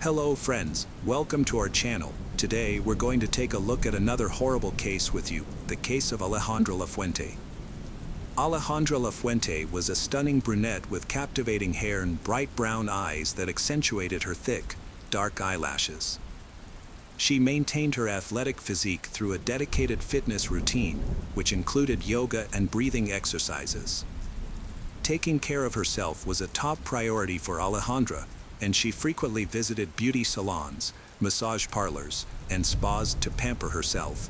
Hello friends, welcome to our channel. Today we're going to take a look at another horrible case with you, the case of Alejandra Lafuente. Alejandra Lafuente was a stunning brunette with captivating hair and bright brown eyes that accentuated her thick, dark eyelashes. She maintained her athletic physique through a dedicated fitness routine, which included yoga and breathing exercises. Taking care of herself was a top priority for Alejandra, and she frequently visited beauty salons, massage parlors, and spas to pamper herself.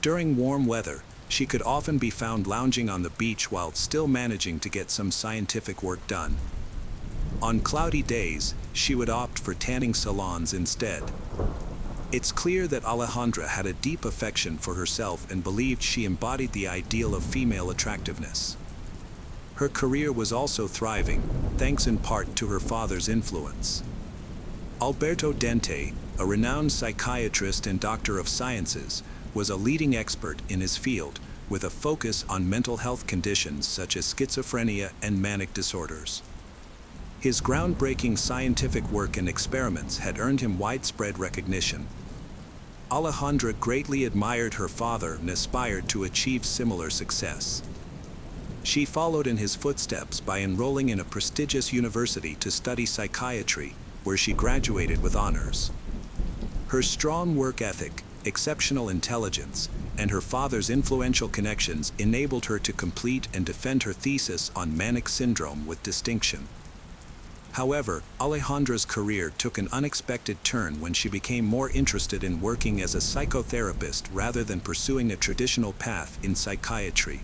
During warm weather, she could often be found lounging on the beach while still managing to get some scientific work done. On cloudy days, she would opt for tanning salons instead. It's clear that Alejandra had a deep affection for herself and believed she embodied the ideal of female attractiveness. Her career was also thriving, thanks in part to her father's influence. Alberto Dente, a renowned psychiatrist and doctor of sciences, was a leading expert in his field, with a focus on mental health conditions such as schizophrenia and manic disorders. His groundbreaking scientific work and experiments had earned him widespread recognition. Alejandra greatly admired her father and aspired to achieve similar success. She followed in his footsteps by enrolling in a prestigious university to study psychiatry, where she graduated with honors. Her strong work ethic, exceptional intelligence, and her father's influential connections enabled her to complete and defend her thesis on manic syndrome with distinction. However, Alejandra's career took an unexpected turn when she became more interested in working as a psychotherapist rather than pursuing a traditional path in psychiatry.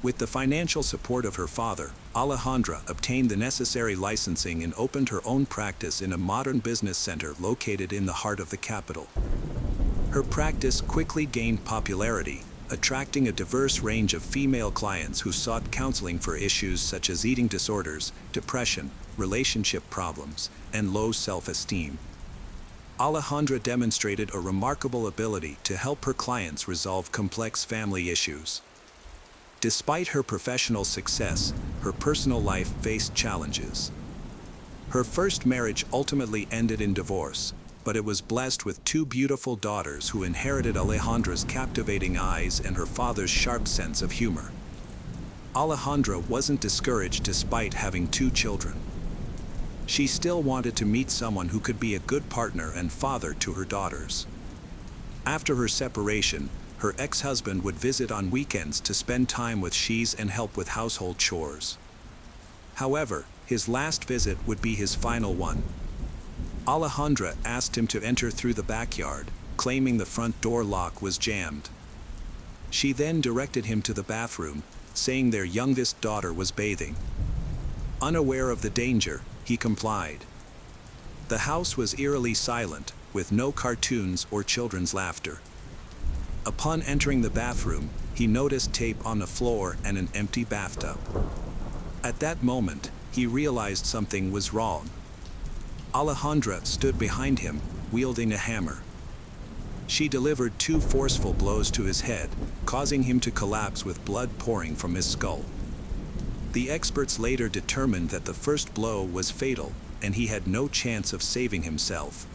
With the financial support of her father, Alejandra obtained the necessary licensing and opened her own practice in a modern business center located in the heart of the capital. Her practice quickly gained popularity, attracting a diverse range of female clients who sought counseling for issues such as eating disorders, depression, relationship problems, and low self-esteem. Alejandra demonstrated a remarkable ability to help her clients resolve complex family issues. Despite her professional success, her personal life faced challenges. Her first marriage ultimately ended in divorce, but it was blessed with two beautiful daughters who inherited Alejandra's captivating eyes and her father's sharp sense of humor. Alejandra wasn't discouraged despite having two children. She still wanted to meet someone who could be a good partner and father to her daughters. After her separation, her ex-husband would visit on weekends to spend time with she and help with household chores. However, his last visit would be his final one. Alejandra asked him to enter through the backyard, claiming the front door lock was jammed. She then directed him to the bathroom, saying their youngest daughter was bathing. Unaware of the danger, he complied. The house was eerily silent, with no cartoons or children's laughter. Upon entering the bathroom, he noticed tape on the floor and an empty bathtub. At that moment, he realized something was wrong. Alejandra stood behind him, wielding a hammer. She delivered two forceful blows to his head, causing him to collapse with blood pouring from his skull. The experts later determined that the first blow was fatal, and he had no chance of saving himself.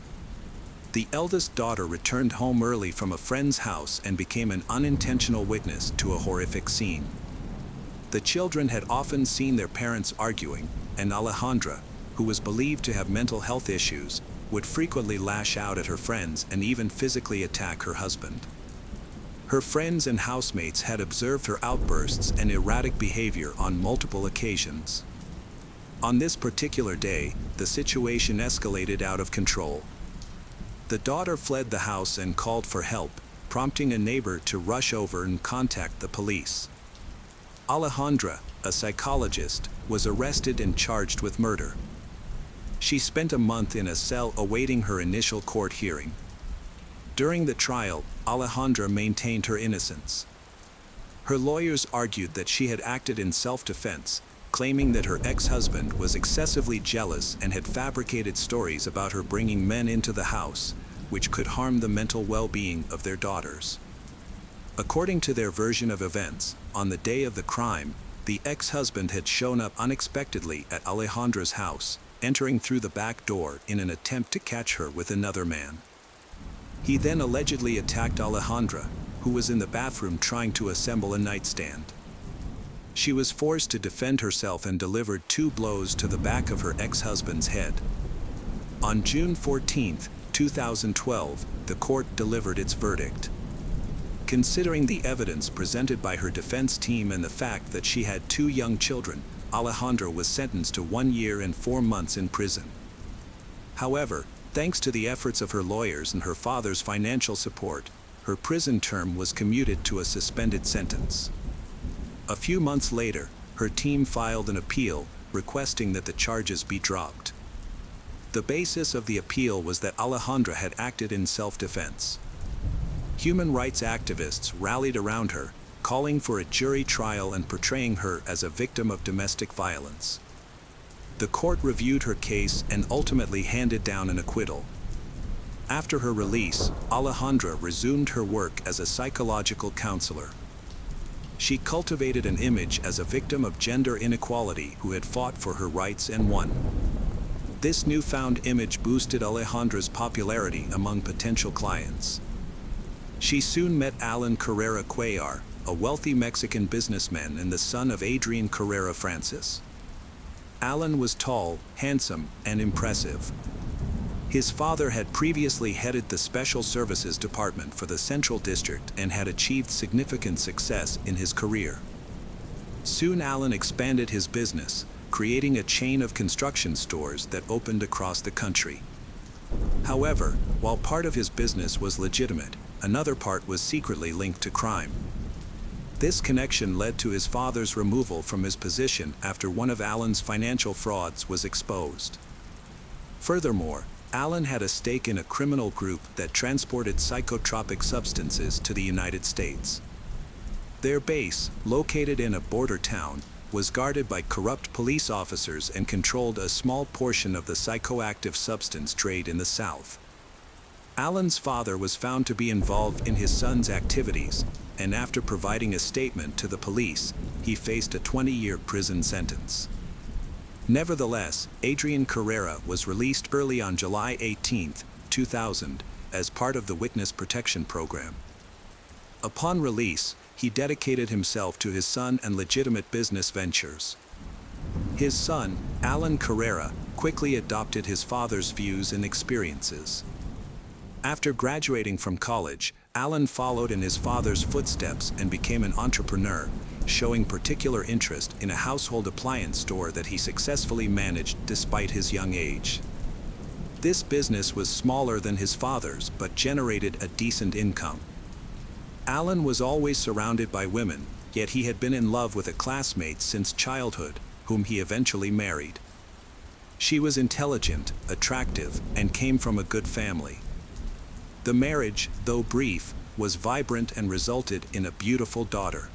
The eldest daughter returned home early from a friend's house and became an unintentional witness to a horrific scene. The children had often seen their parents arguing, and Alejandra, who was believed to have mental health issues, would frequently lash out at her friends and even physically attack her husband. Her friends and housemates had observed her outbursts and erratic behavior on multiple occasions. On this particular day, the situation escalated out of control. The daughter fled the house and called for help, prompting a neighbor to rush over and contact the police. Alejandra, a psychologist, was arrested and charged with murder. She spent a month in a cell awaiting her initial court hearing. During the trial, Alejandra maintained her innocence. Her lawyers argued that she had acted in self-defense, claiming that her ex-husband was excessively jealous and had fabricated stories about her bringing men into the house, which could harm the mental well-being of their daughters. According to their version of events, on the day of the crime, the ex-husband had shown up unexpectedly at Alejandra's house, entering through the back door in an attempt to catch her with another man. He then allegedly attacked Alejandra, who was in the bathroom trying to assemble a nightstand. She was forced to defend herself and delivered 2 blows to the back of her ex-husband's head. On June 14, 2012, the court delivered its verdict. Considering the evidence presented by her defense team and the fact that she had 2 young children, Alejandra was sentenced to 1 year and 4 months in prison. However, thanks to the efforts of her lawyers and her father's financial support, her prison term was commuted to a suspended sentence. A few months later, her team filed an appeal, requesting that the charges be dropped. The basis of the appeal was that Alejandra had acted in self-defense. Human rights activists rallied around her, calling for a jury trial and portraying her as a victim of domestic violence. The court reviewed her case and ultimately handed down an acquittal. After her release, Alejandra resumed her work as a psychological counselor. She cultivated an image as a victim of gender inequality who had fought for her rights and won. This newfound image boosted Alejandra's popularity among potential clients. She soon met Alan Carrera Cuellar, a wealthy Mexican businessman and the son of Adrian Carrera Francis. Alan was tall, handsome, and impressive. His father had previously headed the Special Services Department for the Central District and had achieved significant success in his career. Soon Alan expanded his business, creating a chain of construction stores that opened across the country. However, while part of his business was legitimate, another part was secretly linked to crime. This connection led to his father's removal from his position after one of Alan's financial frauds was exposed. Furthermore, Alan had a stake in a criminal group that transported psychotropic substances to the United States. Their base, located in a border town, was guarded by corrupt police officers and controlled a small portion of the psychoactive substance trade in the South. Alan's father was found to be involved in his son's activities, and after providing a statement to the police, he faced a 20-year prison sentence. Nevertheless, Adrian Carrera was released early on July 18, 2000, as part of the Witness Protection Program. Upon release, he dedicated himself to his son and legitimate business ventures. His son, Alan Carrera, quickly adopted his father's views and experiences. After graduating from college, Alan followed in his father's footsteps and became an entrepreneur, showing particular interest in a household appliance store that he successfully managed despite his young age. This business was smaller than his father's but generated a decent income. Alan was always surrounded by women, yet he had been in love with a classmate since childhood, whom he eventually married. She was intelligent, attractive, and came from a good family. The marriage, though brief, was vibrant and resulted in a beautiful daughter.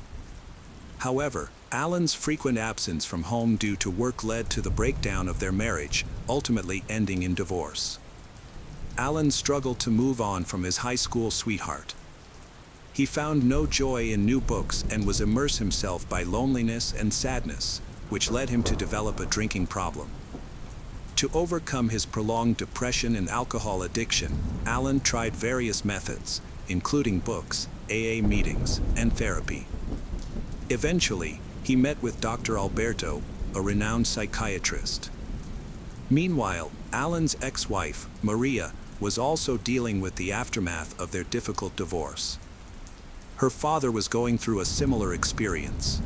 However, Alan's frequent absence from home due to work led to the breakdown of their marriage, ultimately ending in divorce. Alan struggled to move on from his high school sweetheart. He found no joy in new books and was immersed himself by loneliness and sadness, which led him to develop a drinking problem. To overcome his prolonged depression and alcohol addiction, Alan tried various methods, including books, AA meetings, and therapy. Eventually, he met with Dr. Alberto, a renowned psychiatrist. Meanwhile, Alan's ex-wife, Maria, was also dealing with the aftermath of their difficult divorce. Her father was going through a similar experience.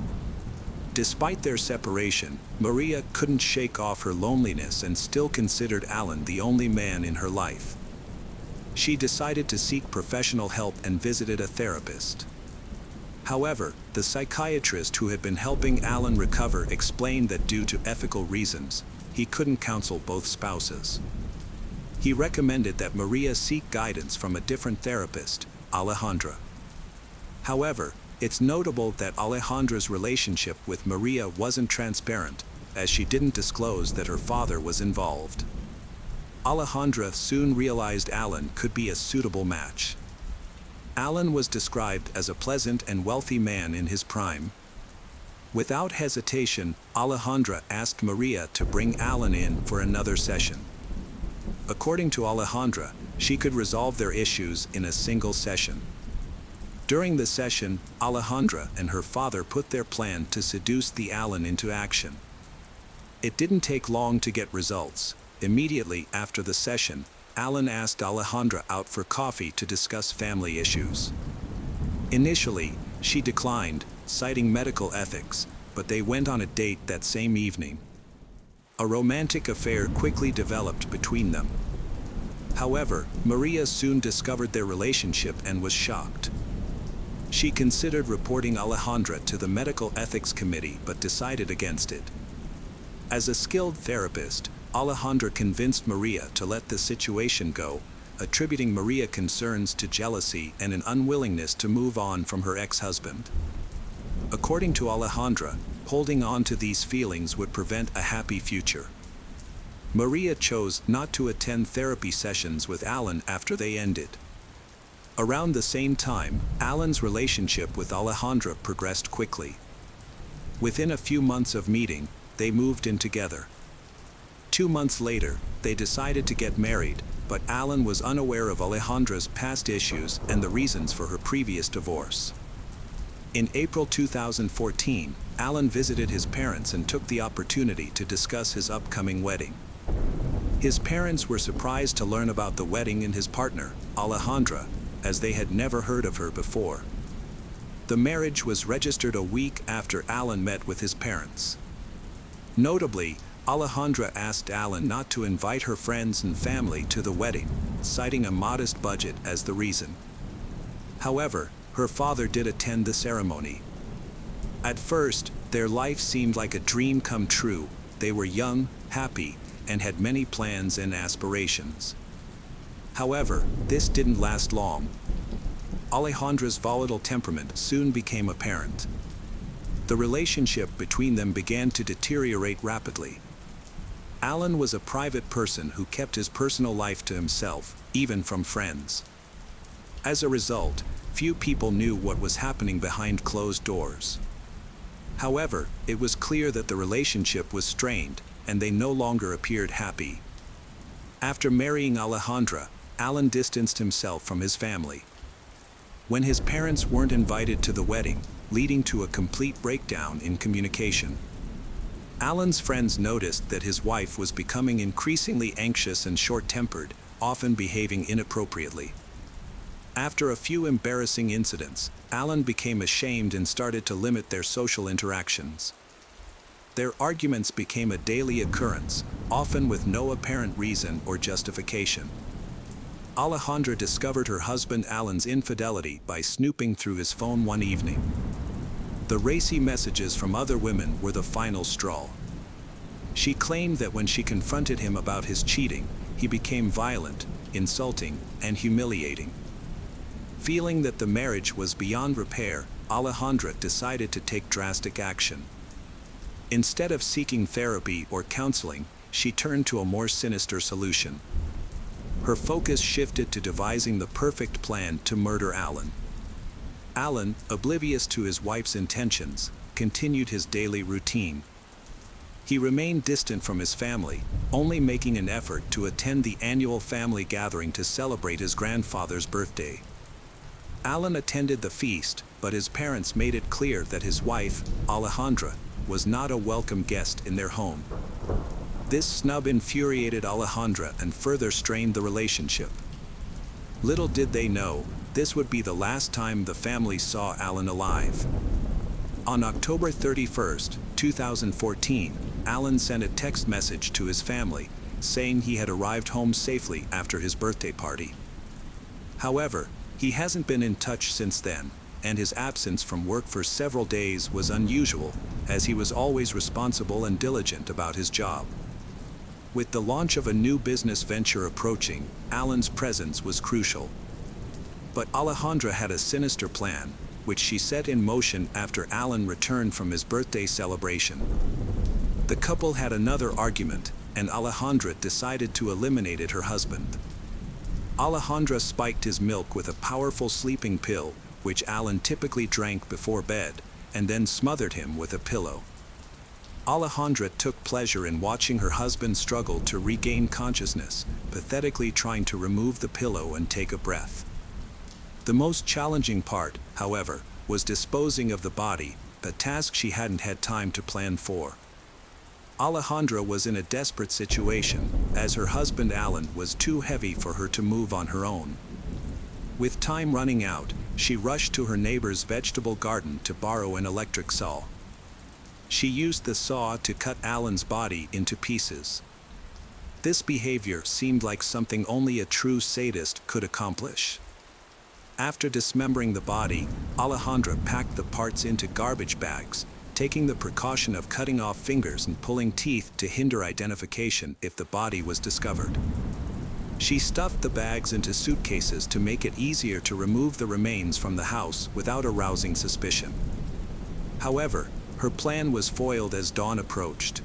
Despite their separation, Maria couldn't shake off her loneliness and still considered Alan the only man in her life. She decided to seek professional help and visited a therapist. However, the psychiatrist who had been helping Alan recover explained that due to ethical reasons, he couldn't counsel both spouses. He recommended that Maria seek guidance from a different therapist, Alejandra. However, it's notable that Alejandra's relationship with Maria wasn't transparent, as she didn't disclose that her father was involved. Alejandra soon realized Alan could be a suitable match. Alan was described as a pleasant and wealthy man in his prime. Without hesitation, Alejandra asked Maria to bring Alan in for another session. According to Alejandra, she could resolve their issues in a single session. During the session, Alejandra and her father put their plan to seduce the Alan into action. It didn't take long to get results. Immediately after the session, Alan asked Alejandra out for coffee to discuss family issues. Initially, she declined, citing medical ethics, but they went on a date that same evening. A romantic affair quickly developed between them. However, Maria soon discovered their relationship and was shocked. She considered reporting Alejandra to the medical ethics committee but decided against it. As a skilled therapist, Alejandra convinced Maria to let the situation go, attributing Maria's concerns to jealousy and an unwillingness to move on from her ex-husband. According to Alejandra, holding on to these feelings would prevent a happy future. Maria chose not to attend therapy sessions with Alan after they ended. Around the same time, Alan's relationship with Alejandra progressed quickly. Within a few months of meeting, they moved in together. 2 months later, they decided to get married, but Alan was unaware of Alejandra's past issues and the reasons for her previous divorce. In April 2014, Alan visited his parents and took the opportunity to discuss his upcoming wedding. His parents were surprised to learn about the wedding and his partner, Alejandra, as they had never heard of her before. The marriage was registered a week after Alan met with his parents. Notably, Alejandra asked Alan not to invite her friends and family to the wedding, citing a modest budget as the reason. However, her father did attend the ceremony. At first, their life seemed like a dream come true. They were young, happy, and had many plans and aspirations. However, this didn't last long. Alejandra's volatile temperament soon became apparent. The relationship between them began to deteriorate rapidly. Alan was a private person who kept his personal life to himself, even from friends. As a result, few people knew what was happening behind closed doors. However, it was clear that the relationship was strained, and they no longer appeared happy. After marrying Alejandra, Alan distanced himself from his family. When his parents weren't invited to the wedding, leading to a complete breakdown in communication. Alan's friends noticed that his wife was becoming increasingly anxious and short-tempered, often behaving inappropriately. After a few embarrassing incidents, Alan became ashamed and started to limit their social interactions. Their arguments became a daily occurrence, often with no apparent reason or justification. Alejandra discovered her husband Alan's infidelity by snooping through his phone one evening. The racy messages from other women were the final straw. She claimed that when she confronted him about his cheating, he became violent, insulting, and humiliating. Feeling that the marriage was beyond repair, Alejandra decided to take drastic action. Instead of seeking therapy or counseling, she turned to a more sinister solution. Her focus shifted to devising the perfect plan to murder Alan. Alan, oblivious to his wife's intentions, continued his daily routine. He remained distant from his family, only making an effort to attend the annual family gathering to celebrate his grandfather's birthday. Alan attended the feast, but his parents made it clear that his wife, Alejandra, was not a welcome guest in their home. This snub infuriated Alejandra and further strained the relationship. Little did they know, this would be the last time the family saw Alan alive. On October 31, 2014, Alan sent a text message to his family, saying he had arrived home safely after his birthday party. However, he hasn't been in touch since then, and his absence from work for several days was unusual, as he was always responsible and diligent about his job. With the launch of a new business venture approaching, Alan's presence was crucial. But Alejandra had a sinister plan, which she set in motion after Alan returned from his birthday celebration. The couple had another argument, and Alejandra decided to eliminate her husband. Alejandra spiked his milk with a powerful sleeping pill, which Alan typically drank before bed, and then smothered him with a pillow. Alejandra took pleasure in watching her husband struggle to regain consciousness, pathetically trying to remove the pillow and take a breath. The most challenging part, however, was disposing of the body, a task she hadn't had time to plan for. Alejandra was in a desperate situation, as her husband Alan was too heavy for her to move on her own. With time running out, she rushed to her neighbor's vegetable garden to borrow an electric saw. She used the saw to cut Alan's body into pieces. This behavior seemed like something only a true sadist could accomplish. After dismembering the body, Alejandra packed the parts into garbage bags, taking the precaution of cutting off fingers and pulling teeth to hinder identification if the body was discovered. She stuffed the bags into suitcases to make it easier to remove the remains from the house without arousing suspicion. However, her plan was foiled as dawn approached.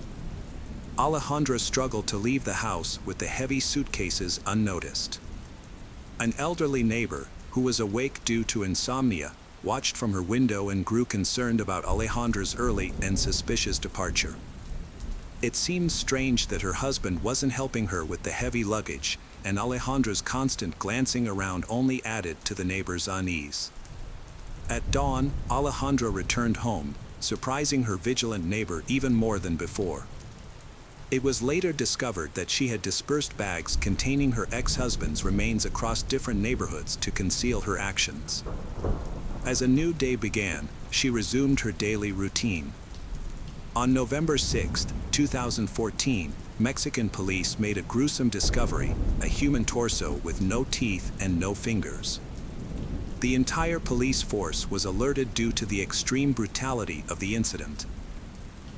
Alejandra struggled to leave the house with the heavy suitcases unnoticed. An elderly neighbor, who was awake due to insomnia, watched from her window and grew concerned about Alejandra's early and suspicious departure. It seemed strange that her husband wasn't helping her with the heavy luggage, and Alejandra's constant glancing around only added to the neighbor's unease. At dawn, Alejandra returned home, surprising her vigilant neighbor even more than before. It was later discovered that she had dispersed bags containing her ex-husband's remains across different neighborhoods to conceal her actions. As a new day began, she resumed her daily routine. On November 6, 2014, Mexican police made a gruesome discovery, a human torso with no teeth and no fingers. The entire police force was alerted due to the extreme brutality of the incident.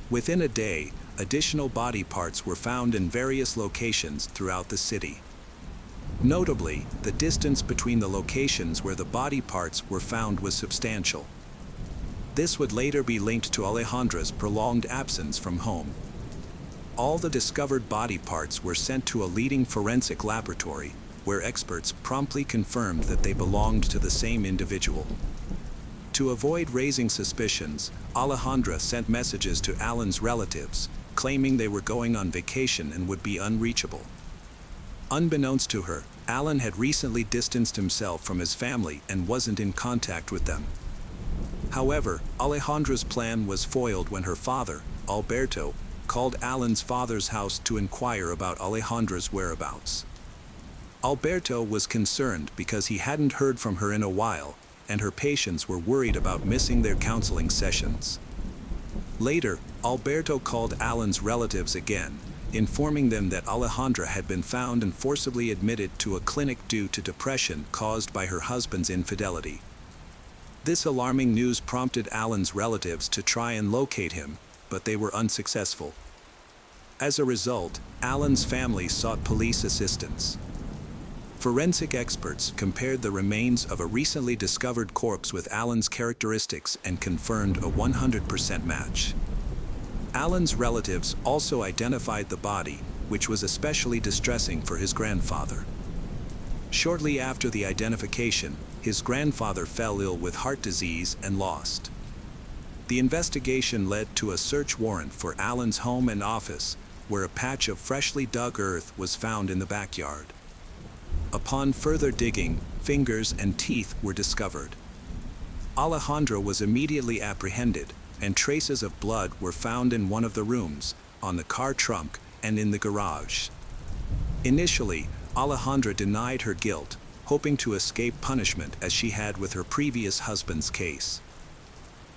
Within a day, additional body parts were found in various locations throughout the city. Notably, the distance between the locations where the body parts were found was substantial. This would later be linked to Alejandra's prolonged absence from home. All the discovered body parts were sent to a leading forensic laboratory, where experts promptly confirmed that they belonged to the same individual. To avoid raising suspicions, Alejandra sent messages to Alan's relatives, claiming they were going on vacation and would be unreachable. Unbeknownst to her, Alan had recently distanced himself from his family and wasn't in contact with them. However, Alejandra's plan was foiled when her father, Alberto, called Alan's father's house to inquire about Alejandra's whereabouts. Alberto was concerned because he hadn't heard from her in a while, and her patients were worried about missing their counseling sessions. Later, Alberto called Alan's relatives again, informing them that Alejandra had been found and forcibly admitted to a clinic due to depression caused by her husband's infidelity. This alarming news prompted Alan's relatives to try and locate him, but they were unsuccessful. As a result, Alan's family sought police assistance. Forensic experts compared the remains of a recently discovered corpse with Alan's characteristics and confirmed a 100% match. Alan's relatives also identified the body, which was especially distressing for his grandfather. Shortly after the identification, his grandfather fell ill with heart disease and lost. The investigation led to a search warrant for Alan's home and office, where a patch of freshly dug earth was found in the backyard. Upon further digging, fingers and teeth were discovered. Alejandra was immediately apprehended, and traces of blood were found in one of the rooms, on the car trunk, and in the garage. Initially, Alejandra denied her guilt, hoping to escape punishment as she had with her previous husband's case.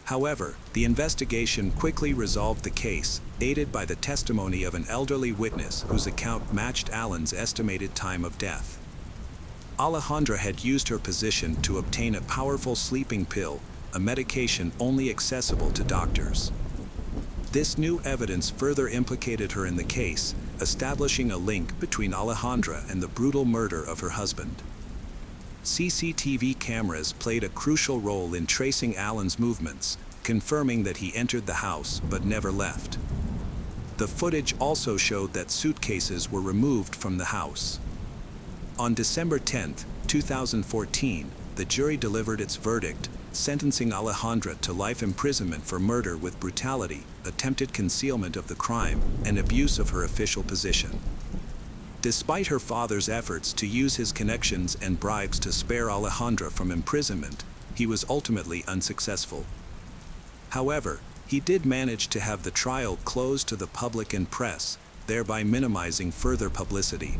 However, the investigation quickly resolved the case, aided by the testimony of an elderly witness whose account matched Alan's estimated time of death. Alejandra had used her position to obtain a powerful sleeping pill, a medication only accessible to doctors. This new evidence further implicated her in the case, establishing a link between Alejandra and the brutal murder of her husband. CCTV cameras played a crucial role in tracing Alan's movements, confirming that he entered the house but never left. The footage also showed that suitcases were removed from the house. On December 10, 2014, the jury delivered its verdict, sentencing Alejandra to life imprisonment for murder with brutality, attempted concealment of the crime, and abuse of her official position. Despite her father's efforts to use his connections and bribes to spare Alejandra from imprisonment, he was ultimately unsuccessful. However, he did manage to have the trial closed to the public and press, thereby minimizing further publicity.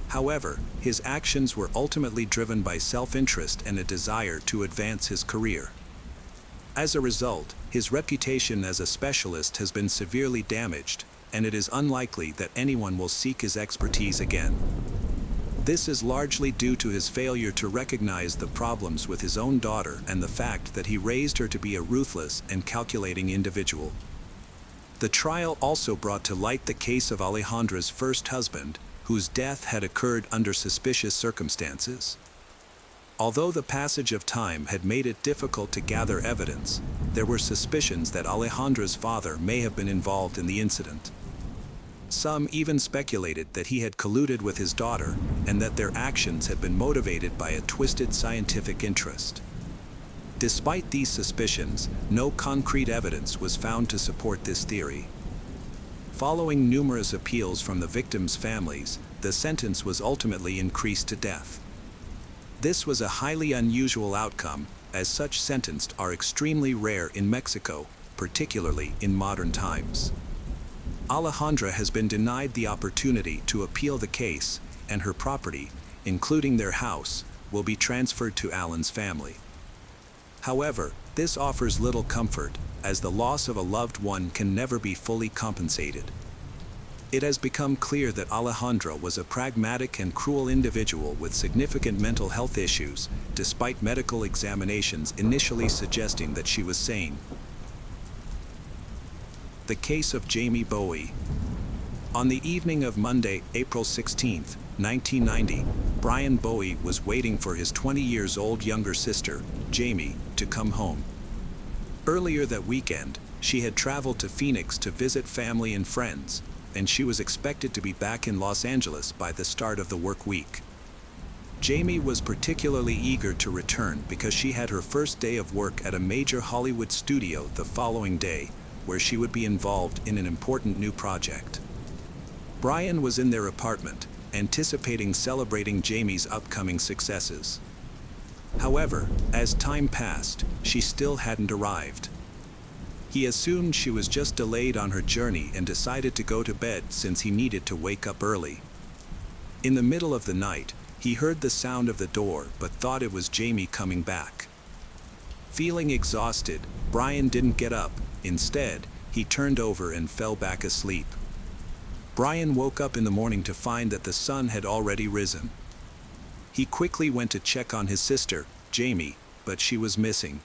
However, his actions were ultimately driven by self-interest and a desire to advance his career. As a result, his reputation as a specialist has been severely damaged, and it is unlikely that anyone will seek his expertise again. This is largely due to his failure to recognize the problems with his own daughter and the fact that he raised her to be a ruthless and calculating individual. The trial also brought to light the case of Alejandra's first husband, whose death had occurred under suspicious circumstances. Although the passage of time had made it difficult to gather evidence, there were suspicions that Alejandra's father may have been involved in the incident. Some even speculated that he had colluded with his daughter and that their actions had been motivated by a twisted scientific interest. Despite these suspicions, no concrete evidence was found to support this theory. Following numerous appeals from the victims' families, the sentence was ultimately increased to death. This was a highly unusual outcome, as such sentenced are extremely rare in Mexico, particularly in modern times. Alejandra has been denied the opportunity to appeal the case, and her property, including their house, will be transferred to Alan's family. However, this offers little comfort, as the loss of a loved one can never be fully compensated. It has become clear that Alejandra was a pragmatic and cruel individual with significant mental health issues, despite medical examinations initially suggesting that she was sane. The case of Jamie Bowie. On the evening of Monday, April 16, 1990, Brian Bowie was waiting for his 20-year-old younger sister, Jamie, to come home. Earlier that weekend, she had traveled to Phoenix to visit family and friends, and she was expected to be back in Los Angeles by the start of the work week. Jamie was particularly eager to return because she had her first day of work at a major Hollywood studio the following day, where she would be involved in an important new project. Brian was in their apartment, anticipating celebrating Jamie's upcoming successes. However, as time passed, she still hadn't arrived. He assumed she was just delayed on her journey and decided to go to bed since he needed to wake up early. In the middle of the night, he heard the sound of the door but thought it was Jamie coming back. Feeling exhausted, Brian didn't get up. Instead, he turned over and fell back asleep. Brian woke up in the morning to find that the sun had already risen. He quickly went to check on his sister, Jamie, but she was missing.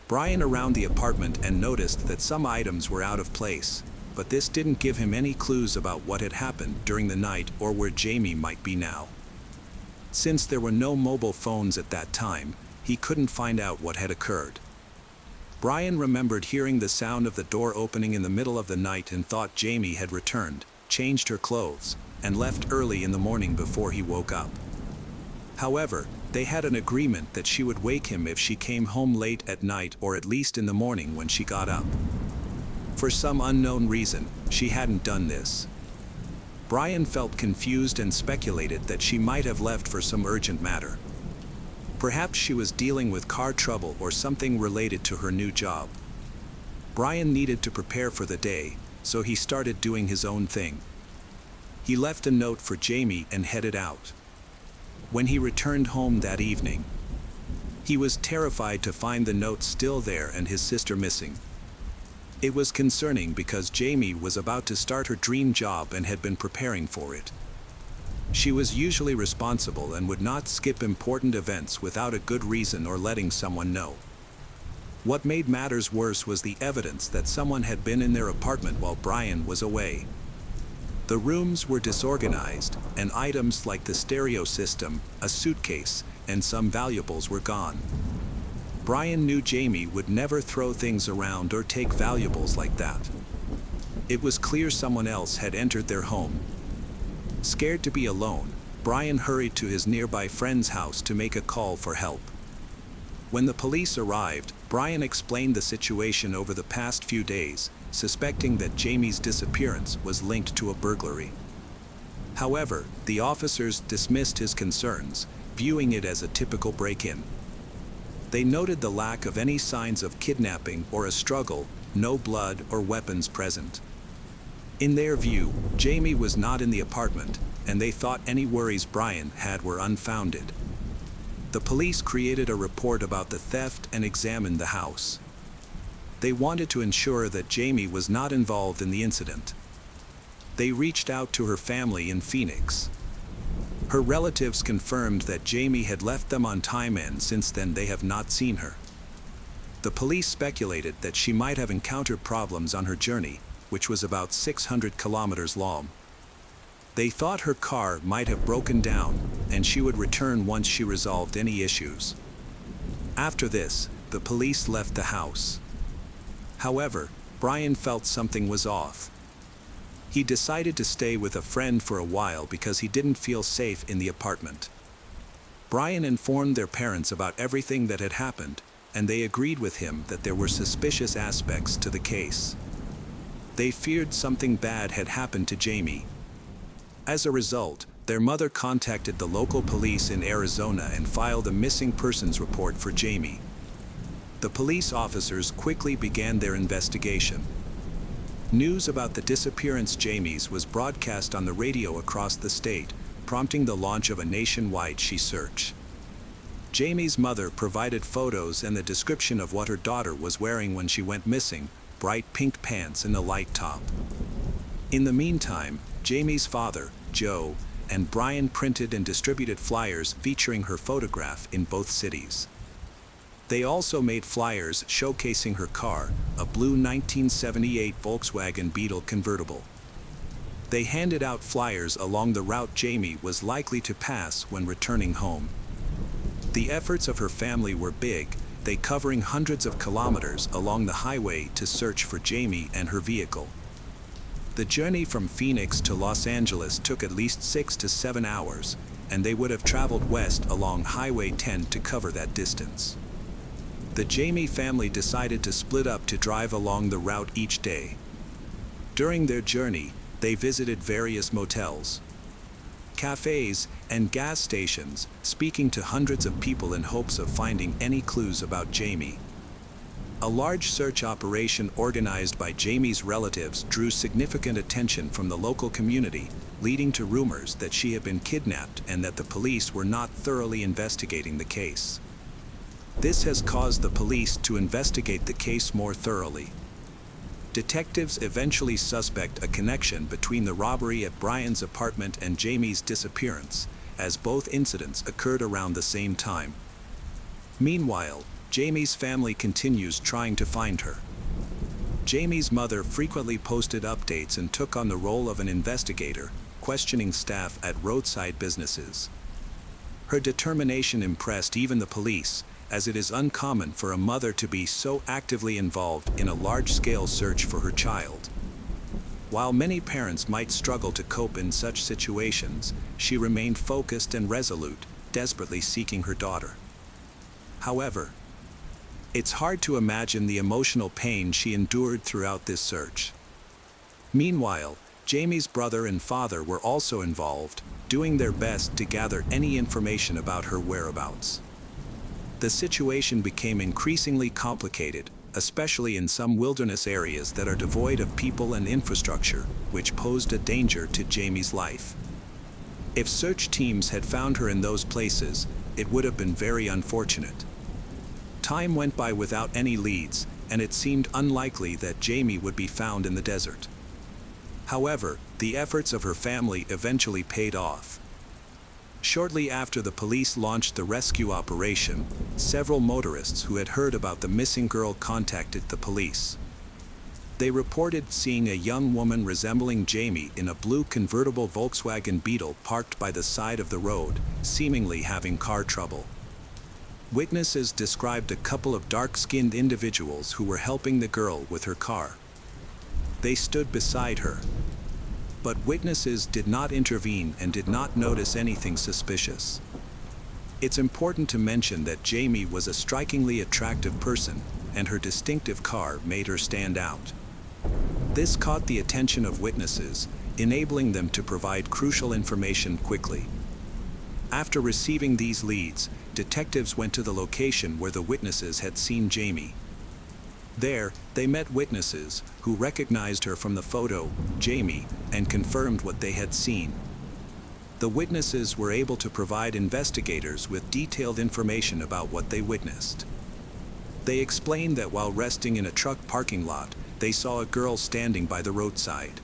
Brian around the apartment and noticed that some items were out of place, but this didn't give him any clues about what had happened during the night or where Jamie might be now. Since there were no mobile phones at that time, he couldn't find out what had occurred. Brian remembered hearing the sound of the door opening in the middle of the night and thought Jamie had returned, changed her clothes, and left early in the morning before he woke up. However, they had an agreement that she would wake him if she came home late at night or at least in the morning when she got up. For some unknown reason, she hadn't done this. Brian felt confused and speculated that she might have left for some urgent matter. Perhaps she was dealing with car trouble or something related to her new job. Brian needed to prepare for the day, so he started doing his own thing. He left a note for Jamie and headed out. When he returned home that evening, he was terrified to find the note still there and his sister missing. It was concerning because Jamie was about to start her dream job and had been preparing for it. She was usually responsible and would not skip important events without a good reason or letting someone know. What made matters worse was the evidence that someone had been in their apartment while Brian was away. The rooms were disorganized, and items like the stereo system, a suitcase, and some valuables were gone. Brian knew Jamie would never throw things around or take valuables like that. It was clear someone else had entered their home. Scared to be alone, Brian hurried to his nearby friend's house to make a call for help. When the police arrived, Brian explained the situation over the past few days, suspecting that Jamie's disappearance was linked to a burglary. However, the officers dismissed his concerns, viewing it as a typical break-in. They noted the lack of any signs of kidnapping or a struggle, no blood or weapons present. In their view, Jamie was not in the apartment, and they thought any worries Brian had were unfounded. The police created a report about the theft and examined the house. They wanted to ensure that Jamie was not involved in the incident. They reached out to her family in Phoenix. Her relatives confirmed that Jamie had left them on time, and since then they have not seen her. The police speculated that she might have encountered problems on her journey, which was about 600 kilometers long. They thought her car might have broken down, and she would return once she resolved any issues. After this, the police left the house. However, Brian felt something was off. He decided to stay with a friend for a while because he didn't feel safe in the apartment. Brian informed their parents about everything that had happened, and they agreed with him that there were suspicious aspects to the case. They feared something bad had happened to Jamie. As a result, their mother contacted the local police in Arizona and filed a missing persons report for Jamie. The police officers quickly began their investigation. News about the disappearance Jamie's was broadcast on the radio across the state, prompting the launch of a nationwide she search. Jamie's mother provided photos and the description of what her daughter was wearing when she went missing: bright pink pants and a light top. In the meantime, Jamie's father, Joe, and Brian printed and distributed flyers featuring her photograph in both cities. They also made flyers showcasing her car, a blue 1978 Volkswagen Beetle convertible. They handed out flyers along the route Jamie was likely to pass when returning home. The efforts of her family were big, they covering hundreds of kilometers along the highway to search for Jamie and her vehicle. The journey from Phoenix to Los Angeles took at least 6 to 7 hours, and they would have traveled west along Highway 10 to cover that distance. The Jamie family decided to split up to drive along the route each day. During their journey, they visited various motels, cafes, and gas stations, speaking to hundreds of people in hopes of finding any clues about Jamie. A large search operation organized by Jamie's relatives drew significant attention from the local community, leading to rumors that she had been kidnapped and that the police were not thoroughly investigating the case. This has caused the police to investigate the case more thoroughly. Detectives eventually suspect a connection between the robbery at Brian's apartment and Jamie's disappearance, as both incidents occurred around the same time. Meanwhile, Jamie's family continues trying to find her. Jamie's mother frequently posted updates and took on the role of an investigator, questioning staff at roadside businesses. Her determination impressed even the police, as it is uncommon for a mother to be so actively involved in a large-scale search for her child. While many parents might struggle to cope in such situations, she remained focused and resolute, desperately seeking her daughter. However, it's hard to imagine the emotional pain she endured throughout this search. Meanwhile, Jamie's brother and father were also involved, doing their best to gather any information about her whereabouts. The situation became increasingly complicated, especially in some wilderness areas that are devoid of people and infrastructure, which posed a danger to Jamie's life. If search teams had found her in those places, it would have been very unfortunate. Time went by without any leads, and it seemed unlikely that Jamie would be found in the desert. However, the efforts of her family eventually paid off. Shortly after the police launched the rescue operation, several motorists who had heard about the missing girl contacted the police. They reported seeing a young woman resembling Jamie in a blue convertible Volkswagen Beetle parked by the side of the road, seemingly having car trouble. Witnesses described a couple of dark-skinned individuals who were helping the girl with her car. They stood beside her, but witnesses did not intervene and did not notice anything suspicious. It's important to mention that Jamie was a strikingly attractive person, and her distinctive car made her stand out. This caught the attention of witnesses, enabling them to provide crucial information quickly. After receiving these leads, detectives went to the location where the witnesses had seen Jamie. There, they met witnesses, who recognized her from the photo, Jamie, and confirmed what they had seen. The witnesses were able to provide investigators with detailed information about what they witnessed. They explained that while resting in a truck parking lot, they saw a girl standing by the roadside.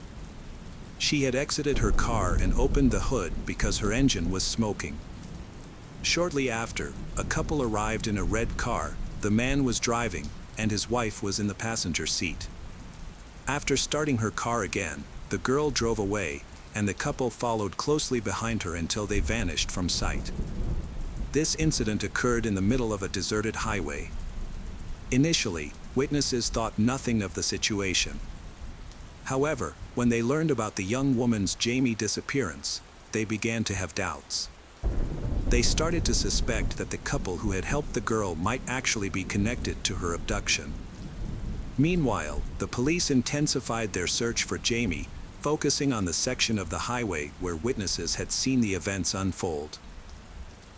She had exited her car and opened the hood because her engine was smoking. Shortly after, a couple arrived in a red car. The man was driving, and his wife was in the passenger seat. After starting her car again, the girl drove away, and the couple followed closely behind her until they vanished from sight. This incident occurred in the middle of a deserted highway. Initially, witnesses thought nothing of the situation. However, when they learned about the young woman's Jamie disappearance, they began to have doubts. They started to suspect that the couple who had helped the girl might actually be connected to her abduction. Meanwhile, the police intensified their search for Jamie, focusing on the section of the highway where witnesses had seen the events unfold.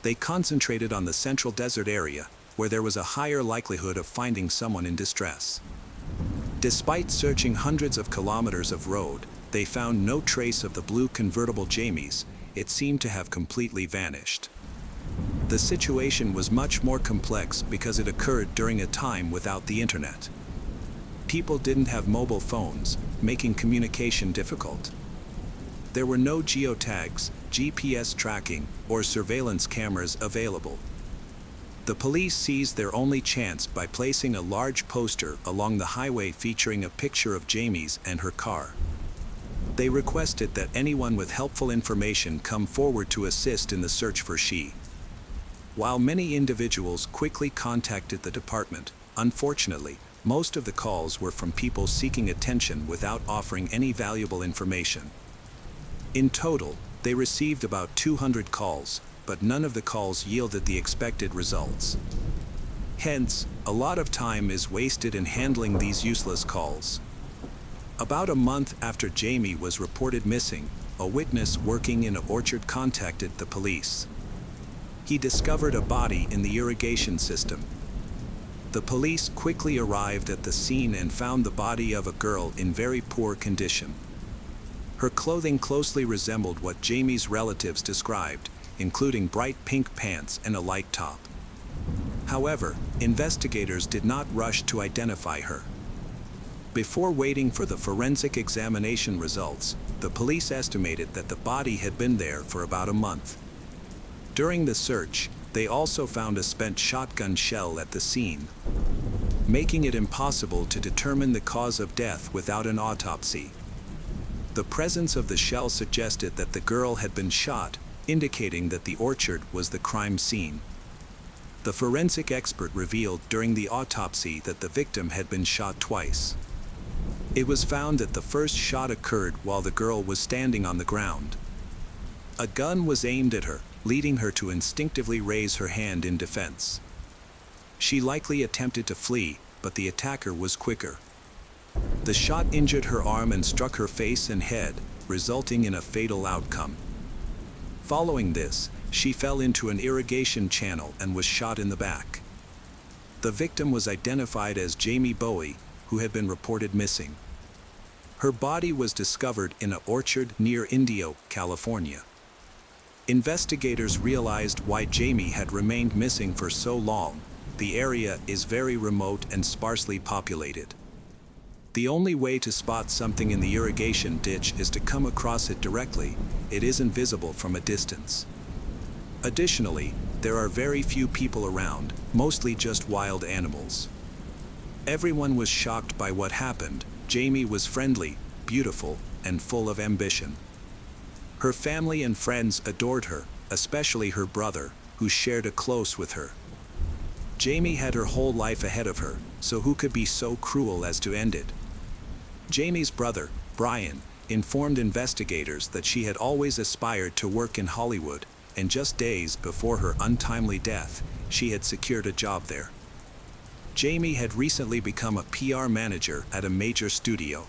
They concentrated on the central desert area, where there was a higher likelihood of finding someone in distress. Despite searching hundreds of kilometers of road, they found no trace of the blue convertible Jamie's. It seemed to have completely vanished. The situation was much more complex because it occurred during a time without the internet. People didn't have mobile phones, making communication difficult. There were no geotags, GPS tracking, or surveillance cameras available. The police seized their only chance by placing a large poster along the highway featuring a picture of Jamie's and her car. They requested that anyone with helpful information come forward to assist in the search for she. While many individuals quickly contacted the department, unfortunately, most of the calls were from people seeking attention without offering any valuable information. In total, they received about 200 calls, but none of the calls yielded the expected results. Hence, a lot of time is wasted in handling these useless calls. About a month after Jamie was reported missing, a witness working in an orchard contacted the police. He discovered a body in the irrigation system. The police quickly arrived at the scene and found the body of a girl in very poor condition. Her clothing closely resembled what Jamie's relatives described, including bright pink pants and a light top. However, investigators did not rush to identify her. Before waiting for the forensic examination results, the police estimated that the body had been there for about a month. During the search, they also found a spent shotgun shell at the scene, making it impossible to determine the cause of death without an autopsy. The presence of the shell suggested that the girl had been shot, indicating that the orchard was the crime scene. The forensic expert revealed during the autopsy that the victim had been shot twice. It was found that the first shot occurred while the girl was standing on the ground. A gun was aimed at her, leading her to instinctively raise her hand in defense. She likely attempted to flee, but the attacker was quicker. The shot injured her arm and struck her face and head, resulting in a fatal outcome. Following this, she fell into an irrigation channel and was shot in the back. The victim was identified as Jamie Bowie, who had been reported missing. Her body was discovered in an orchard near Indio, California. Investigators realized why Jamie had remained missing for so long. The area is very remote and sparsely populated. The only way to spot something in the irrigation ditch is to come across it directly. It isn't visible from a distance. Additionally, there are very few people around, mostly just wild animals. Everyone was shocked by what happened. Jamie was friendly, beautiful, and full of ambition. Her family and friends adored her, especially her brother, who shared a close with her. Jamie had her whole life ahead of her, so who could be so cruel as to end it? Jamie's brother, Brian, informed investigators that she had always aspired to work in Hollywood, and just days before her untimely death, she had secured a job there. Jamie had recently become a PR manager at a major studio.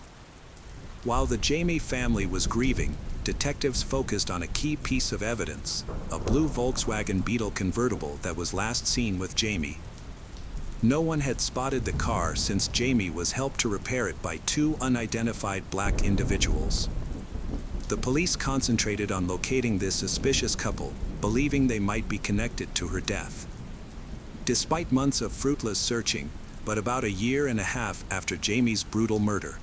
While the Jamie family was grieving, detectives focused on a key piece of evidence, a blue Volkswagen Beetle convertible that was last seen with Jamie. No one had spotted the car since Jamie was helped to repair it by two unidentified black individuals. The police concentrated on locating this suspicious couple, believing they might be connected to her death. Despite months of fruitless searching, but about a year and a half after Jamie's brutal murder,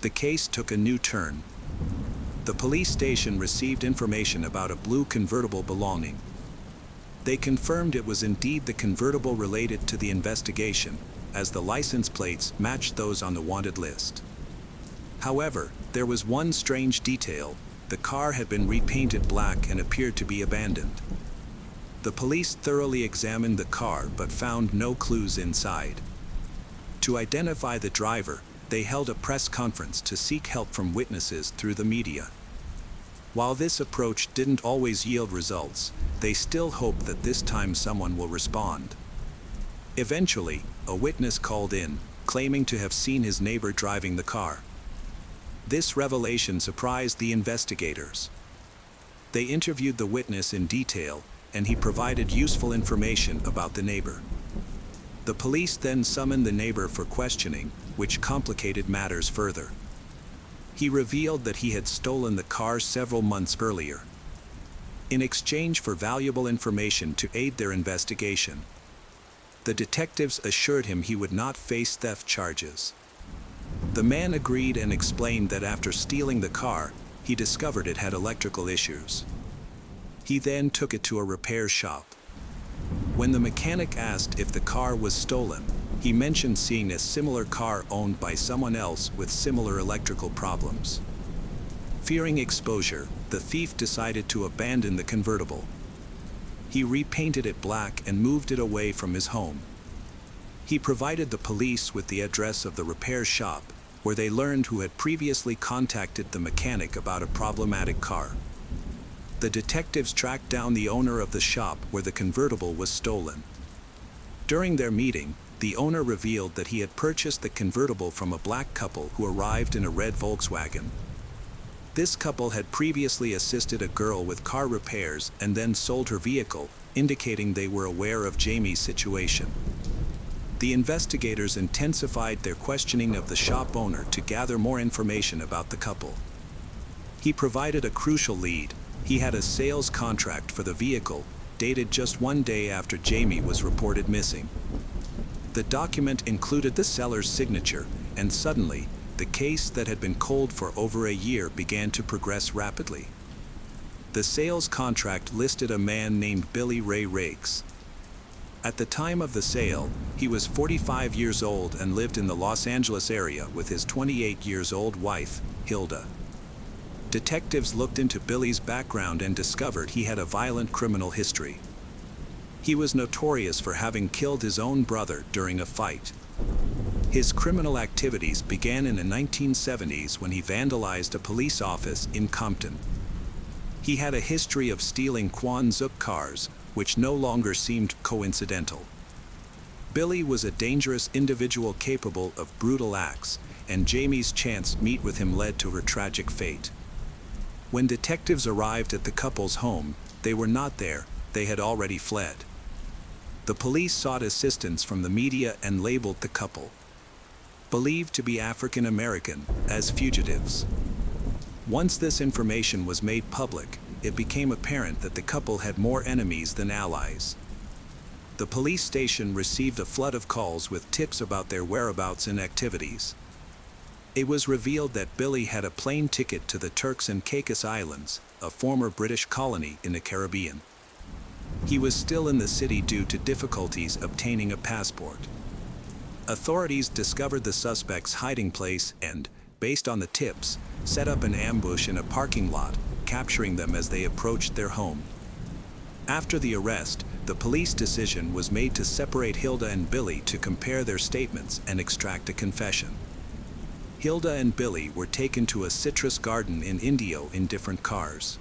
the case took a new turn. The police station received information about a blue convertible belonging. They confirmed it was indeed the convertible related to the investigation, as the license plates matched those on the wanted list. However, there was one strange detail: the car had been repainted black and appeared to be abandoned. The police thoroughly examined the car but found no clues inside. To identify the driver, they held a press conference to seek help from witnesses through the media. While this approach didn't always yield results, they still hoped that this time someone will respond. Eventually, a witness called in, claiming to have seen his neighbor driving the car. This revelation surprised the investigators. They interviewed the witness in detail, and he provided useful information about the neighbor. The police then summoned the neighbor for questioning, which complicated matters further. He revealed that he had stolen the car several months earlier. In exchange for valuable information to aid their investigation, the detectives assured him he would not face theft charges. The man agreed and explained that after stealing the car, he discovered it had electrical issues. He then took it to a repair shop. When the mechanic asked if the car was stolen, he mentioned seeing a similar car owned by someone else with similar electrical problems. Fearing exposure, the thief decided to abandon the convertible. He repainted it black and moved it away from his home. He provided the police with the address of the repair shop, where they learned who had previously contacted the mechanic about a problematic car. The detectives tracked down the owner of the shop where the convertible was stolen. During their meeting, the owner revealed that he had purchased the convertible from a black couple who arrived in a red Volkswagen. This couple had previously assisted a girl with car repairs and then sold her vehicle, indicating they were aware of Jamie's situation. The investigators intensified their questioning of the shop owner to gather more information about the couple. He provided a crucial lead. He had a sales contract for the vehicle, dated just one day after Jamie was reported missing. The document included the seller's signature, and suddenly, the case that had been cold for over a year began to progress rapidly. The sales contract listed a man named Billy Ray Rakes. At the time of the sale, he was 45 years old and lived in the Los Angeles area with his 28-year-old wife, Hilda. Detectives looked into Billy's background and discovered he had a violent criminal history. He was notorious for having killed his own brother during a fight. His criminal activities began in the 1970s when he vandalized a police office in Compton. He had a history of stealing Kwanzaa cars, which no longer seemed coincidental. Billy was a dangerous individual capable of brutal acts, and Jamie's chance meet with him led to her tragic fate. When detectives arrived at the couple's home, they were not there, they had already fled. The police sought assistance from the media and labeled the couple, believed to be African American, as fugitives. Once this information was made public, it became apparent that the couple had more enemies than allies. The police station received a flood of calls with tips about their whereabouts and activities. It was revealed that Billy had a plane ticket to the Turks and Caicos Islands, a former British colony in the Caribbean. He was still in the city due to difficulties obtaining a passport. Authorities discovered the suspect's hiding place and, based on the tips, set up an ambush in a parking lot, capturing them as they approached their home. After the arrest, the police decision was made to separate Hilda and Billy to compare their statements and extract a confession. Hilda and Billy were taken to a citrus garden in Indio in different cars.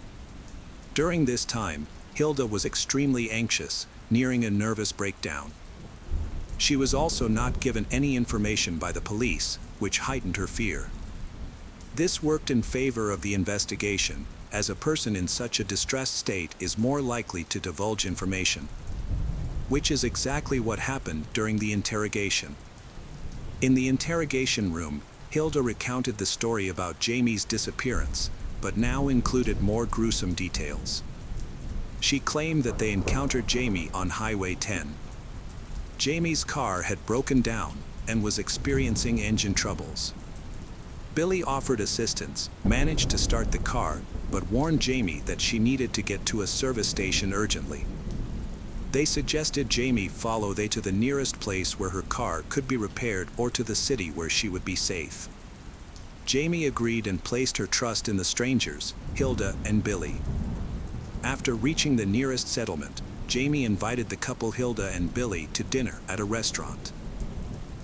During this time, Hilda was extremely anxious, nearing a nervous breakdown. She was also not given any information by the police, which heightened her fear. This worked in favor of the investigation, as a person in such a distressed state is more likely to divulge information. Which is exactly what happened during the interrogation. In the interrogation room, Hilda recounted the story about Jamie's disappearance, but now included more gruesome details. She claimed that they encountered Jamie on Highway 10. Jamie's car had broken down and was experiencing engine troubles. Billy offered assistance, managed to start the car, but warned Jamie that she needed to get to a service station urgently. They suggested Jamie follow they to the nearest place where her car could be repaired or to the city where she would be safe. Jamie agreed and placed her trust in the strangers, Hilda and Billy. After reaching the nearest settlement, Jamie invited the couple Hilda and Billy to dinner at a restaurant.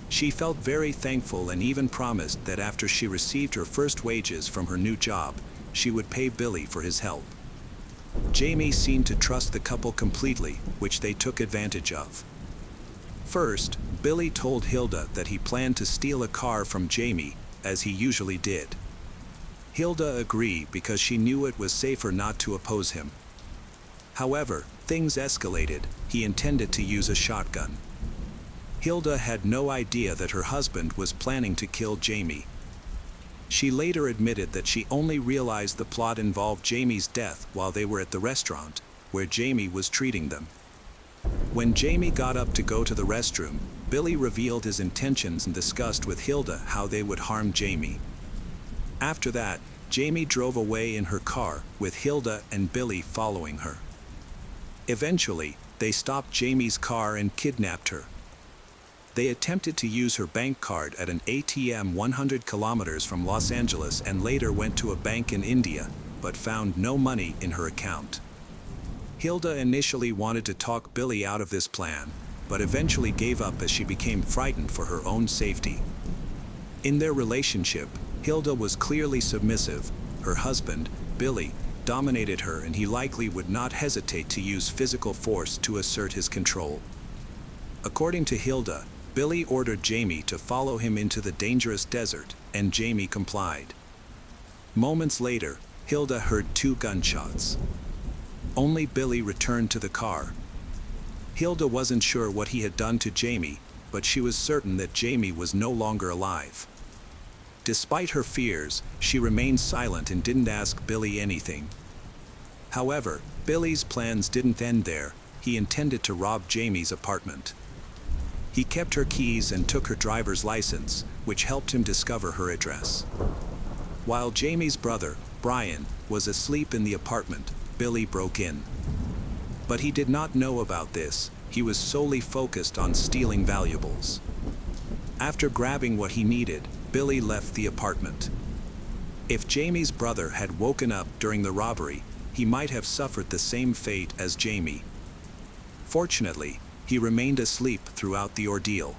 She felt very thankful and even promised that after she received her first wages from her new job, she would pay Billy for his help. Jamie seemed to trust the couple completely, which they took advantage of. First, Billy told Hilda that he planned to steal a car from Jamie, as he usually did. Hilda agreed because she knew it was safer not to oppose him. However, things escalated. He intended to use a shotgun. Hilda had no idea that her husband was planning to kill Jamie. She later admitted that she only realized the plot involved Jamie's death while they were at the restaurant, where Jamie was treating them. When Jamie got up to go to the restroom, Billy revealed his intentions and discussed with Hilda how they would harm Jamie. After that, Jamie drove away in her car, with Hilda and Billy following her. Eventually, they stopped Jamie's car and kidnapped her. They attempted to use her bank card at an ATM 100 kilometers from Los Angeles and later went to a bank in India, but found no money in her account. Hilda initially wanted to talk Billy out of this plan, but eventually gave up as she became frightened for her own safety. In their relationship, Hilda was clearly submissive. Her husband, Billy, dominated her and he likely would not hesitate to use physical force to assert his control. According to Hilda, Billy ordered Jamie to follow him into the dangerous desert, and Jamie complied. Moments later, Hilda heard 2 gunshots. Only Billy returned to the car. Hilda wasn't sure what he had done to Jamie, but she was certain that Jamie was no longer alive. Despite her fears, she remained silent and didn't ask Billy anything. However, Billy's plans didn't end there. He intended to rob Jamie's apartment. He kept her keys and took her driver's license, which helped him discover her address. While Jamie's brother, Brian, was asleep in the apartment, Billy broke in. But he did not know about this. He was solely focused on stealing valuables. After grabbing what he needed, Billy left the apartment. If Jamie's brother had woken up during the robbery, he might have suffered the same fate as Jamie. Fortunately, he remained asleep throughout the ordeal.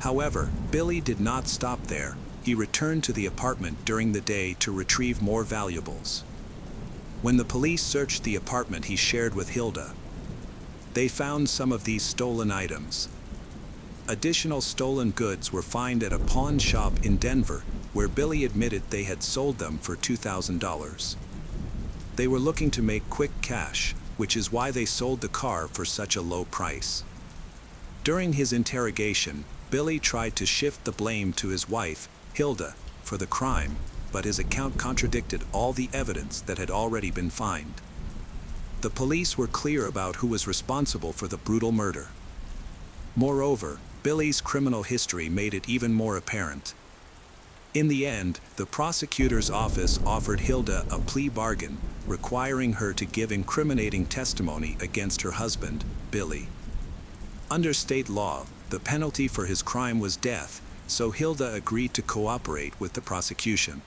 However, Billy did not stop there. He returned to the apartment during the day to retrieve more valuables. When the police searched the apartment he shared with Hilda, they found some of these stolen items. Additional stolen goods were found at a pawn shop in Denver, where Billy admitted they had sold them for $2,000. They were looking to make quick cash, which is why they sold the car for such a low price. During his interrogation, Billy tried to shift the blame to his wife, Hilda, for the crime, but his account contradicted all the evidence that had already been found. The police were clear about who was responsible for the brutal murder. Moreover, Billy's criminal history made it even more apparent. In the end, the prosecutor's office offered Hilda a plea bargain, requiring her to give incriminating testimony against her husband, Billy. Under state law, the penalty for his crime was death, so Hilda agreed to cooperate with the prosecution.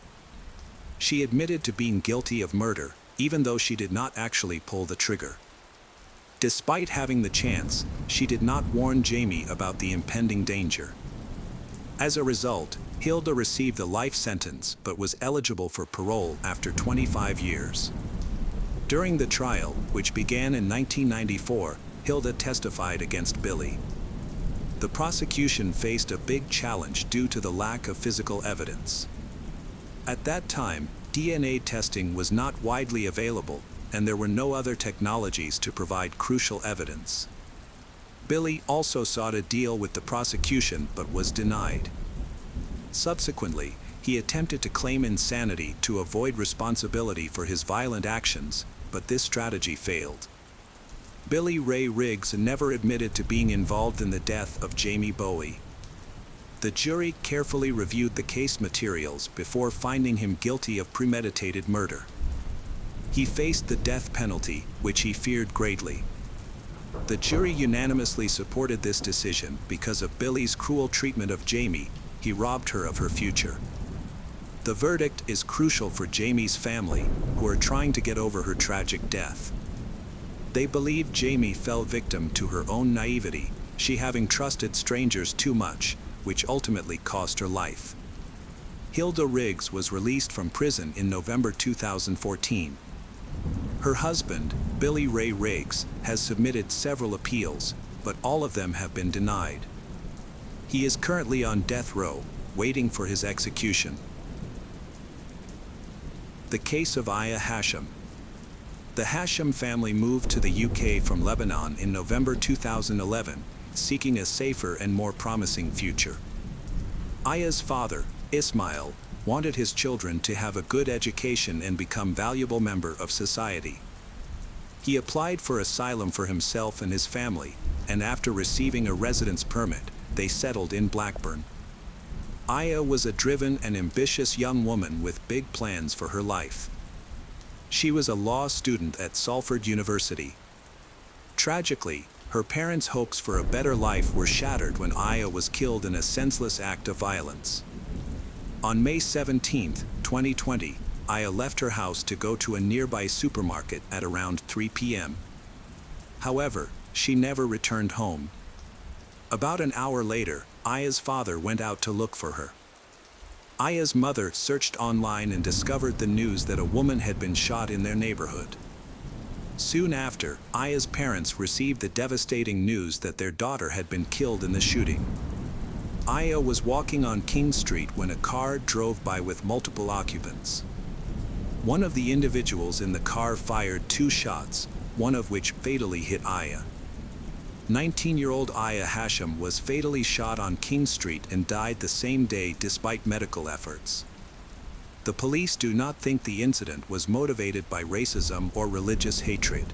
She admitted to being guilty of murder, even though she did not actually pull the trigger. Despite having the chance, she did not warn Jamie about the impending danger. As a result, Hilda received a life sentence but was eligible for parole after 25 years. During the trial, which began in 1994, Hilda testified against Billy. The prosecution faced a big challenge due to the lack of physical evidence. At that time, DNA testing was not widely available, and there were no other technologies to provide crucial evidence. Billy also sought a deal with the prosecution but was denied. Subsequently, he attempted to claim insanity to avoid responsibility for his violent actions, but this strategy failed. Billy Ray Riggs never admitted to being involved in the death of Jamie Bowie. The jury carefully reviewed the case materials before finding him guilty of premeditated murder. He faced the death penalty, which he feared greatly. The jury unanimously supported this decision because of Billy's cruel treatment of Jamie. He robbed her of her future. The verdict is crucial for Jamie's family, who are trying to get over her tragic death. They believe Jamie fell victim to her own naivety, she having trusted strangers too much, which ultimately cost her life. Hilda Riggs was released from prison in November 2014. Her husband, Billy Ray Riggs, has submitted several appeals, but all of them have been denied. He is currently on death row, waiting for his execution. The case of Aya Hashim. The Hashim family moved to the UK from Lebanon in November 2011, seeking a safer and more promising future. Aya's father, Ismail, wanted his children to have a good education and become valuable member of society. He applied for asylum for himself and his family, and after receiving a residence permit, they settled in Blackburn. Aya was a driven and ambitious young woman with big plans for her life. She was a law student at Salford University. Tragically, her parents' hopes for a better life were shattered when Aya was killed in a senseless act of violence. On May 17, 2020, Aya left her house to go to a nearby supermarket at around 3 p.m. However, she never returned home. About an hour later, Aya's father went out to look for her. Aya's mother searched online and discovered the news that a woman had been shot in their neighborhood. Soon after, Aya's parents received the devastating news that their daughter had been killed in the shooting. Aya was walking on King Street when a car drove by with multiple occupants. One of the individuals in the car fired 2 shots, one of which fatally hit Aya. 19-year-old Aya Hashim was fatally shot on King Street and died the same day despite medical efforts. The police do not think the incident was motivated by racism or religious hatred.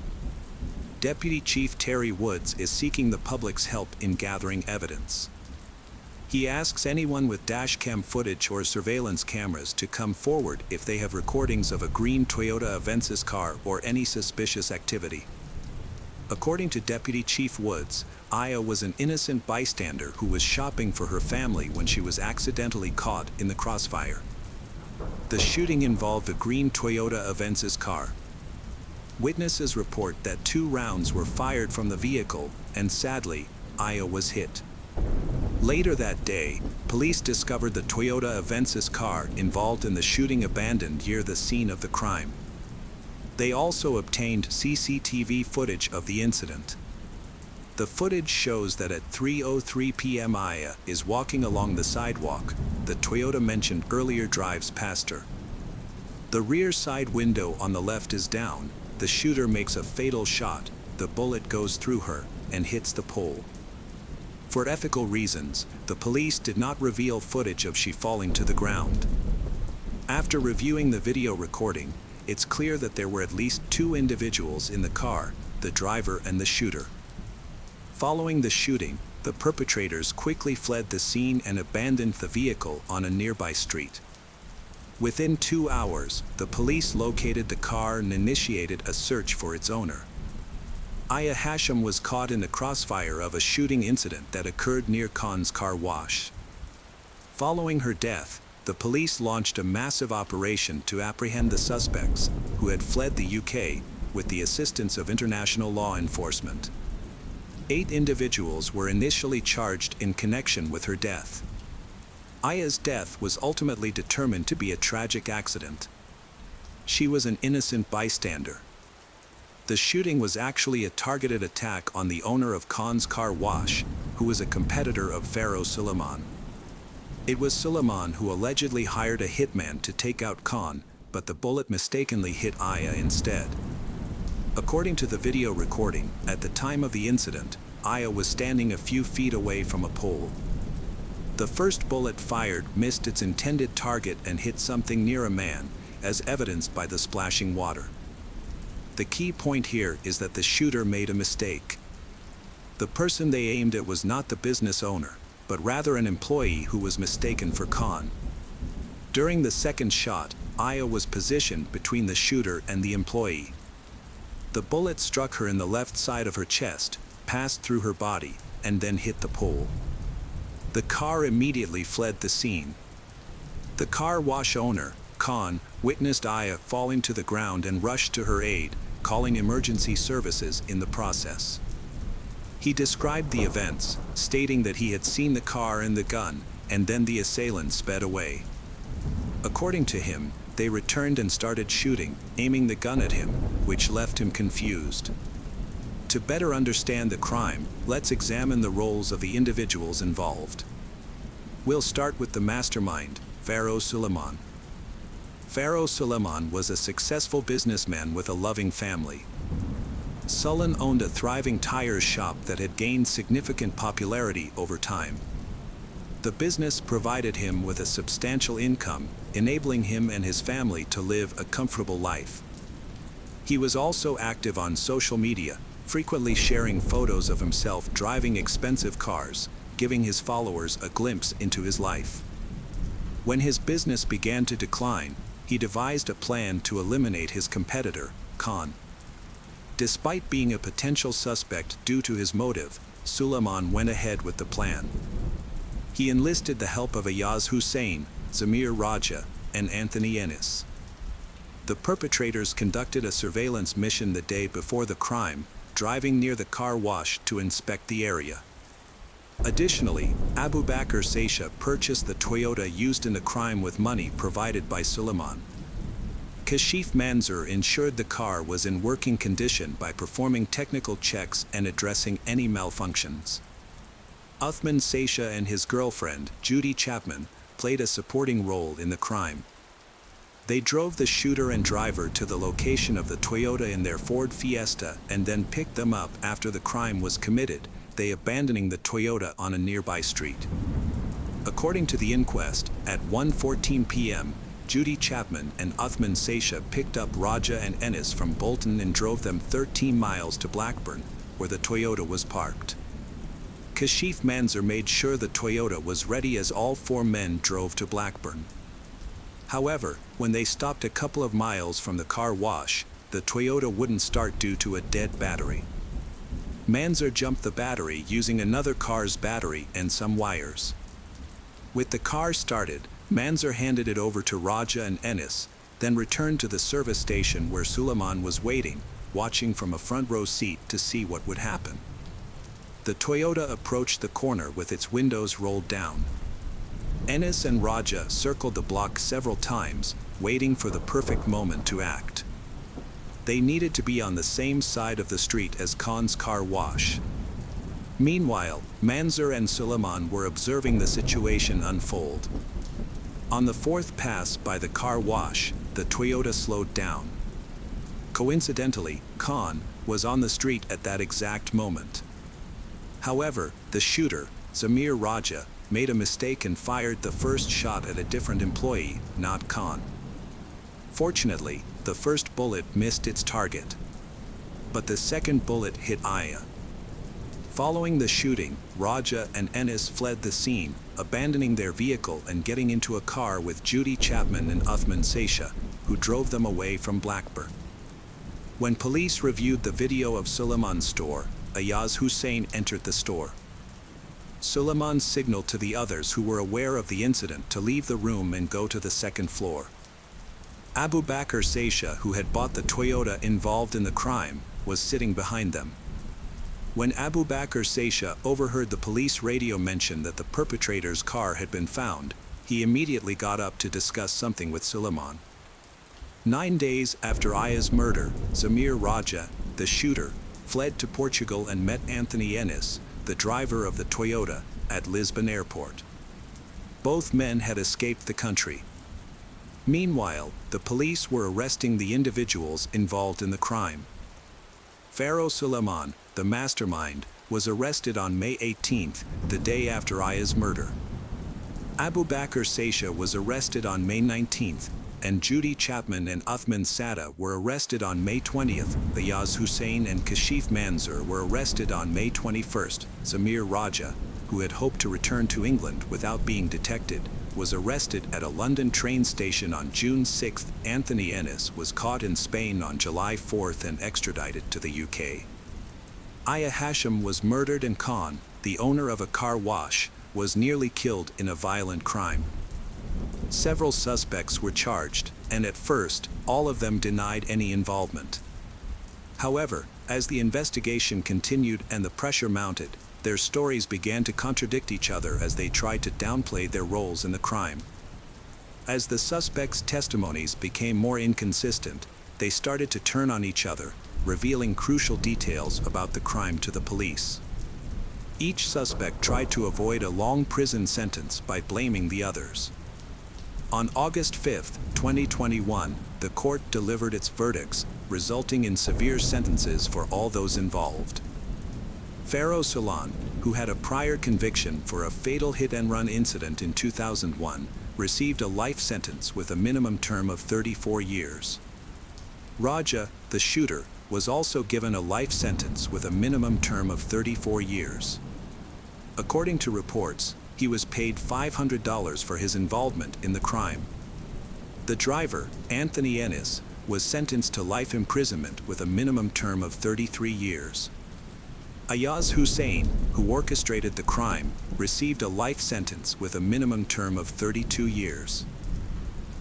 Deputy Chief Terry Woods is seeking the public's help in gathering evidence. He asks anyone with dashcam footage or surveillance cameras to come forward if they have recordings of a green Toyota Avensis car or any suspicious activity. According to Deputy Chief Woods, Aya was an innocent bystander who was shopping for her family when she was accidentally caught in the crossfire. The shooting involved a green Toyota Avensis car. Witnesses report that 2 rounds were fired from the vehicle, and sadly, Aya was hit. Later that day, police discovered the Toyota Avensis car involved in the shooting abandoned near the scene of the crime. They also obtained CCTV footage of the incident. The footage shows that at 3:03 p.m. Aya is walking along the sidewalk. The Toyota mentioned earlier drives past her. The rear side window on the left is down. The shooter makes a fatal shot. The bullet goes through her and hits the pole. For ethical reasons, the police did not reveal footage of she falling to the ground. After reviewing the video recording, it's clear that there were at least 2 individuals in the car, the driver and the shooter. Following the shooting, the perpetrators quickly fled the scene and abandoned the vehicle on a nearby street. Within 2 hours, the police located the car and initiated a search for its owner. Aya Hashim was caught in the crossfire of a shooting incident that occurred near Khan's car wash. Following her death, the police launched a massive operation to apprehend the suspects, who had fled the UK, with the assistance of international law enforcement. 8 individuals were initially charged in connection with her death. Aya's death was ultimately determined to be a tragic accident. She was an innocent bystander. The shooting was actually a targeted attack on the owner of Khan's car wash, who was a competitor of Pharaoh Suleiman. It was Suleiman who allegedly hired a hitman to take out Khan, but the bullet mistakenly hit Aya instead. According to the video recording, at the time of the incident, Aya was standing a few feet away from a pole. The first bullet fired missed its intended target and hit something near a man, as evidenced by the splashing water. The key point here is that the shooter made a mistake. The person they aimed at was not the business owner, but rather an employee who was mistaken for Khan. During the second shot, Aya was positioned between the shooter and the employee. The bullet struck her in the left side of her chest, passed through her body, and then hit the pole. The car immediately fled the scene. The car wash owner, Khan, witnessed Aya falling to the ground and rushed to her aid, calling emergency services in the process. He described the events, stating that he had seen the car and the gun, and then the assailant sped away. According to him, they returned and started shooting, aiming the gun at him, which left him confused. To better understand the crime, let's examine the roles of the individuals involved. We'll start with the mastermind, Pharaoh Suleiman. Pharaoh Suleiman was a successful businessman with a loving family. Suleiman owned a thriving tire shop that had gained significant popularity over time. The business provided him with a substantial income, enabling him and his family to live a comfortable life. He was also active on social media, frequently sharing photos of himself driving expensive cars, giving his followers a glimpse into his life. When his business began to decline, he devised a plan to eliminate his competitor, Khan. Despite being a potential suspect due to his motive, Suleiman went ahead with the plan. He enlisted the help of Ayaz Hussein, Zamir Raja, and Anthony Ennis. The perpetrators conducted a surveillance mission the day before the crime, driving near the car wash to inspect the area. Additionally, Abu Bakr Seisha purchased the Toyota used in the crime with money provided by Suleiman. Kashif Manzur ensured the car was in working condition by performing technical checks and addressing any malfunctions. Uthman Seisha and his girlfriend, Judy Chapman, played a supporting role in the crime. They drove the shooter and driver to the location of the Toyota in their Ford Fiesta and then picked them up after the crime was committed, they abandoning the Toyota on a nearby street. According to the inquest, at 1:14 p.m., Judy Chapman and Uthman Seisha picked up Raja and Ennis from Bolton and drove them 13 miles to Blackburn, where the Toyota was parked. Kashif Manzur made sure the Toyota was ready as all four men drove to Blackburn. However, when they stopped a couple of miles from the car wash, the Toyota wouldn't start due to a dead battery. Manzur jumped the battery using another car's battery and some wires. With the car started, Manzur handed it over to Raja and Ennis, then returned to the service station where Suleiman was waiting, watching from a front row seat to see what would happen. The Toyota approached the corner with its windows rolled down. Ennis and Raja circled the block several times, waiting for the perfect moment to act. They needed to be on the same side of the street as Khan's car wash. Meanwhile, Manzur and Suleiman were observing the situation unfold. On the fourth pass by the car wash, the Toyota slowed down. Coincidentally, Khan was on the street at that exact moment. However, the shooter, Zamir Raja, made a mistake and fired the first shot at a different employee, not Khan. Fortunately, the first bullet missed its target. But the second bullet hit Aya. Following the shooting, Raja and Ennis fled the scene, abandoning their vehicle and getting into a car with Judy Chapman and Uthman Seisha, who drove them away from Blackburn. When police reviewed the video of Suleiman's store, Ayaz Hussein entered the store. Suleiman signaled to the others who were aware of the incident to leave the room and go to the second floor. Abu Bakr Seisha, who had bought the Toyota involved in the crime, was sitting behind them. When Abu Bakr Seisha overheard the police radio mention that the perpetrator's car had been found, he immediately got up to discuss something with Suleiman. 9 days after Aya's murder, Zamir Raja, the shooter, fled to Portugal and met Anthony Ennis, the driver of the Toyota, at Lisbon airport. Both men had escaped the country. Meanwhile, the police were arresting the individuals involved in the crime. Pharaoh Suleiman, the mastermind, was arrested on May 18, the day after Aya's murder. Abu Bakr Saisha was arrested on May 19, and Judy Chapman and Uthman Sada were arrested on May 20. Ayaz Hussein and Kashif Manzoor were arrested on May 21. Zamir Raja, who had hoped to return to England without being detected, was arrested at a London train station on June 6. Anthony Ennis was caught in Spain on July 4 and extradited to the UK. Aya Hashim was murdered, and Khan, the owner of a car wash, was nearly killed in a violent crime. Several suspects were charged, and at first, all of them denied any involvement. However, as the investigation continued and the pressure mounted, their stories began to contradict each other as they tried to downplay their roles in the crime. As the suspects' testimonies became more inconsistent, they started to turn on each other, revealing crucial details about the crime to the police. Each suspect tried to avoid a long prison sentence by blaming the others. On August 5, 2021, the court delivered its verdicts, resulting in severe sentences for all those involved. Pharaoh Suleiman, who had a prior conviction for a fatal hit-and-run incident in 2001, received a life sentence with a minimum term of 34 years. Raja, the shooter, was also given a life sentence with a minimum term of 34 years. According to reports, he was paid $500 for his involvement in the crime. The driver, Anthony Ennis, was sentenced to life imprisonment with a minimum term of 33 years. Ayaz Hussein, who orchestrated the crime, received a life sentence with a minimum term of 32 years.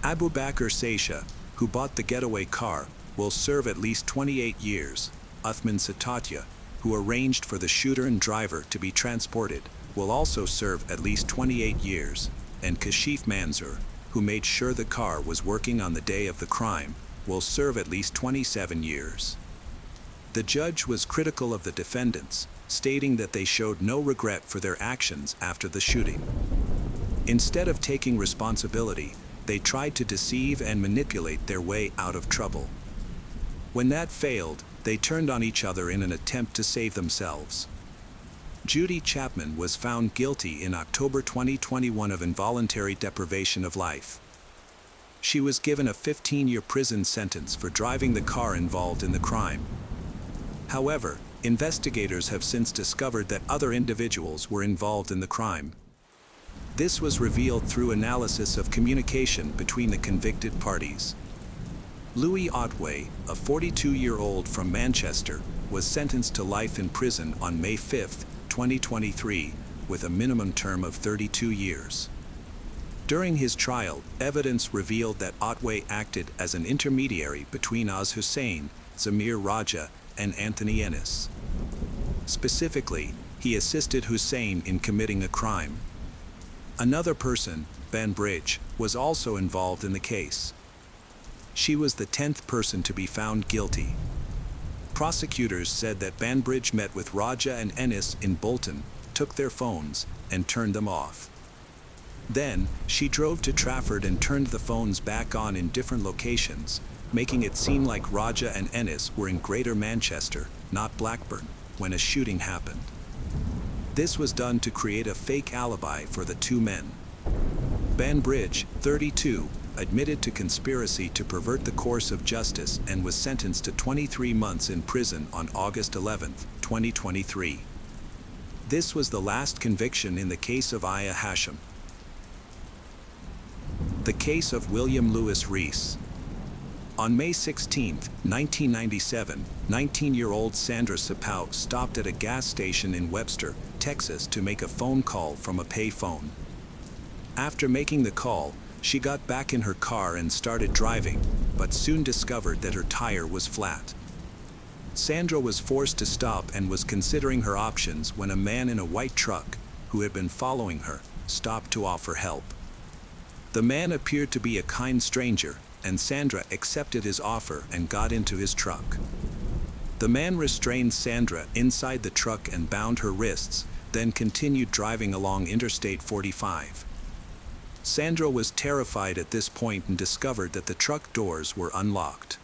Abu Bakr Saisha, who bought the getaway car, will serve at least 28 years. Uthman Satatya, who arranged for the shooter and driver to be transported, will also serve at least 28 years, and Kashif Manzoor, who made sure the car was working on the day of the crime, will serve at least 27 years. The judge was critical of the defendants, stating that they showed no regret for their actions after the shooting. Instead of taking responsibility, they tried to deceive and manipulate their way out of trouble. When that failed, they turned on each other in an attempt to save themselves. Judy Chapman was found guilty in October 2021 of involuntary deprivation of life. She was given a 15-year prison sentence for driving the car involved in the crime. However, investigators have since discovered that other individuals were involved in the crime. This was revealed through analysis of communication between the convicted parties. Louis Otway, a 42-year-old from Manchester, was sentenced to life in prison on May 5, 2023, with a minimum term of 32 years. During his trial, evidence revealed that Otway acted as an intermediary between Ayaz Hussein, Zamir Raja, and Anthony Ennis. Specifically, he assisted Hussein in committing a crime. Another person, Banbridge, was also involved in the case. She was the 10th person to be found guilty. Prosecutors said that Banbridge met with Raja and Ennis in Bolton, took their phones, and turned them off. Then, she drove to Trafford and turned the phones back on in different locations, making it seem like Raja and Ennis were in Greater Manchester, not Blackburn, when a shooting happened. This was done to create a fake alibi for the two men. Banbridge, 32, admitted to conspiracy to pervert the course of justice and was sentenced to 23 months in prison on August 11, 2023. This was the last conviction in the case of Aya Hashim. The case of William Lewis Rees. On May 16, 1997, 19-year-old Sandra Sapow stopped at a gas station in Webster, Texas to make a phone call from a payphone. After making the call, she got back in her car and started driving, but soon discovered that her tire was flat. Sandra was forced to stop and was considering her options when a man in a white truck, who had been following her, stopped to offer help. The man appeared to be a kind stranger, and Sandra accepted his offer and got into his truck. The man restrained Sandra inside the truck and bound her wrists, then continued driving along Interstate 45. Sandra was terrified at this point and discovered that the truck doors were unlocked.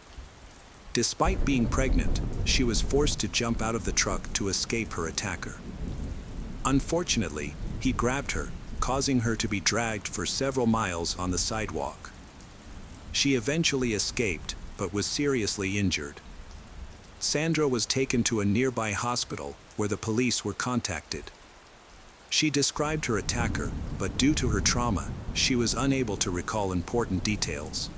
Despite being pregnant, she was forced to jump out of the truck to escape her attacker. Unfortunately, he grabbed her, causing her to be dragged for several miles on the sidewalk. She eventually escaped, but was seriously injured. Sandra was taken to a nearby hospital, where the police were contacted. She described her attacker, but due to her trauma, she was unable to recall important details.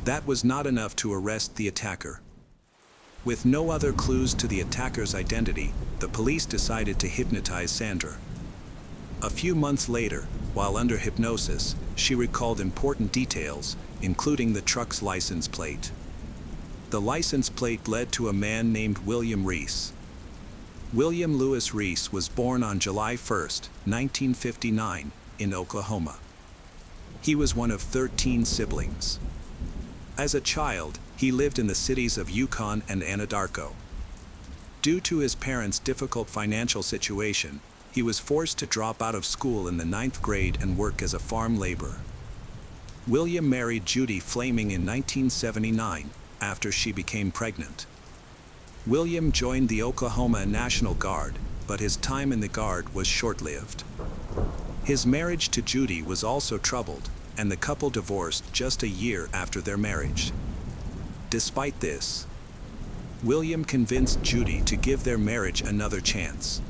That was not enough to arrest the attacker. With no other clues to the attacker's identity, the police decided to hypnotize Sandra. A few months later, while under hypnosis, she recalled important details, including the truck's license plate. The license plate led to a man named William Reese. William Lewis Reese was born on July 1, 1959, in Oklahoma. He was one of 13 siblings. As a child, he lived in the cities of Yukon and Anadarko. Due to his parents' difficult financial situation, he was forced to drop out of school in the 9th grade and work as a farm laborer. William married Judy Flaming in 1979, after she became pregnant. William joined the Oklahoma National Guard, but his time in the Guard was short-lived. His marriage to Judy was also troubled, and the couple divorced just a year after their marriage. Despite this, William convinced Judy to give their marriage another chance.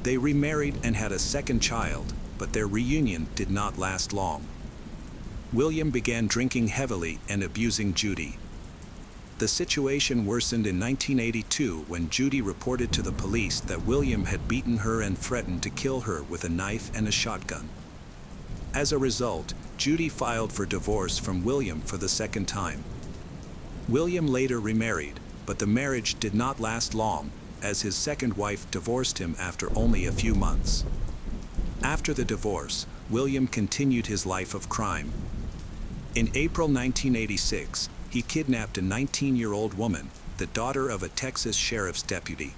They remarried and had a second child, but their reunion did not last long. William began drinking heavily and abusing Judy. The situation worsened in 1982 when Judy reported to the police that William had beaten her and threatened to kill her with a knife and a shotgun. As a result, Judy filed for divorce from William for the second time. William later remarried, but the marriage did not last long, as his second wife divorced him after only a few months. After the divorce, William continued his life of crime. In April 1986, he kidnapped a 19-year-old woman, the daughter of a Texas sheriff's deputy.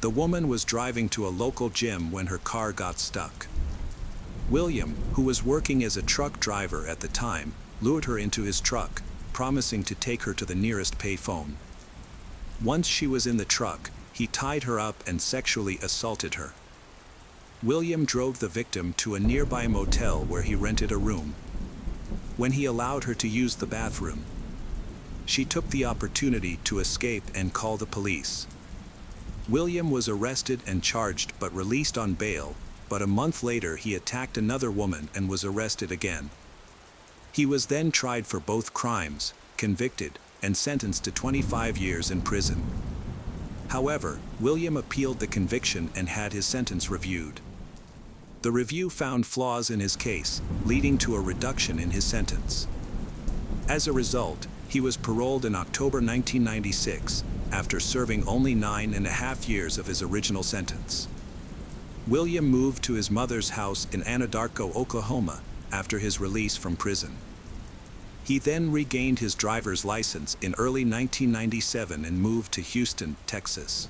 The woman was driving to a local gym when her car got stuck. William, who was working as a truck driver at the time, lured her into his truck, promising to take her to the nearest payphone. Once she was in the truck, he tied her up and sexually assaulted her. William drove the victim to a nearby motel where he rented a room. When he allowed her to use the bathroom, she took the opportunity to escape and call the police. William was arrested and charged but released on bail, but a month later he attacked another woman and was arrested again. He was then tried for both crimes, convicted, and sentenced to 25 years in prison. However, William appealed the conviction and had his sentence reviewed. The review found flaws in his case, leading to a reduction in his sentence. As a result, he was paroled in October 1996, after serving only 9.5 years of his original sentence. William moved to his mother's house in Anadarko, Oklahoma, after his release from prison. He then regained his driver's license in early 1997 and moved to Houston, Texas.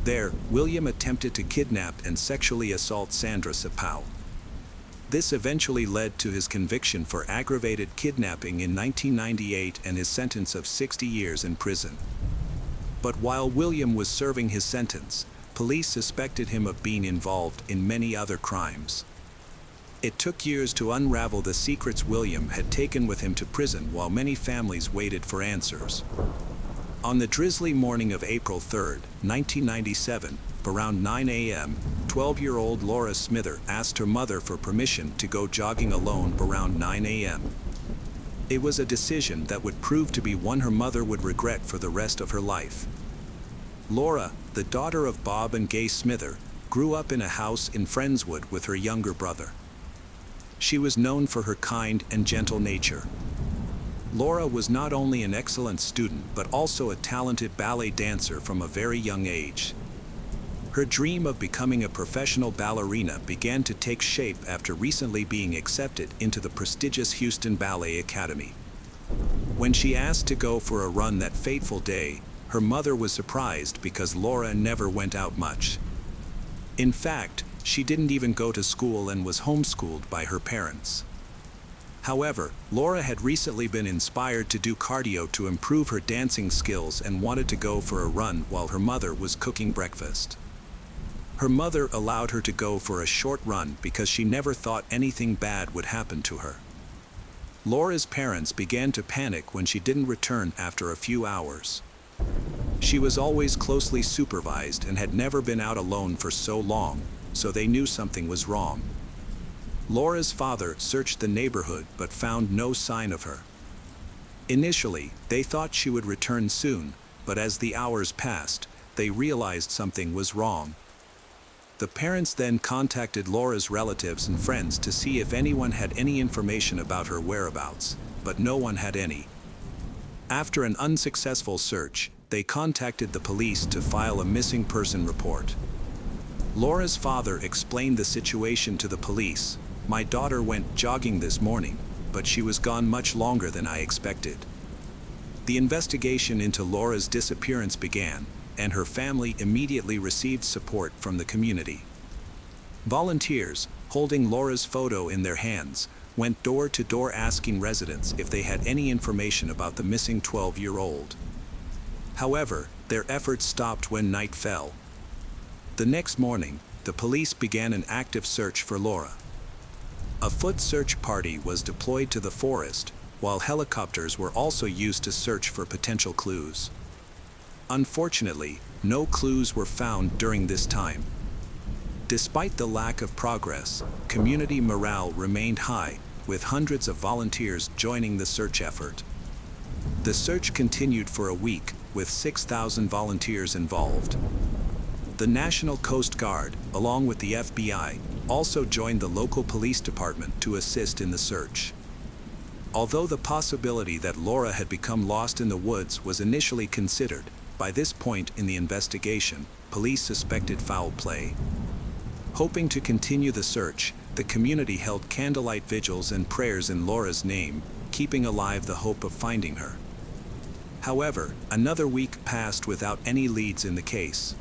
There, William attempted to kidnap and sexually assault Sandra Sapau. This eventually led to his conviction for aggravated kidnapping in 1998 and his sentence of 60 years in prison. But while William was serving his sentence, police suspected him of being involved in many other crimes. It took years to unravel the secrets William had taken with him to prison while many families waited for answers. On the drizzly morning of April 3, 1997, around 9 a.m., 12-year-old Laura Smither asked her mother for permission to go jogging alone around 9 a.m. It was a decision that would prove to be one her mother would regret for the rest of her life. Laura, the daughter of Bob and Gay Smither, grew up in a house in Friendswood with her younger brother. She was known for her kind and gentle nature. Laura was not only an excellent student but also a talented ballet dancer from a very young age. Her dream of becoming a professional ballerina began to take shape after recently being accepted into the prestigious Houston Ballet Academy. When she asked to go for a run that fateful day, her mother was surprised because Laura never went out much. In fact, she didn't even go to school and was homeschooled by her parents. However, Laura had recently been inspired to do cardio to improve her dancing skills and wanted to go for a run while her mother was cooking breakfast. Her mother allowed her to go for a short run because she never thought anything bad would happen to her. Laura's parents began to panic when she didn't return after a few hours. She was always closely supervised and had never been out alone for so long, so they knew something was wrong. Laura's father searched the neighborhood but found no sign of her. Initially, they thought she would return soon, but as the hours passed, they realized something was wrong. The parents then contacted Laura's relatives and friends to see if anyone had any information about her whereabouts, but no one had any. After an unsuccessful search, they contacted the police to file a missing person report. Laura's father explained the situation to the police. "My daughter went jogging this morning, but she was gone much longer than I expected." The investigation into Laura's disappearance began, and her family immediately received support from the community. Volunteers, holding Laura's photo in their hands, went door to door asking residents if they had any information about the missing 12-year-old. However, their efforts stopped when night fell. The next morning, the police began an active search for Laura. A foot search party was deployed to the forest, while helicopters were also used to search for potential clues. Unfortunately, no clues were found during this time. Despite the lack of progress, community morale remained high, with hundreds of volunteers joining the search effort. The search continued for a week, with 6,000 volunteers involved. The National Coast Guard, along with the FBI, also joined the local police department to assist in the search. Although the possibility that Laura had become lost in the woods was initially considered, by this point in the investigation, police suspected foul play. Hoping to continue the search, the community held candlelight vigils and prayers in Laura's name, keeping alive the hope of finding her. However, another week passed without any leads in the case.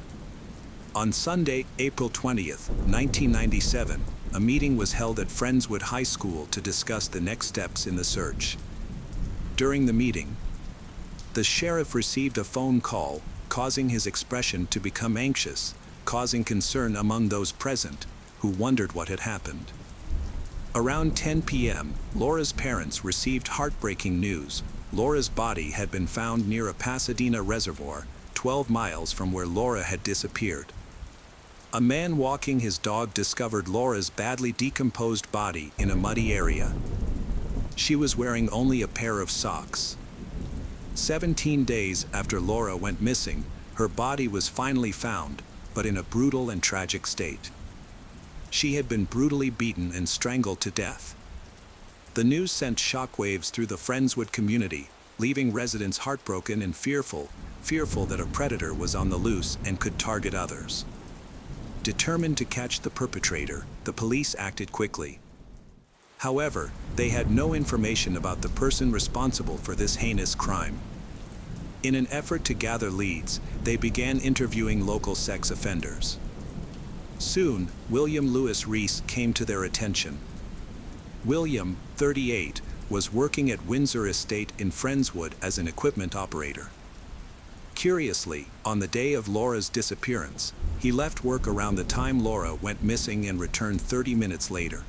On Sunday, April 20th, 1997, a meeting was held at Friendswood High School to discuss the next steps in the search. During the meeting, the sheriff received a phone call, causing his expression to become anxious, causing concern among those present, who wondered what had happened. Around 10 p.m., Laura's parents received heartbreaking news. Laura's body had been found near a Pasadena reservoir, 12 miles from where Laura had disappeared. A man walking his dog discovered Laura's badly decomposed body in a muddy area. She was wearing only a pair of socks. 17 days after Laura went missing, her body was finally found, but in a brutal and tragic state. She had been brutally beaten and strangled to death. The news sent shockwaves through the Friendswood community, leaving residents heartbroken and fearful that a predator was on the loose and could target others. Determined to catch the perpetrator, the police acted quickly. However, they had no information about the person responsible for this heinous crime. In an effort to gather leads, they began interviewing local sex offenders. Soon, William Lewis Reese came to their attention. William, 38, was working at Windsor Estate in Friendswood as an equipment operator. Curiously, on the day of Laura's disappearance, he left work around the time Laura went missing and returned 30 minutes later.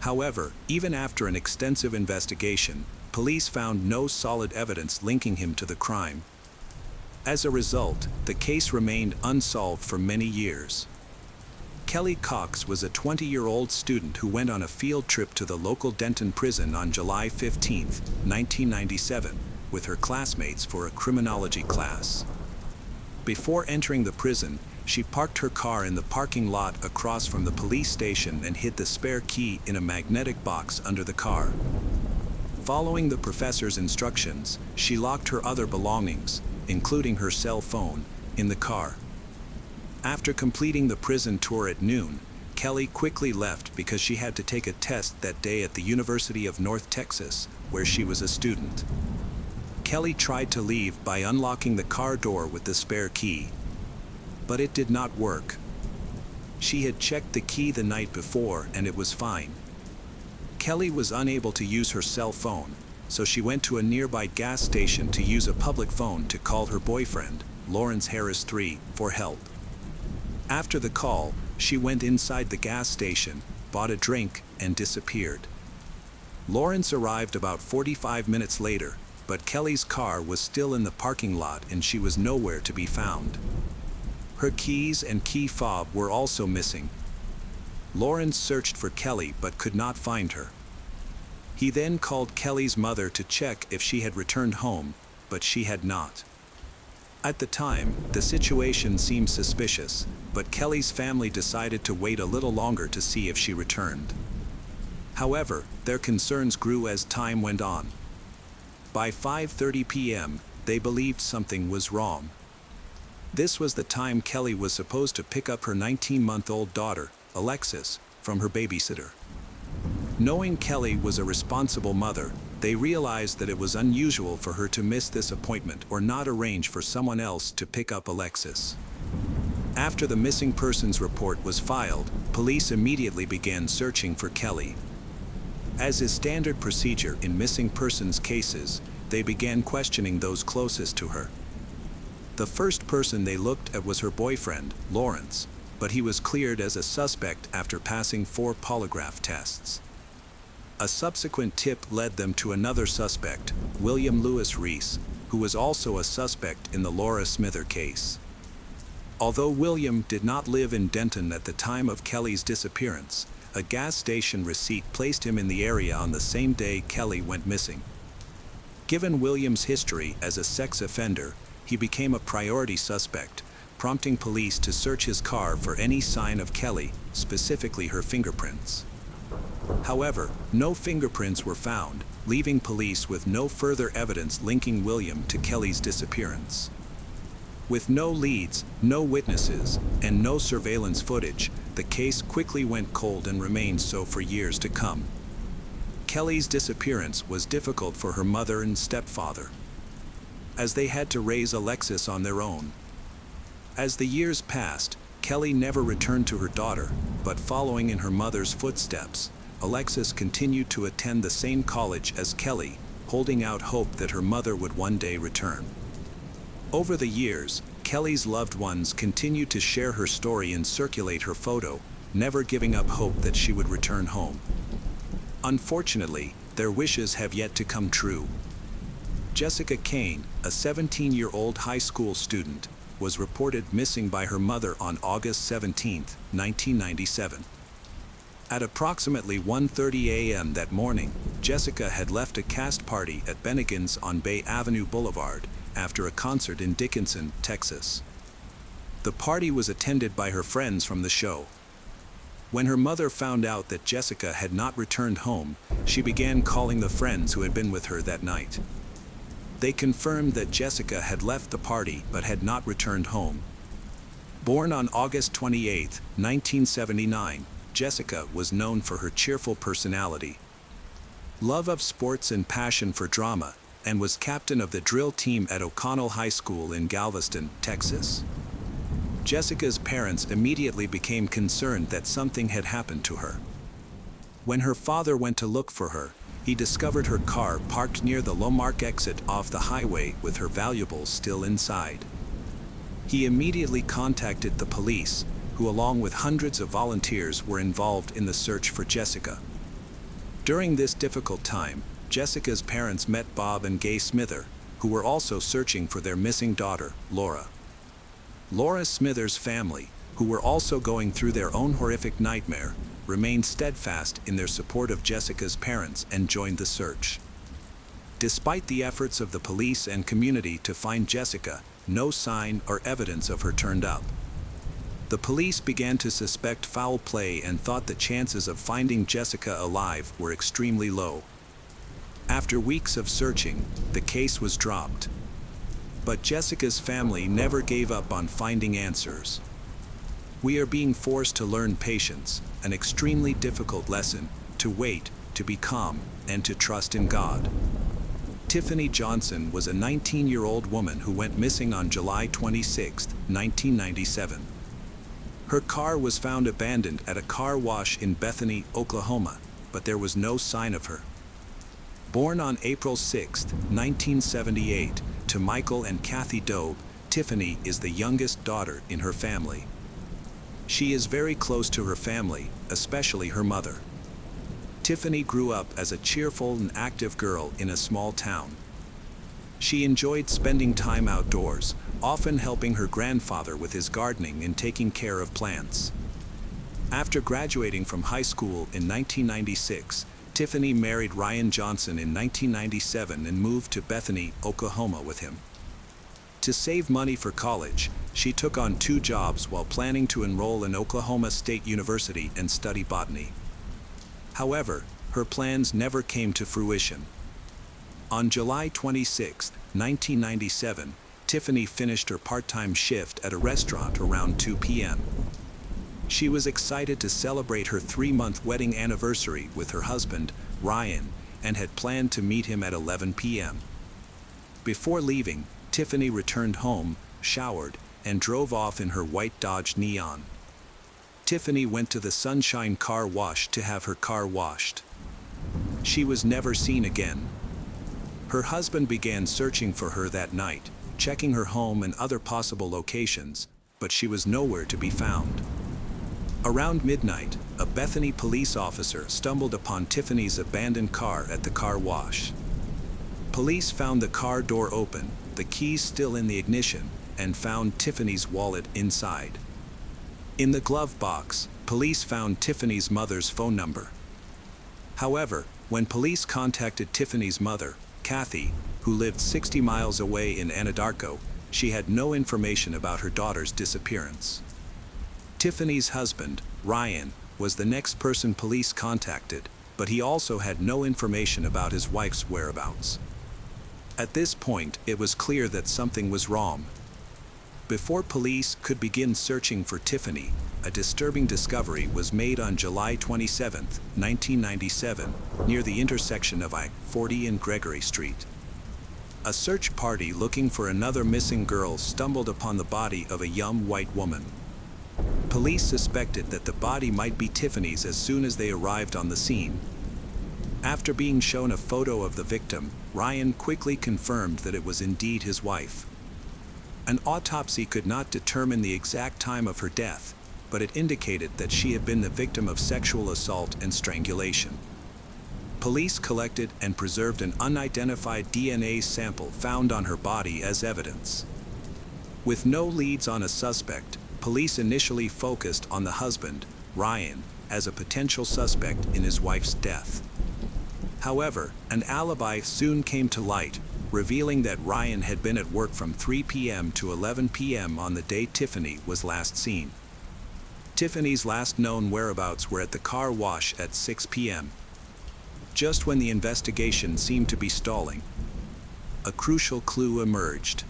However, even after an extensive investigation, police found no solid evidence linking him to the crime. As a result, the case remained unsolved for many years. Kelly Cox was a 20-year-old student who went on a field trip to the local Denton prison on July 15, 1997, with her classmates for a criminology class. Before entering the prison, she parked her car in the parking lot across from the police station and hid the spare key in a magnetic box under the car. Following the professor's instructions, she locked her other belongings, including her cell phone, in the car. After completing the prison tour at noon, Kelly quickly left because she had to take a test that day at the University of North Texas, where she was a student. Kelly tried to leave by unlocking the car door with the spare key. But it did not work. She had checked the key the night before and it was fine. Kelly was unable to use her cell phone, so she went to a nearby gas station to use a public phone to call her boyfriend, Lawrence Harris III, for help. After the call, she went inside the gas station, bought a drink, and disappeared. Lawrence arrived about 45 minutes later, but Kelly's car was still in the parking lot and she was nowhere to be found. Her keys and key fob were also missing. Lawrence searched for Kelly but could not find her. He then called Kelly's mother to check if she had returned home, but she had not. At the time, the situation seemed suspicious, but Kelly's family decided to wait a little longer to see if she returned. However, their concerns grew as time went on. By 5:30 p.m., they believed something was wrong. This was the time Kelly was supposed to pick up her 19-month-old daughter, Alexis, from her babysitter. Knowing Kelly was a responsible mother, they realized that it was unusual for her to miss this appointment or not arrange for someone else to pick up Alexis. After the missing persons report was filed, police immediately began searching for Kelly. As is standard procedure in missing persons cases, they began questioning those closest to her. The first person they looked at was her boyfriend, Lawrence, but he was cleared as a suspect after passing 4 polygraph tests. A subsequent tip led them to another suspect, William Lewis Reese, who was also a suspect in the Laura Smither case. Although William did not live in Denton at the time of Kelly's disappearance, a gas station receipt placed him in the area on the same day Kelly went missing. Given William's history as a sex offender, he became a priority suspect, prompting police to search his car for any sign of Kelly, specifically her fingerprints. However, no fingerprints were found, leaving police with no further evidence linking William to Kelly's disappearance. With no leads, no witnesses, and no surveillance footage, the case quickly went cold and remained so for years to come. Kelly's disappearance was difficult for her mother and stepfather, as they had to raise Alexis on their own. As the years passed, Kelly never returned to her daughter, but following in her mother's footsteps, Alexis continued to attend the same college as Kelly, holding out hope that her mother would one day return. Over the years, Kelly's loved ones continued to share her story and circulate her photo, never giving up hope that she would return home. Unfortunately, their wishes have yet to come true. Jessica Kane, a 17-year-old high school student, was reported missing by her mother on August 17, 1997. At approximately 1:30 a.m. that morning, Jessica had left a cast party at Bennigan's on Bay Avenue Boulevard after a concert in Dickinson, Texas. The party was attended by her friends from the show. When her mother found out that Jessica had not returned home, she began calling the friends who had been with her that night. They confirmed that Jessica had left the party but had not returned home. Born on August 28, 1979, Jessica was known for her cheerful personality, love of sports and passion for drama, and was captain of the drill team at O'Connell High School in Galveston, Texas. Jessica's parents immediately became concerned that something had happened to her. When her father went to look for her, he discovered her car parked near the Lomark exit off the highway with her valuables still inside. He immediately contacted the police, who along with hundreds of volunteers were involved in the search for Jessica. During this difficult time, Jessica's parents met Bob and Gay Smither, who were also searching for their missing daughter, Laura. Laura Smither's family, who were also going through their own horrific nightmare, remained steadfast in their support of Jessica's parents and joined the search. Despite the efforts of the police and community to find Jessica, no sign or evidence of her turned up. The police began to suspect foul play and thought the chances of finding Jessica alive were extremely low. After weeks of searching, the case was dropped. But Jessica's family never gave up on finding answers. We are being forced to learn patience, an extremely difficult lesson, to wait, to be calm, and to trust in God. Tiffany Johnson was a 19-year-old woman who went missing on July 26, 1997. Her car was found abandoned at a car wash in Bethany, Oklahoma, but there was no sign of her. Born on April 6, 1978, to Michael and Kathy Dobe, Tiffany is the youngest daughter in her family. She is very close to her family, especially her mother. Tiffany grew up as a cheerful and active girl in a small town. She enjoyed spending time outdoors, often helping her grandfather with his gardening and taking care of plants. After graduating from high school in 1996, Tiffany married Ryan Johnson in 1997 and moved to Bethany, Oklahoma with him. To save money for college, she took on 2 jobs while planning to enroll in Oklahoma State University and study botany. However, her plans never came to fruition. On July 26, 1997, Tiffany finished her part-time shift at a restaurant around 2 p.m. She was excited to celebrate her 3-month wedding anniversary with her husband, Ryan, and had planned to meet him at 11 p.m. Before leaving, Tiffany returned home, showered, and drove off in her white Dodge Neon. Tiffany went to the Sunshine Car Wash to have her car washed. She was never seen again. Her husband began searching for her that night, checking her home and other possible locations, but she was nowhere to be found. Around midnight, a Bethany police officer stumbled upon Tiffany's abandoned car at the car wash. Police found the car door open, the keys still in the ignition, and found Tiffany's wallet inside. In the glove box, police found Tiffany's mother's phone number. However, when police contacted Tiffany's mother, Kathy, who lived 60 miles away in Anadarko, she had no information about her daughter's disappearance. Tiffany's husband, Ryan, was the next person police contacted, but he also had no information about his wife's whereabouts. At this point, it was clear that something was wrong. Before police could begin searching for Tiffany, a disturbing discovery was made on July 27, 1997, near the intersection of I-40 and Gregory Street. A search party looking for another missing girl stumbled upon the body of a young white woman. Police suspected that the body might be Tiffany's as soon as they arrived on the scene. After being shown a photo of the victim, Ryan quickly confirmed that it was indeed his wife. An autopsy could not determine the exact time of her death, but it indicated that she had been the victim of sexual assault and strangulation. Police collected and preserved an unidentified DNA sample found on her body as evidence. With no leads on a suspect, police initially focused on the husband, Ryan, as a potential suspect in his wife's death. However, an alibi soon came to light, revealing that Ryan had been at work from 3 p.m. to 11 p.m. on the day Tiffany was last seen. Tiffany's last known whereabouts were at the car wash at 6 p.m. Just when the investigation seemed to be stalling, a crucial clue emerged.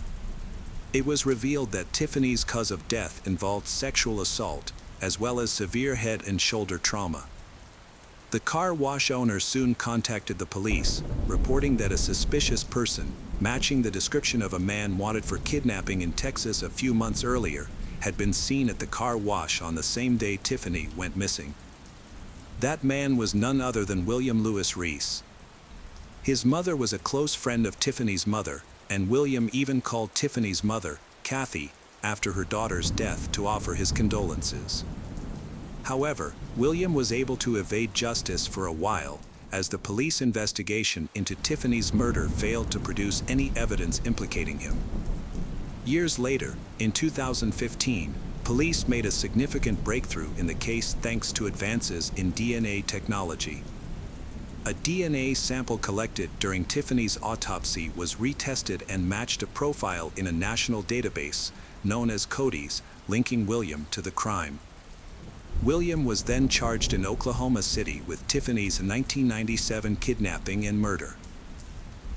It was revealed that Tiffany's cause of death involved sexual assault, as well as severe head and shoulder trauma. The car wash owner soon contacted the police, reporting that a suspicious person, matching the description of a man wanted for kidnapping in Texas a few months earlier, had been seen at the car wash on the same day Tiffany went missing. That man was none other than William Lewis Reese. His mother was a close friend of Tiffany's mother, and William even called Tiffany's mother, Kathy, after her daughter's death to offer his condolences. However, William was able to evade justice for a while, as the police investigation into Tiffany's murder failed to produce any evidence implicating him. Years later, in 2015, police made a significant breakthrough in the case thanks to advances in DNA technology. A DNA sample collected during Tiffany's autopsy was retested and matched a profile in a national database, known as CODIS, linking William to the crime. William was then charged in Oklahoma City with Tiffany's 1997 kidnapping and murder.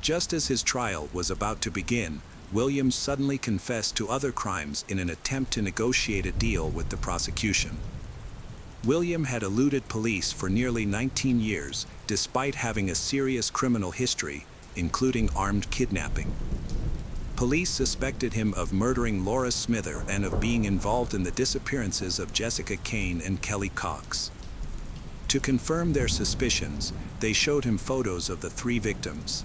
Just as his trial was about to begin, William suddenly confessed to other crimes in an attempt to negotiate a deal with the prosecution. William had eluded police for nearly 19 years, despite having a serious criminal history, including armed kidnapping. Police suspected him of murdering Laura Smither and of being involved in the disappearances of Jessica Kane and Kelly Cox. To confirm their suspicions, they showed him photos of the three victims.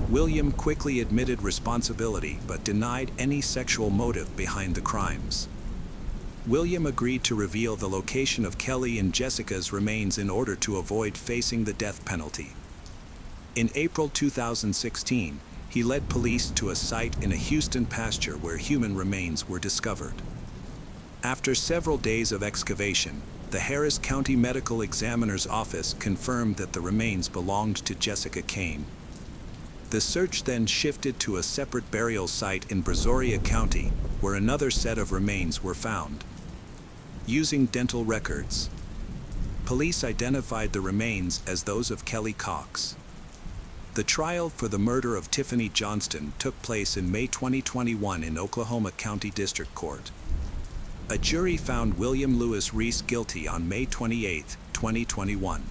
William quickly admitted responsibility but denied any sexual motive behind the crimes. William agreed to reveal the location of Kelly and Jessica's remains in order to avoid facing the death penalty. In April 2016, he led police to a site in a Houston pasture where human remains were discovered. After several days of excavation, the Harris County Medical Examiner's Office confirmed that the remains belonged to Jessica Kane. The search then shifted to a separate burial site in Brazoria County, where another set of remains were found. Using dental records, police identified the remains as those of Kelly Cox. The trial for the murder of Tiffany Johnston took place in May 2021 in Oklahoma County District Court. A jury found William Lewis Reese guilty on May 28, 2021.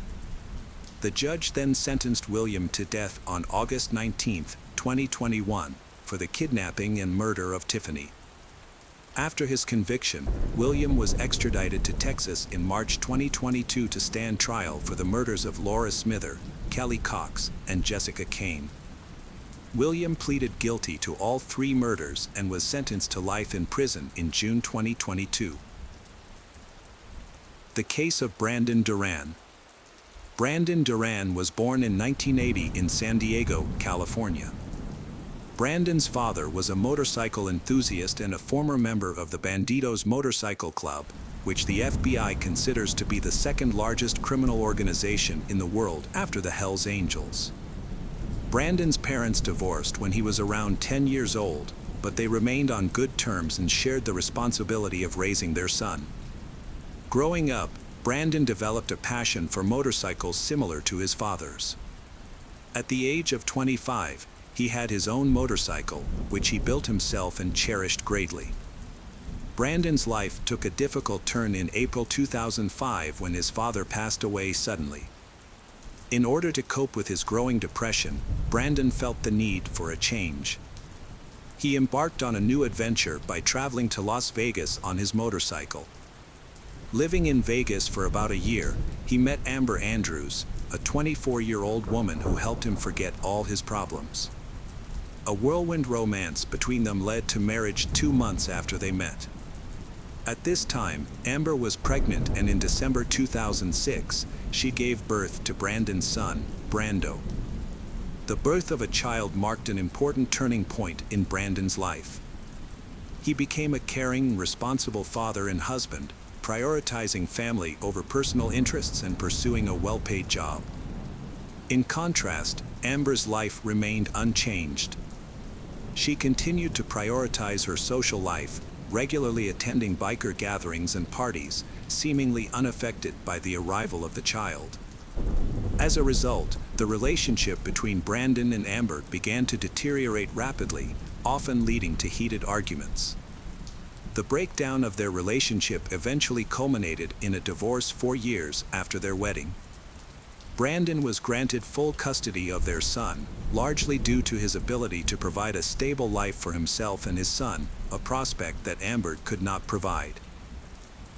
The judge then sentenced William to death on August 19, 2021, for the kidnapping and murder of Tiffany. After his conviction, William was extradited to Texas in March 2022 to stand trial for the murders of Laura Smither, Kelly Cox, and Jessica Kane. William pleaded guilty to all three murders and was sentenced to life in prison in June 2022. The case of Brandon Duran. Brandon Duran was born in 1980 in San Diego, California. Brandon's father was a motorcycle enthusiast and a former member of the Bandidos Motorcycle Club, which the FBI considers to be the second largest criminal organization in the world after the Hells Angels. Brandon's parents divorced when he was around 10 years old, but they remained on good terms and shared the responsibility of raising their son. Growing up, Brandon developed a passion for motorcycles similar to his father's. At the age of 25, he had his own motorcycle, which he built himself and cherished greatly. Brandon's life took a difficult turn in April 2005 when his father passed away suddenly. In order to cope with his growing depression, Brandon felt the need for a change. He embarked on a new adventure by traveling to Las Vegas on his motorcycle. Living in Vegas for about a year, he met Amber Andrews, a 24-year-old woman who helped him forget all his problems. A whirlwind romance between them led to marriage 2 months after they met. At this time, Amber was pregnant, and in December 2006, she gave birth to Brandon's son, Brando. The birth of a child marked an important turning point in Brandon's life. He became a caring, responsible father and husband, prioritizing family over personal interests and pursuing a well-paid job. In contrast, Amber's life remained unchanged. She continued to prioritize her social life, regularly attending biker gatherings and parties, seemingly unaffected by the arrival of the child. As a result, the relationship between Brandon and Amber began to deteriorate rapidly, often leading to heated arguments. The breakdown of their relationship eventually culminated in a divorce 4 years after their wedding. Brandon was granted full custody of their son, largely due to his ability to provide a stable life for himself and his son, a prospect that Amber could not provide.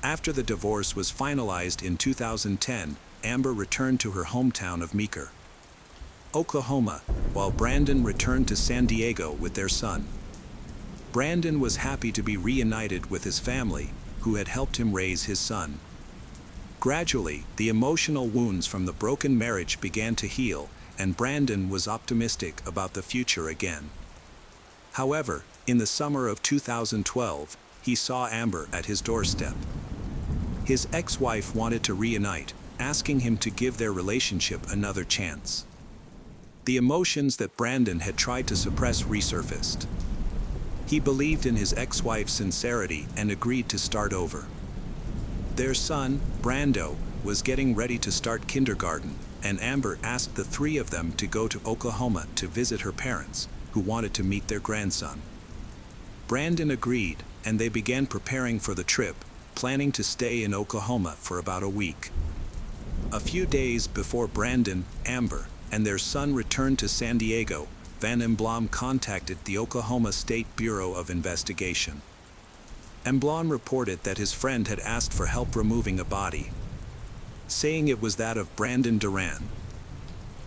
After the divorce was finalized in 2010, Amber returned to her hometown of Meeker, Oklahoma, while Brandon returned to San Diego with their son. Brandon was happy to be reunited with his family, who had helped him raise his son. Gradually, the emotional wounds from the broken marriage began to heal, and Brandon was optimistic about the future again. However, in the summer of 2012, he saw Amber at his doorstep. His ex-wife wanted to reunite, asking him to give their relationship another chance. The emotions that Brandon had tried to suppress resurfaced. He believed in his ex-wife's sincerity and agreed to start over. Their son, Brando, was getting ready to start kindergarten, and Amber asked the three of them to go to Oklahoma to visit her parents, who wanted to meet their grandson. Brandon agreed, and they began preparing for the trip, planning to stay in Oklahoma for about a week. A few days before Brandon, Amber, and their son returned to San Diego, Van Emblom contacted the Oklahoma State Bureau of Investigation. Emblom reported that his friend had asked for help removing a body, saying it was that of Brandon Duran.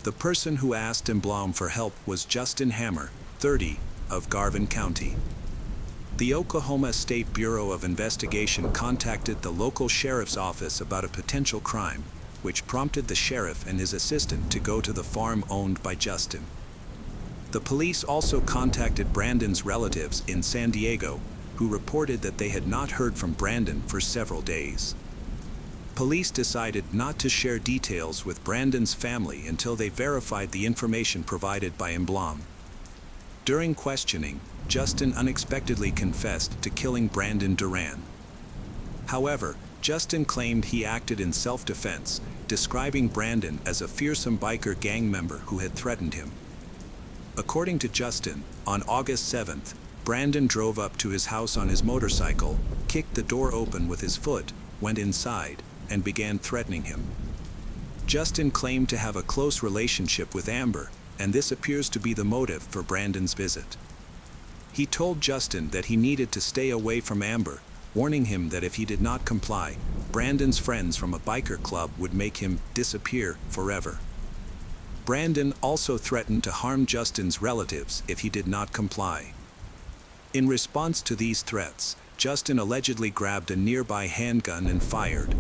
The person who asked Emblom for help was Justin Hammer, 30, of Garvin County. The Oklahoma State Bureau of Investigation contacted the local sheriff's office about a potential crime, which prompted the sheriff and his assistant to go to the farm owned by Justin. The police also contacted Brandon's relatives in San Diego, who reported that they had not heard from Brandon for several days. Police decided not to share details with Brandon's family until they verified the information provided by Emblom. During questioning, Justin unexpectedly confessed to killing Brandon Duran. However, Justin claimed he acted in self-defense, describing Brandon as a fearsome biker gang member who had threatened him. According to Justin, on August 7th, Brandon drove up to his house on his motorcycle, kicked the door open with his foot, went inside, and began threatening him. Justin claimed to have a close relationship with Amber, and this appears to be the motive for Brandon's visit. He told Justin that he needed to stay away from Amber, warning him that if he did not comply, Brandon's friends from a biker club would make him disappear forever. Brandon also threatened to harm Justin's relatives if he did not comply. In response to these threats, Justin allegedly grabbed a nearby handgun and fired.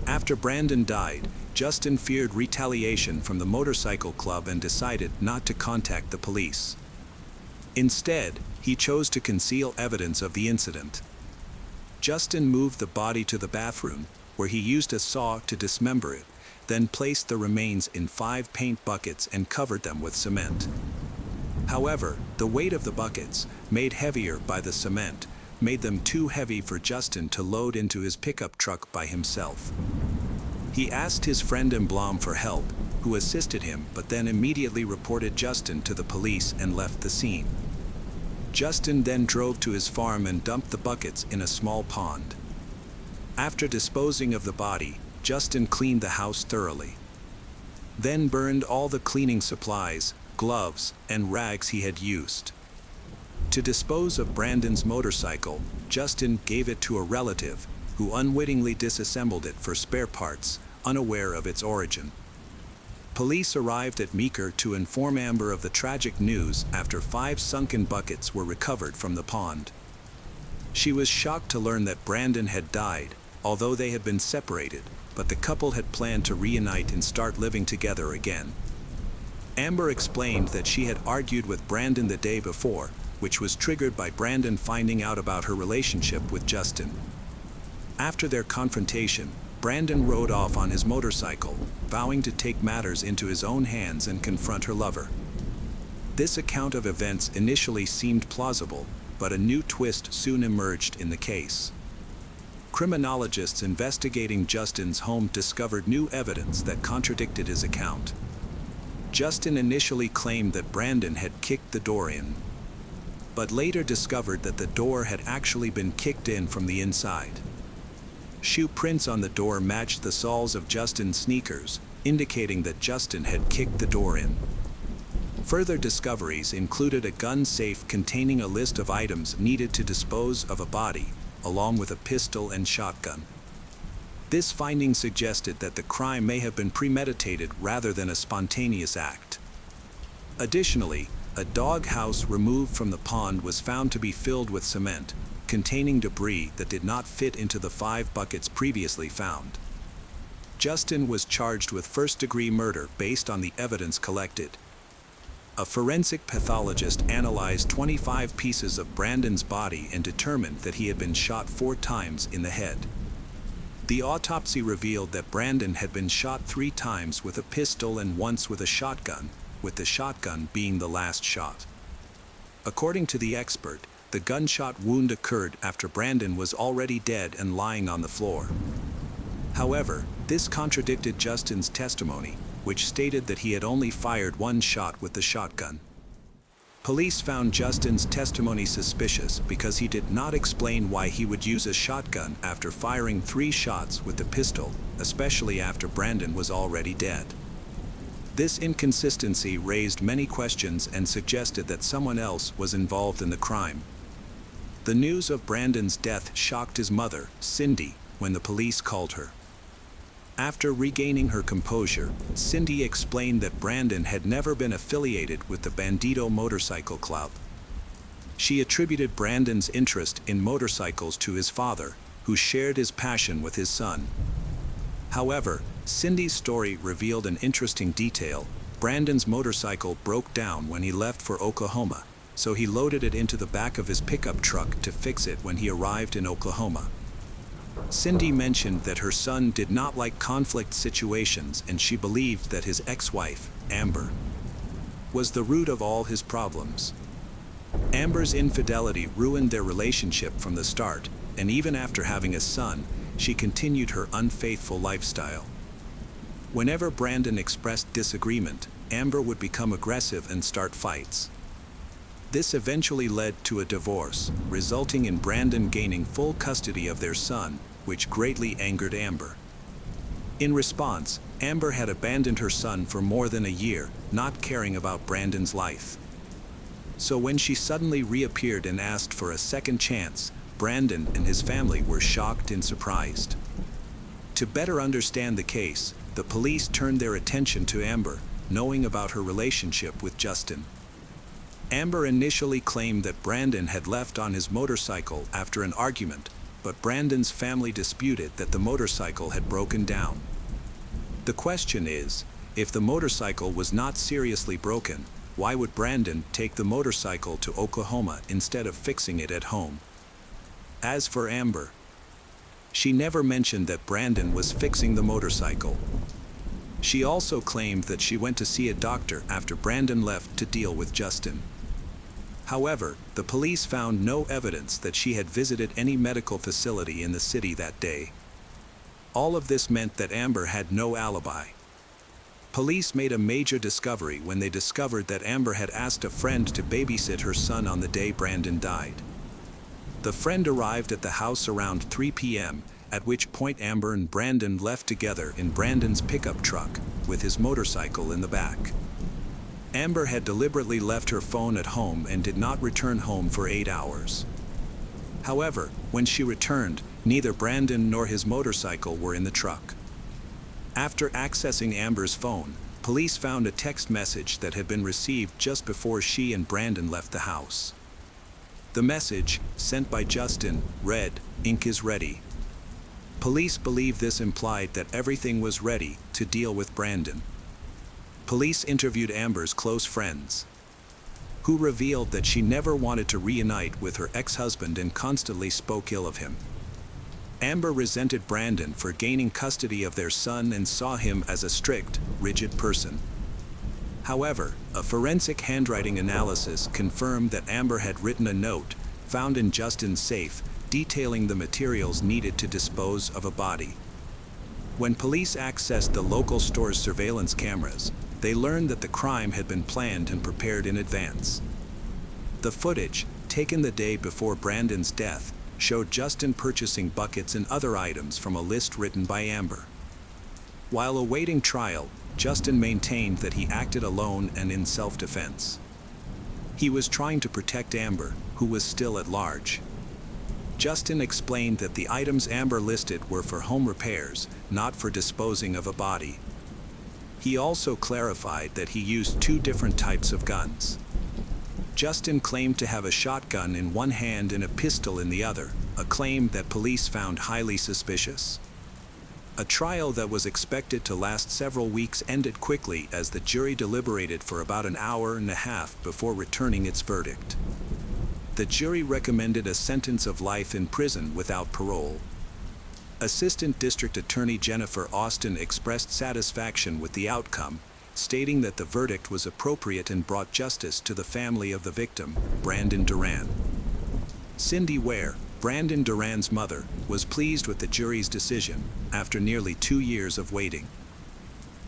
After Brandon died, Justin feared retaliation from the motorcycle club and decided not to contact the police. Instead, he chose to conceal evidence of the incident. Justin moved the body to the bathroom, where he used a saw to dismember it, then placed the remains in 5 paint buckets and covered them with cement. However, the weight of the buckets, made heavier by the cement, made them too heavy for Justin to load into his pickup truck by himself. He asked his friend Emblom for help, who assisted him but then immediately reported Justin to the police and left the scene. Justin then drove to his farm and dumped the buckets in a small pond. After disposing of the body, Justin cleaned the house thoroughly, then burned all the cleaning supplies, gloves, and rags he had used. To dispose of Brandon's motorcycle, Justin gave it to a relative, who unwittingly disassembled it for spare parts, unaware of its origin. Police arrived at Meeker to inform Amber of the tragic news after 5 sunken buckets were recovered from the pond. She was shocked to learn that Brandon had died, although they had been separated, but the couple had planned to reunite and start living together again. Amber explained that she had argued with Brandon the day before, which was triggered by Brandon finding out about her relationship with Justin. After their confrontation, Brandon rode off on his motorcycle, vowing to take matters into his own hands and confront her lover. This account of events initially seemed plausible, but a new twist soon emerged in the case. Criminologists investigating Justin's home discovered new evidence that contradicted his account. Justin initially claimed that Brandon had kicked the door in, but later discovered that the door had actually been kicked in from the inside. Shoe prints on the door matched the soles of Justin's sneakers, indicating that Justin had kicked the door in. Further discoveries included a gun safe containing a list of items needed to dispose of a body, along with a pistol and shotgun. This finding suggested that the crime may have been premeditated rather than a spontaneous act. Additionally, a dog house removed from the pond was found to be filled with cement, containing debris that did not fit into the 5 buckets previously found. Justin was charged with first-degree murder based on the evidence collected. A forensic pathologist analyzed 25 pieces of Brandon's body and determined that he had been shot 4 times in the head. The autopsy revealed that Brandon had been shot 3 times with a pistol and once with a shotgun, with the shotgun being the last shot. According to the expert, the gunshot wound occurred after Brandon was already dead and lying on the floor. However, this contradicted Justin's testimony, which stated that he had only fired 1 shot with the shotgun. Police found Justin's testimony suspicious because he did not explain why he would use a shotgun after firing 3 shots with the pistol, especially after Brandon was already dead. This inconsistency raised many questions and suggested that someone else was involved in the crime. The news of Brandon's death shocked his mother, Cindy, when the police called her. After regaining her composure, Cindy explained that Brandon had never been affiliated with the Bandito Motorcycle Club. She attributed Brandon's interest in motorcycles to his father, who shared his passion with his son. However, Cindy's story revealed an interesting detail. Brandon's motorcycle broke down when he left for Oklahoma, so he loaded it into the back of his pickup truck to fix it when he arrived in Oklahoma. Cindy mentioned that her son did not like conflict situations, and she believed that his ex-wife, Amber, was the root of all his problems. Amber's infidelity ruined their relationship from the start, and even after having a son, she continued her unfaithful lifestyle. Whenever Brandon expressed disagreement, Amber would become aggressive and start fights. This eventually led to a divorce, resulting in Brandon gaining full custody of their son, which greatly angered Amber. In response, Amber had abandoned her son for more than a year, not caring about Brandon's life. So when she suddenly reappeared and asked for a second chance, Brandon and his family were shocked and surprised. To better understand the case, the police turned their attention to Amber, knowing about her relationship with Justin. Amber initially claimed that Brandon had left on his motorcycle after an argument, but Brandon's family disputed that the motorcycle had broken down. The question is, if the motorcycle was not seriously broken, why would Brandon take the motorcycle to Oklahoma instead of fixing it at home? As for Amber, she never mentioned that Brandon was fixing the motorcycle. She also claimed that she went to see a doctor after Brandon left to deal with Justin. However, the police found no evidence that she had visited any medical facility in the city that day. All of this meant that Amber had no alibi. Police made a major discovery when they discovered that Amber had asked a friend to babysit her son on the day Brandon died. The friend arrived at the house around 3 p.m., at which point Amber and Brandon left together in Brandon's pickup truck, with his motorcycle in the back. Amber had deliberately left her phone at home and did not return home for 8 hours. However, when she returned, neither Brandon nor his motorcycle were in the truck. After accessing Amber's phone, police found a text message that had been received just before she and Brandon left the house. The message, sent by Justin, read, "Ink is ready." Police believe this implied that everything was ready to deal with Brandon. Police interviewed Amber's close friends, who revealed that she never wanted to reunite with her ex-husband and constantly spoke ill of him. Amber resented Brandon for gaining custody of their son and saw him as a strict, rigid person. However, a forensic handwriting analysis confirmed that Amber had written a note, found in Justin's safe, detailing the materials needed to dispose of a body. When police accessed the local store's surveillance cameras, they learned that the crime had been planned and prepared in advance. The footage, taken the day before Brandon's death, showed Justin purchasing buckets and other items from a list written by Amber. While awaiting trial, Justin maintained that he acted alone and in self-defense. He was trying to protect Amber, who was still at large. Justin explained that the items Amber listed were for home repairs, not for disposing of a body. He also clarified that he used 2 different types of guns. Justin claimed to have a shotgun in one hand and a pistol in the other, a claim that police found highly suspicious. A trial that was expected to last several weeks ended quickly as the jury deliberated for about an hour and a half before returning its verdict. The jury recommended a sentence of life in prison without parole. Assistant District Attorney Jennifer Austin expressed satisfaction with the outcome, stating that the verdict was appropriate and brought justice to the family of the victim, Brandon Duran. Cindy Ware, Brandon Duran's mother, was pleased with the jury's decision after nearly 2 years of waiting.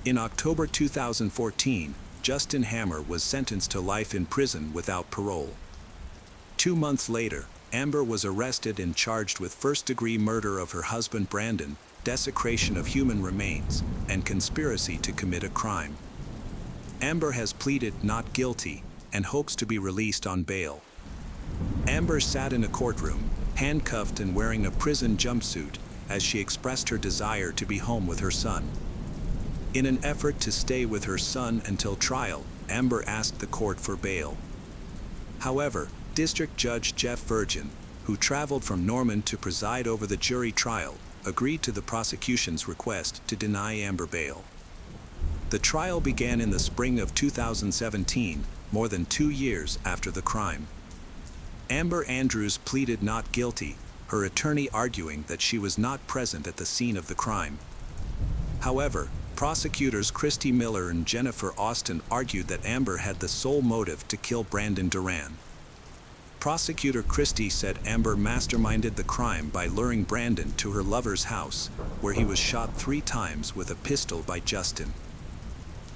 In October 2014, Justin Hammer was sentenced to life in prison without parole. 2 months later, Amber was arrested and charged with first-degree murder of her husband Brandon, desecration of human remains, and conspiracy to commit a crime. Amber has pleaded not guilty and hopes to be released on bail. Amber sat in a courtroom, handcuffed and wearing a prison jumpsuit, as she expressed her desire to be home with her son. In an effort to stay with her son until trial, Amber asked the court for bail. However, District Judge Jeff Virgin, who traveled from Norman to preside over the jury trial, agreed to the prosecution's request to deny Amber bail. The trial began in the spring of 2017, more than 2 years after the crime. Amber Andrews pleaded not guilty, her attorney arguing that she was not present at the scene of the crime. However, prosecutors Christy Miller and Jennifer Austin argued that Amber had the sole motive to kill Brandon Duran. Prosecutor Christy said Amber masterminded the crime by luring Brandon to her lover's house, where he was shot 3 times with a pistol by Justin.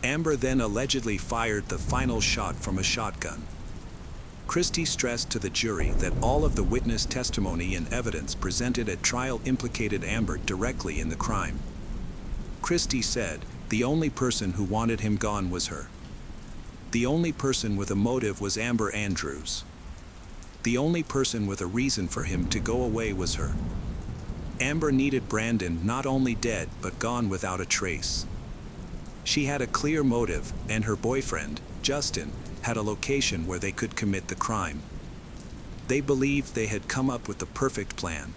Amber then allegedly fired the final shot from a shotgun. Christy stressed to the jury that all of the witness testimony and evidence presented at trial implicated Amber directly in the crime. Christy said the only person who wanted him gone was her. The only person with a motive was Amber Andrews. The only person with a reason for him to go away was her. Amber needed Brandon not only dead but gone without a trace. She had a clear motive, and her boyfriend, Justin, had a location where they could commit the crime. They believed they had come up with the perfect plan.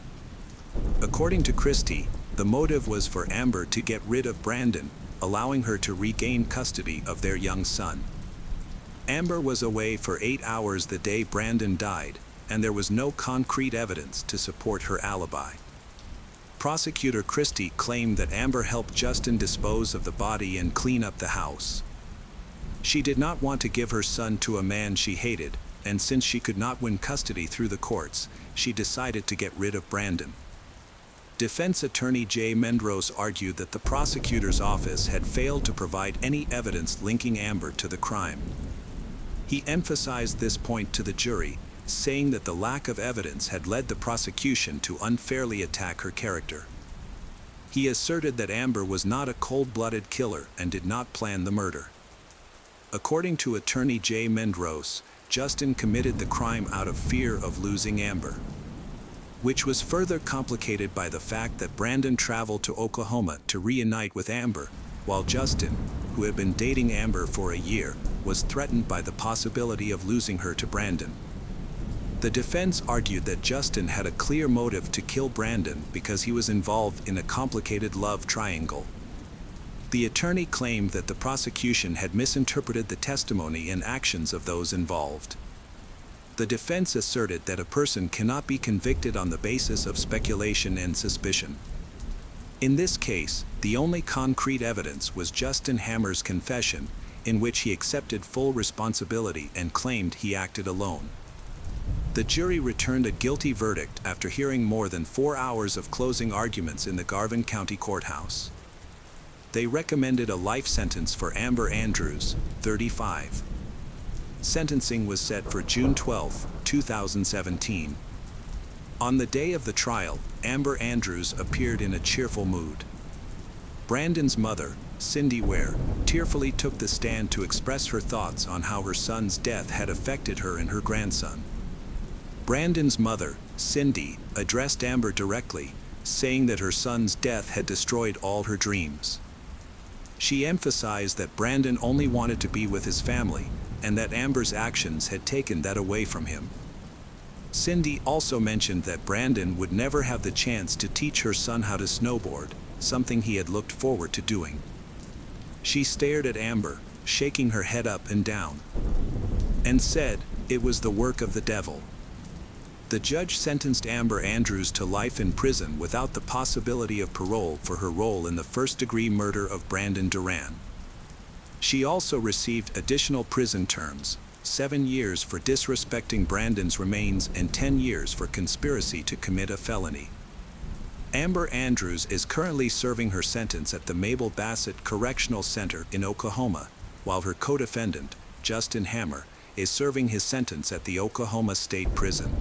According to Christy, the motive was for Amber to get rid of Brandon, allowing her to regain custody of their young son. Amber was away for 8 hours the day Brandon died, and there was no concrete evidence to support her alibi. Prosecutor Christy claimed that Amber helped Justin dispose of the body and clean up the house. She did not want to give her son to a man she hated, and since she could not win custody through the courts, she decided to get rid of Brandon. Defense attorney Jay Mendros argued that the prosecutor's office had failed to provide any evidence linking Amber to the crime. He emphasized this point to the jury, saying that the lack of evidence had led the prosecution to unfairly attack her character. He asserted that Amber was not a cold-blooded killer and did not plan the murder. According to attorney Jay Mendros, Justin committed the crime out of fear of losing Amber, which was further complicated by the fact that Brandon traveled to Oklahoma to reunite with Amber, while Justin, who had been dating Amber for a year, was threatened by the possibility of losing her to Brandon. The defense argued that Justin had a clear motive to kill Brandon because he was involved in a complicated love triangle. The attorney claimed that the prosecution had misinterpreted the testimony and actions of those involved. The defense asserted that a person cannot be convicted on the basis of speculation and suspicion. In this case, the only concrete evidence was Justin Hammer's confession, in which he accepted full responsibility and claimed he acted alone. The jury returned a guilty verdict after hearing more than 4 hours of closing arguments in the Garvin County Courthouse. They recommended a life sentence for Amber Andrews, 35. Sentencing was set for June 12, 2017. On the day of the trial, Amber Andrews appeared in a cheerful mood. Brandon's mother, Cindy Ware, tearfully took the stand to express her thoughts on how her son's death had affected her and her grandson. Brandon's mother, Cindy, addressed Amber directly, saying that her son's death had destroyed all her dreams. She emphasized that Brandon only wanted to be with his family, and that Amber's actions had taken that away from him. Cindy also mentioned that Brandon would never have the chance to teach her son how to snowboard, something he had looked forward to doing. She stared at Amber, shaking her head up and down, and said it was the work of the devil. The judge sentenced Amber Andrews to life in prison without the possibility of parole for her role in the first-degree murder of Brandon Duran. She also received additional prison terms, 7 years for disrespecting Brandon's remains and 10 years for conspiracy to commit a felony. Amber Andrews is currently serving her sentence at the Mabel Bassett Correctional Center in Oklahoma, while her co-defendant, Justin Hammer, is serving his sentence at the Oklahoma State Prison.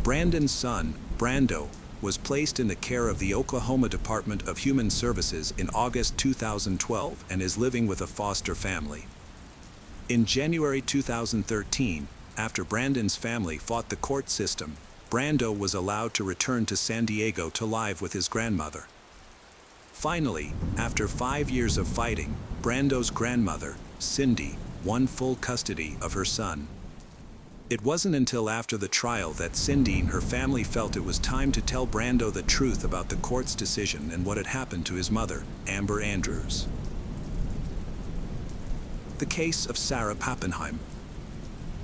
Brandon's son, Brando, was placed in the care of the Oklahoma Department of Human Services in August 2012 and is living with a foster family. In January 2013, after Brandon's family fought the court system, Brando was allowed to return to San Diego to live with his grandmother. Finally, after 5 years of fighting, Brando's grandmother, Cindy, won full custody of her son. It wasn't until after the trial that Cindy and her family felt it was time to tell Brando the truth about the court's decision and what had happened to his mother, Amber Andrews. The case of Sarah Pappenheim.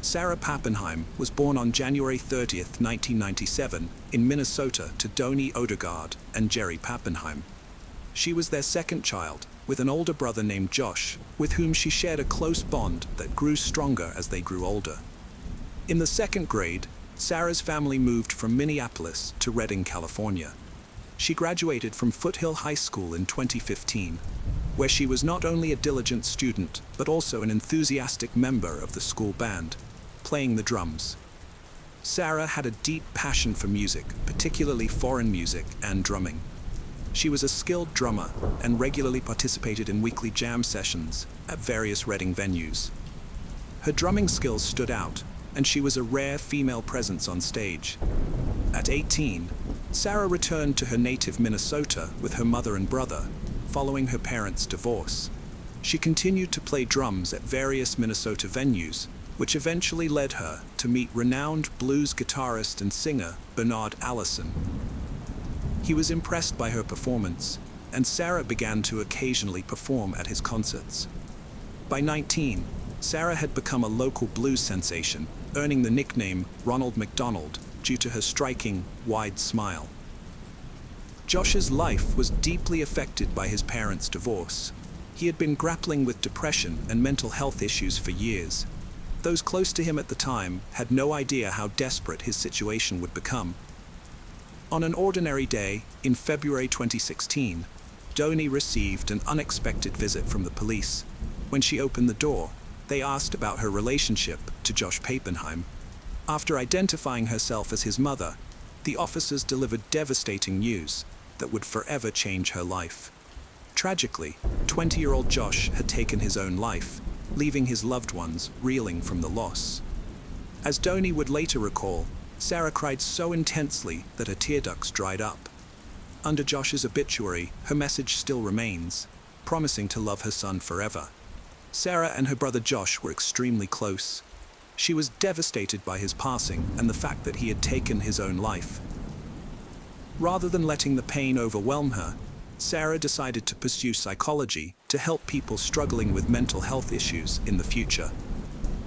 Sarah Pappenheim was born on January 30, 1997, in Minnesota to Donnie Odegaard and Jerry Pappenheim. She was their second child, with an older brother named Josh, with whom she shared a close bond that grew stronger as they grew older. In the second grade, Sarah's family moved from Minneapolis to Redding, California. She graduated from Foothill High School in 2015, where she was not only a diligent student, but also an enthusiastic member of the school band, playing the drums. Sarah had a deep passion for music, particularly foreign music and drumming. She was a skilled drummer and regularly participated in weekly jam sessions at various Redding venues. Her drumming skills stood out, and she was a rare female presence on stage. At 18, Sarah returned to her native Minnesota with her mother and brother, following her parents' divorce. She continued to play drums at various Minnesota venues, which eventually led her to meet renowned blues guitarist and singer Bernard Allison. He was impressed by her performance, and Sarah began to occasionally perform at his concerts. By 19, Sarah had become a local blues sensation, earning the nickname Ronald McDonald due to her striking, wide smile. Josh's life was deeply affected by his parents' divorce. He had been grappling with depression and mental health issues for years. Those close to him at the time had no idea how desperate his situation would become. On an ordinary day, in February 2016, Donnie received an unexpected visit from the police. When she opened the door, they asked about her relationship to Josh Pappenheim. After identifying herself as his mother, the officers delivered devastating news that would forever change her life. Tragically, 20-year-old Josh had taken his own life, leaving his loved ones reeling from the loss. As Donnie would later recall, Sarah cried so intensely that her tear ducts dried up. Under Josh's obituary, her message still remains, promising to love her son forever. Sarah and her brother Josh were extremely close. She was devastated by his passing and the fact that he had taken his own life. Rather than letting the pain overwhelm her, Sarah decided to pursue psychology to help people struggling with mental health issues in the future.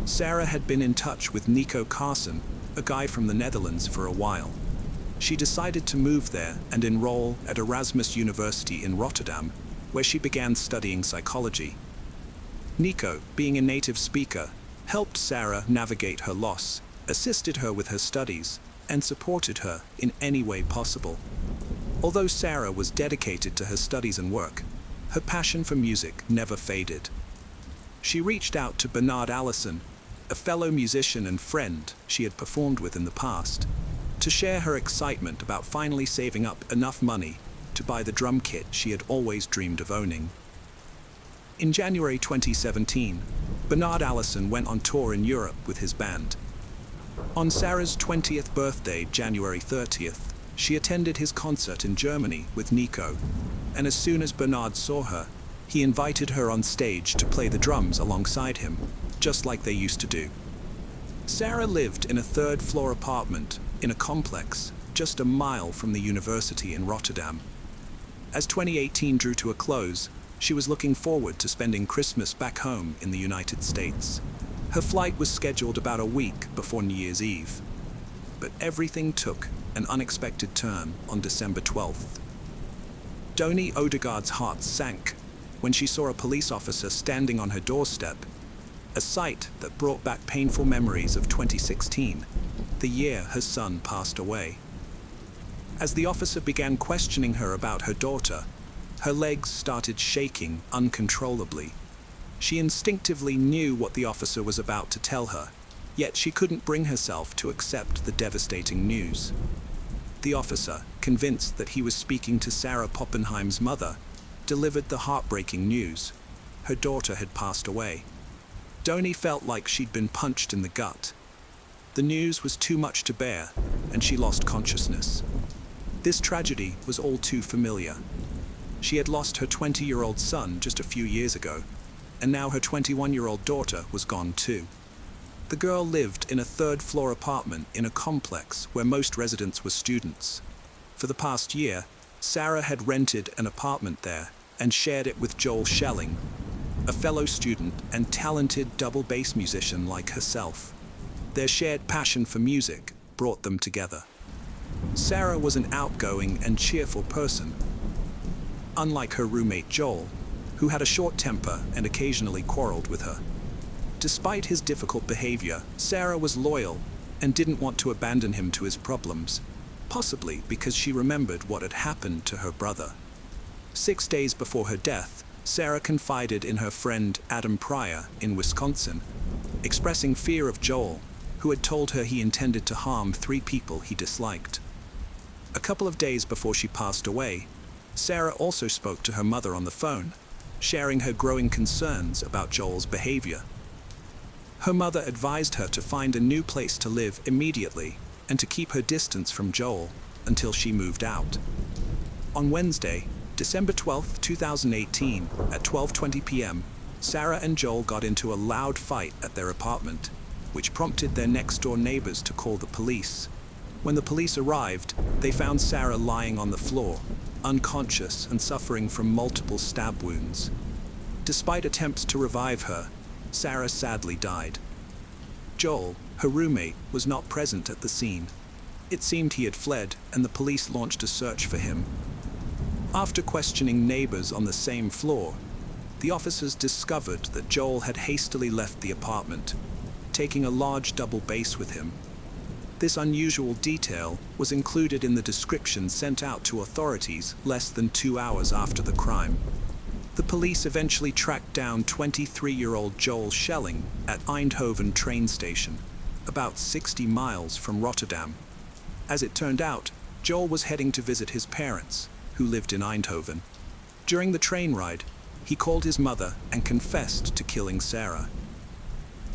Sarah had been in touch with Nico Carson, a guy from the Netherlands, for a while. She decided to move there and enroll at Erasmus University in Rotterdam, where she began studying psychology. Nico, being a native speaker, helped Sarah navigate her loss, assisted her with her studies, and supported her in any way possible. Although Sarah was dedicated to her studies and work, her passion for music never faded. She reached out to Bernard Allison, a fellow musician and friend she had performed with in the past, to share her excitement about finally saving up enough money to buy the drum kit she had always dreamed of owning. In January 2017, Bernard Allison went on tour in Europe with his band. On Sarah's 20th birthday, January 30th, she attended his concert in Germany with Nico, and as soon as Bernard saw her, he invited her on stage to play the drums alongside him, just like they used to do. Sarah lived in a third-floor apartment in a complex just a mile from the university in Rotterdam. As 2018 drew to a close, she was looking forward to spending Christmas back home in the United States. Her flight was scheduled about a week before New Year's Eve, but everything took an unexpected turn on December 12th. Donnie Odegaard's heart sank when she saw a police officer standing on her doorstep, a sight that brought back painful memories of 2016, the year her son passed away. As the officer began questioning her about her daughter, her legs started shaking uncontrollably. She instinctively knew what the officer was about to tell her, yet she couldn't bring herself to accept the devastating news. The officer, convinced that he was speaking to Sarah Pappenheim's mother, delivered the heartbreaking news. Her daughter had passed away. Doni felt like she'd been punched in the gut. The news was too much to bear, and she lost consciousness. This tragedy was all too familiar. She had lost her 20-year-old son just a few years ago, and now her 21-year-old daughter was gone too. The girl lived in a third-floor apartment in a complex where most residents were students. For the past year, Sarah had rented an apartment there and shared it with Joel Schelling, a fellow student and talented double bass musician like herself. Their shared passion for music brought them together. Sarah was an outgoing and cheerful person. Unlike her roommate Joel, who had a short temper and occasionally quarreled with her. Despite his difficult behavior, Sarah was loyal and didn't want to abandon him to his problems, possibly because she remembered what had happened to her brother. 6 days before her death, Sarah confided in her friend Adam Pryor in Wisconsin, expressing fear of Joel, who had told her he intended to harm 3 people he disliked. A couple of days before she passed away, Sarah also spoke to her mother on the phone, sharing her growing concerns about Joel's behavior. Her mother advised her to find a new place to live immediately and to keep her distance from Joel until she moved out. On Wednesday, December 12, 2018, at 12:20 p.m., Sarah and Joel got into a loud fight at their apartment, which prompted their next-door neighbors to call the police. When the police arrived, they found Sarah lying on the floor, unconscious and suffering from multiple stab wounds. Despite attempts to revive her, Sarah sadly died. Joel, her roommate, was not present at the scene. It seemed he had fled, and the police launched a search for him. After questioning neighbors on the same floor, the officers discovered that Joel had hastily left the apartment, taking a large double bass with him. This unusual detail was included in the description sent out to authorities less than 2 hours after the crime. The police eventually tracked down 23-year-old Joel Schelling at Eindhoven train station, about 60 miles from Rotterdam. As it turned out, Joel was heading to visit his parents, who lived in Eindhoven. During the train ride, he called his mother and confessed to killing Sarah.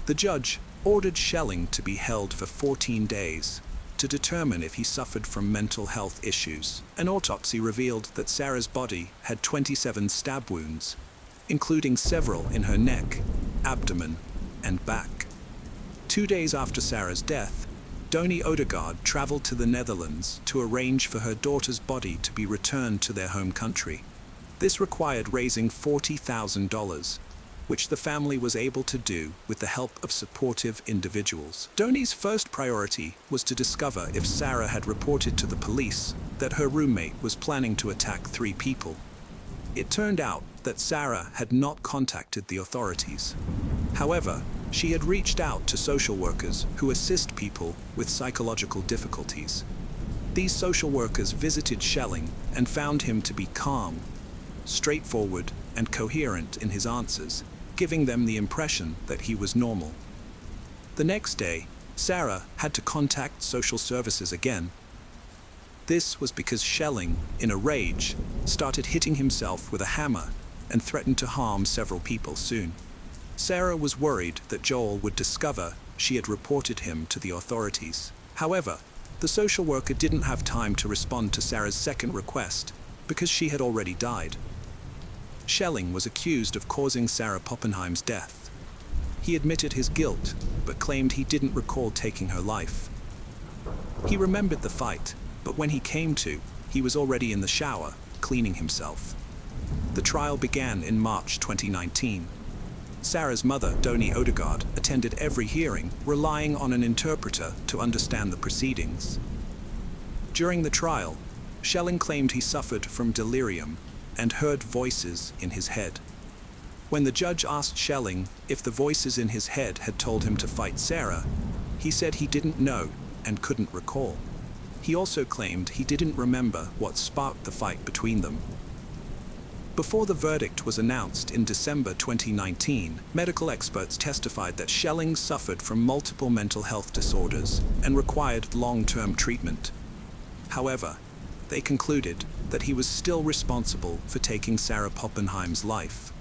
The judge ordered Schelling to be held for 14 days to determine if he suffered from mental health issues. An autopsy revealed that Sarah's body had 27 stab wounds, including several in her neck, abdomen, and back. 2 days after Sarah's death, Doni Odegaard traveled to the Netherlands to arrange for her daughter's body to be returned to their home country. This required raising $40,000, which the family was able to do with the help of supportive individuals. Doni's first priority was to discover if Sarah had reported to the police that her roommate was planning to attack 3 people. It turned out that Sarah had not contacted the authorities. However, she had reached out to social workers who assist people with psychological difficulties. These social workers visited Schelling and found him to be calm, straightforward, and coherent in his answers, giving them the impression that he was normal. The next day, Sarah had to contact social services again. This was because Schelling, in a rage, started hitting himself with a hammer and threatened to harm several people soon. Sarah was worried that Joel would discover she had reported him to the authorities. However, the social worker didn't have time to respond to Sarah's second request because she had already died. Schelling was accused of causing Sarah Poppenheim's death. He admitted his guilt, but claimed he didn't recall taking her life. He remembered the fight, but when he came to, he was already in the shower, cleaning himself. The trial began in March 2019. Sarah's mother, Doni Odegaard, attended every hearing, relying on an interpreter to understand the proceedings. During the trial, Schelling claimed he suffered from delirium and heard voices in his head. When the judge asked Schelling if the voices in his head had told him to fight Sarah, he said he didn't know and couldn't recall. He also claimed he didn't remember what sparked the fight between them. Before the verdict was announced in December 2019, medical experts testified that Schelling suffered from multiple mental health disorders and required long-term treatment. However, they concluded that he was still responsible for taking Sarah Poppenheim's life.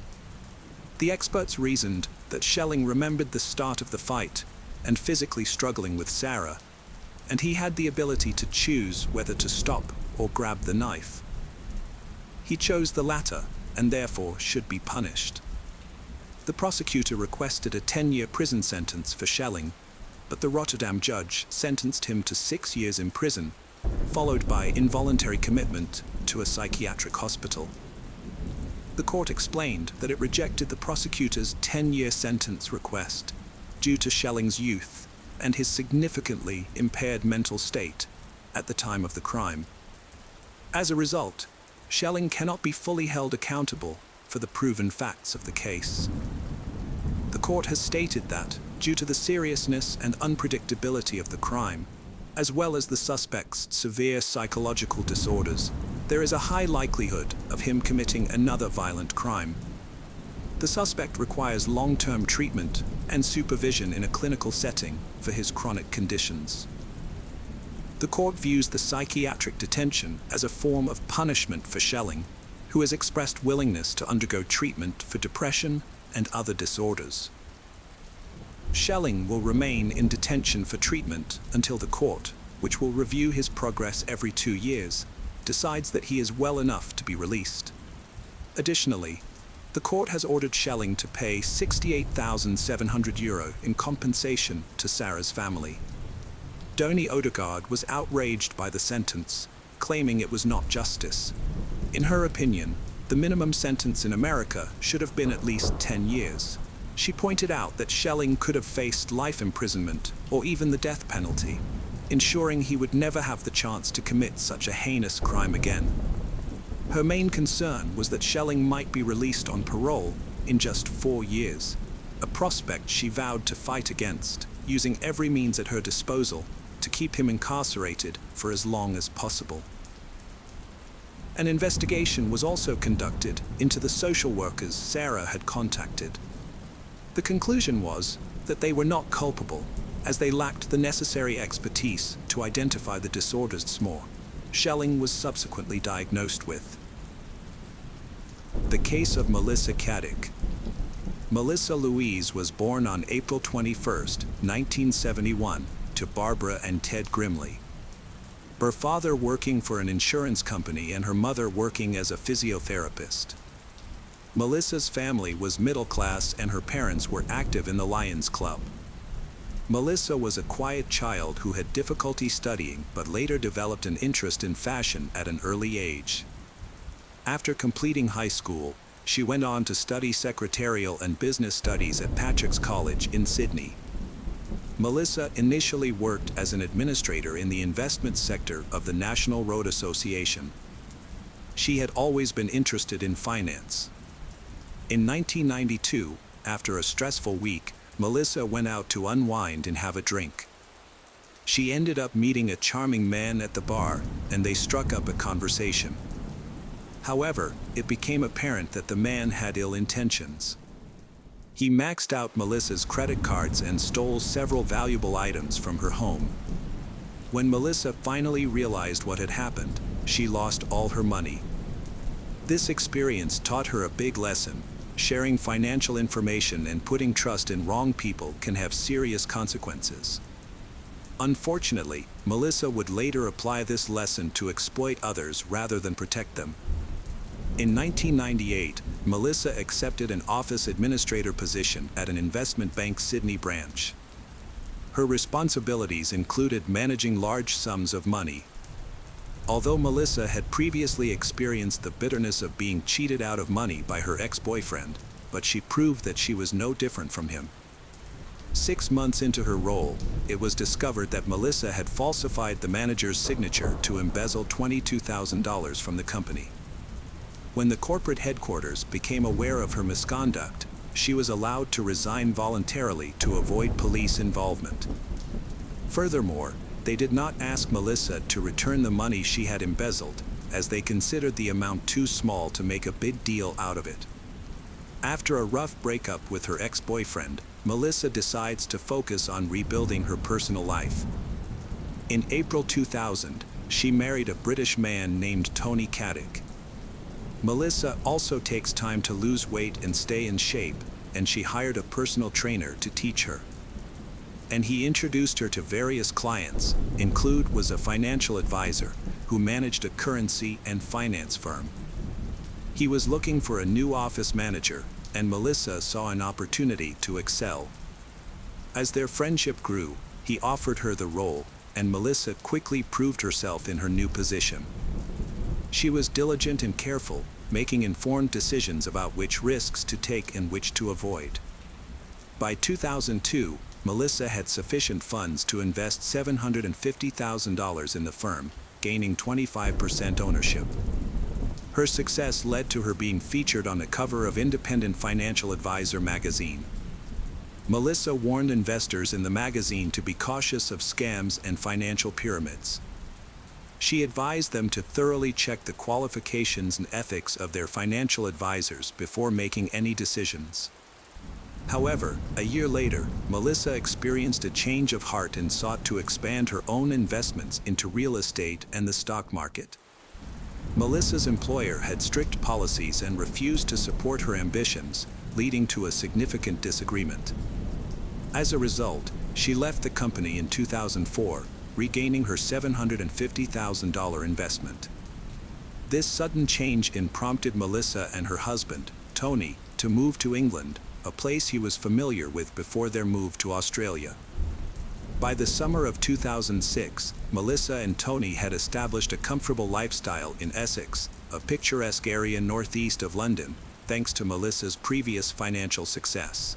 The experts reasoned that Schelling remembered the start of the fight and physically struggling with Sarah, and he had the ability to choose whether to stop or grab the knife. He chose the latter and therefore should be punished. The prosecutor requested a 10-year prison sentence for Schelling, but the Rotterdam judge sentenced him to 6 years in prison, followed by involuntary commitment to a psychiatric hospital. The court explained that it rejected the prosecutor's 10-year sentence request due to Schelling's youth and his significantly impaired mental state at the time of the crime. As a result, Schelling cannot be fully held accountable for the proven facts of the case. The court has stated that, due to the seriousness and unpredictability of the crime, as well as the suspect's severe psychological disorders, there is a high likelihood of him committing another violent crime. The suspect requires long-term treatment and supervision in a clinical setting for his chronic conditions. The court views the psychiatric detention as a form of punishment for Schelling, who has expressed willingness to undergo treatment for depression and other disorders. Schelling will remain in detention for treatment until the court, which will review his progress every 2 years, decides that he is well enough to be released. Additionally, the court has ordered Schelling to pay €68,700 in compensation to Sarah's family. Doni Odegaard was outraged by the sentence, claiming it was not justice. In her opinion, the minimum sentence in America should have been at least 10 years. She pointed out that Schelling could have faced life imprisonment or even the death penalty, ensuring he would never have the chance to commit such a heinous crime again. Her main concern was that Schelling might be released on parole in just 4 years, a prospect she vowed to fight against, using every means at her disposal to keep him incarcerated for as long as possible. An investigation was also conducted into the social workers Sarah had contacted. The conclusion was that they were not culpable, as they lacked the necessary expertise to identify the disorders Schelling was subsequently diagnosed with. The case of Melissa Caddick. Melissa Louise was born on April 21, 1971, to Barbara and Ted Grimley. Her father working for an insurance company and her mother working as a physiotherapist. Melissa's family was middle class and her parents were active in the Lions Club. Melissa was a quiet child who had difficulty studying but later developed an interest in fashion at an early age. After completing high school, she went on to study secretarial and business studies at Patrick's College in Sydney. Melissa initially worked as an administrator in the investment sector of the National Road Association. She had always been interested in finance. In 1992, after a stressful week, Melissa went out to unwind and have a drink. She ended up meeting a charming man at the bar, and they struck up a conversation. However, it became apparent that the man had ill intentions. He maxed out Melissa's credit cards and stole several valuable items from her home. When Melissa finally realized what had happened, she lost all her money. This experience taught her a big lesson. Sharing financial information and putting trust in wrong people can have serious consequences. Unfortunately, Melissa would later apply this lesson to exploit others rather than protect them. In 1998, Melissa accepted an office administrator position at an investment bank's Sydney branch. Her responsibilities included managing large sums of money. Although Melissa had previously experienced the bitterness of being cheated out of money by her ex-boyfriend, but she proved that she was no different from him. 6 months into her role, it was discovered that Melissa had falsified the manager's signature to embezzle $22,000 from the company. When the corporate headquarters became aware of her misconduct, she was allowed to resign voluntarily to avoid police involvement. Furthermore, they did not ask Melissa to return the money she had embezzled, as they considered the amount too small to make a big deal out of it. After a rough breakup with her ex-boyfriend, Melissa decides to focus on rebuilding her personal life. In April 2000, she married a British man named Tony Caddick. Melissa also takes time to lose weight and stay in shape, and she hired a personal trainer to teach her. And he introduced her to various clients. Include was a financial advisor who managed a currency and finance firm. He was looking for a new office manager, and Melissa saw an opportunity to excel. As their friendship grew, he offered her the role, and Melissa quickly proved herself in her new position. She was diligent and careful, making informed decisions about which risks to take and which to avoid. By 2002, Melissa had sufficient funds to invest $750,000 in the firm, gaining 25% ownership. Her success led to her being featured on the cover of Independent Financial Advisor magazine. Melissa warned investors in the magazine to be cautious of scams and financial pyramids. She advised them to thoroughly check the qualifications and ethics of their financial advisors before making any decisions. However, a year later, Melissa experienced a change of heart and sought to expand her own investments into real estate and the stock market. Melissa's employer had strict policies and refused to support her ambitions, leading to a significant disagreement. As a result, she left the company in 2004, regaining her $750,000 investment. This sudden change prompted Melissa and her husband, Tony, to move to England, a place he was familiar with before their move to Australia. By the summer of 2006, Melissa and Tony had established a comfortable lifestyle in Essex, a picturesque area northeast of London, thanks to Melissa's previous financial success.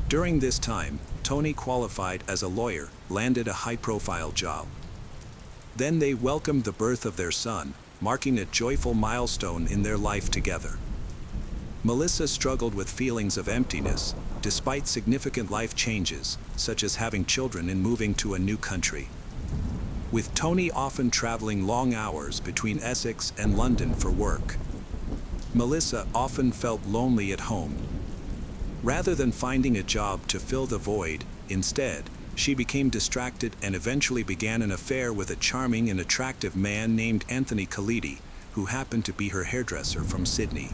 During this time, Tony qualified as a lawyer, landed a high-profile job. Then they welcomed the birth of their son, marking a joyful milestone in their life together. Melissa struggled with feelings of emptiness, despite significant life changes, such as having children and moving to a new country. With Tony often traveling long hours between Essex and London for work, Melissa often felt lonely at home. Rather than finding a job to fill the void, instead, she became distracted and eventually began an affair with a charming and attractive man named Anthony Khalidi, who happened to be her hairdresser from Sydney.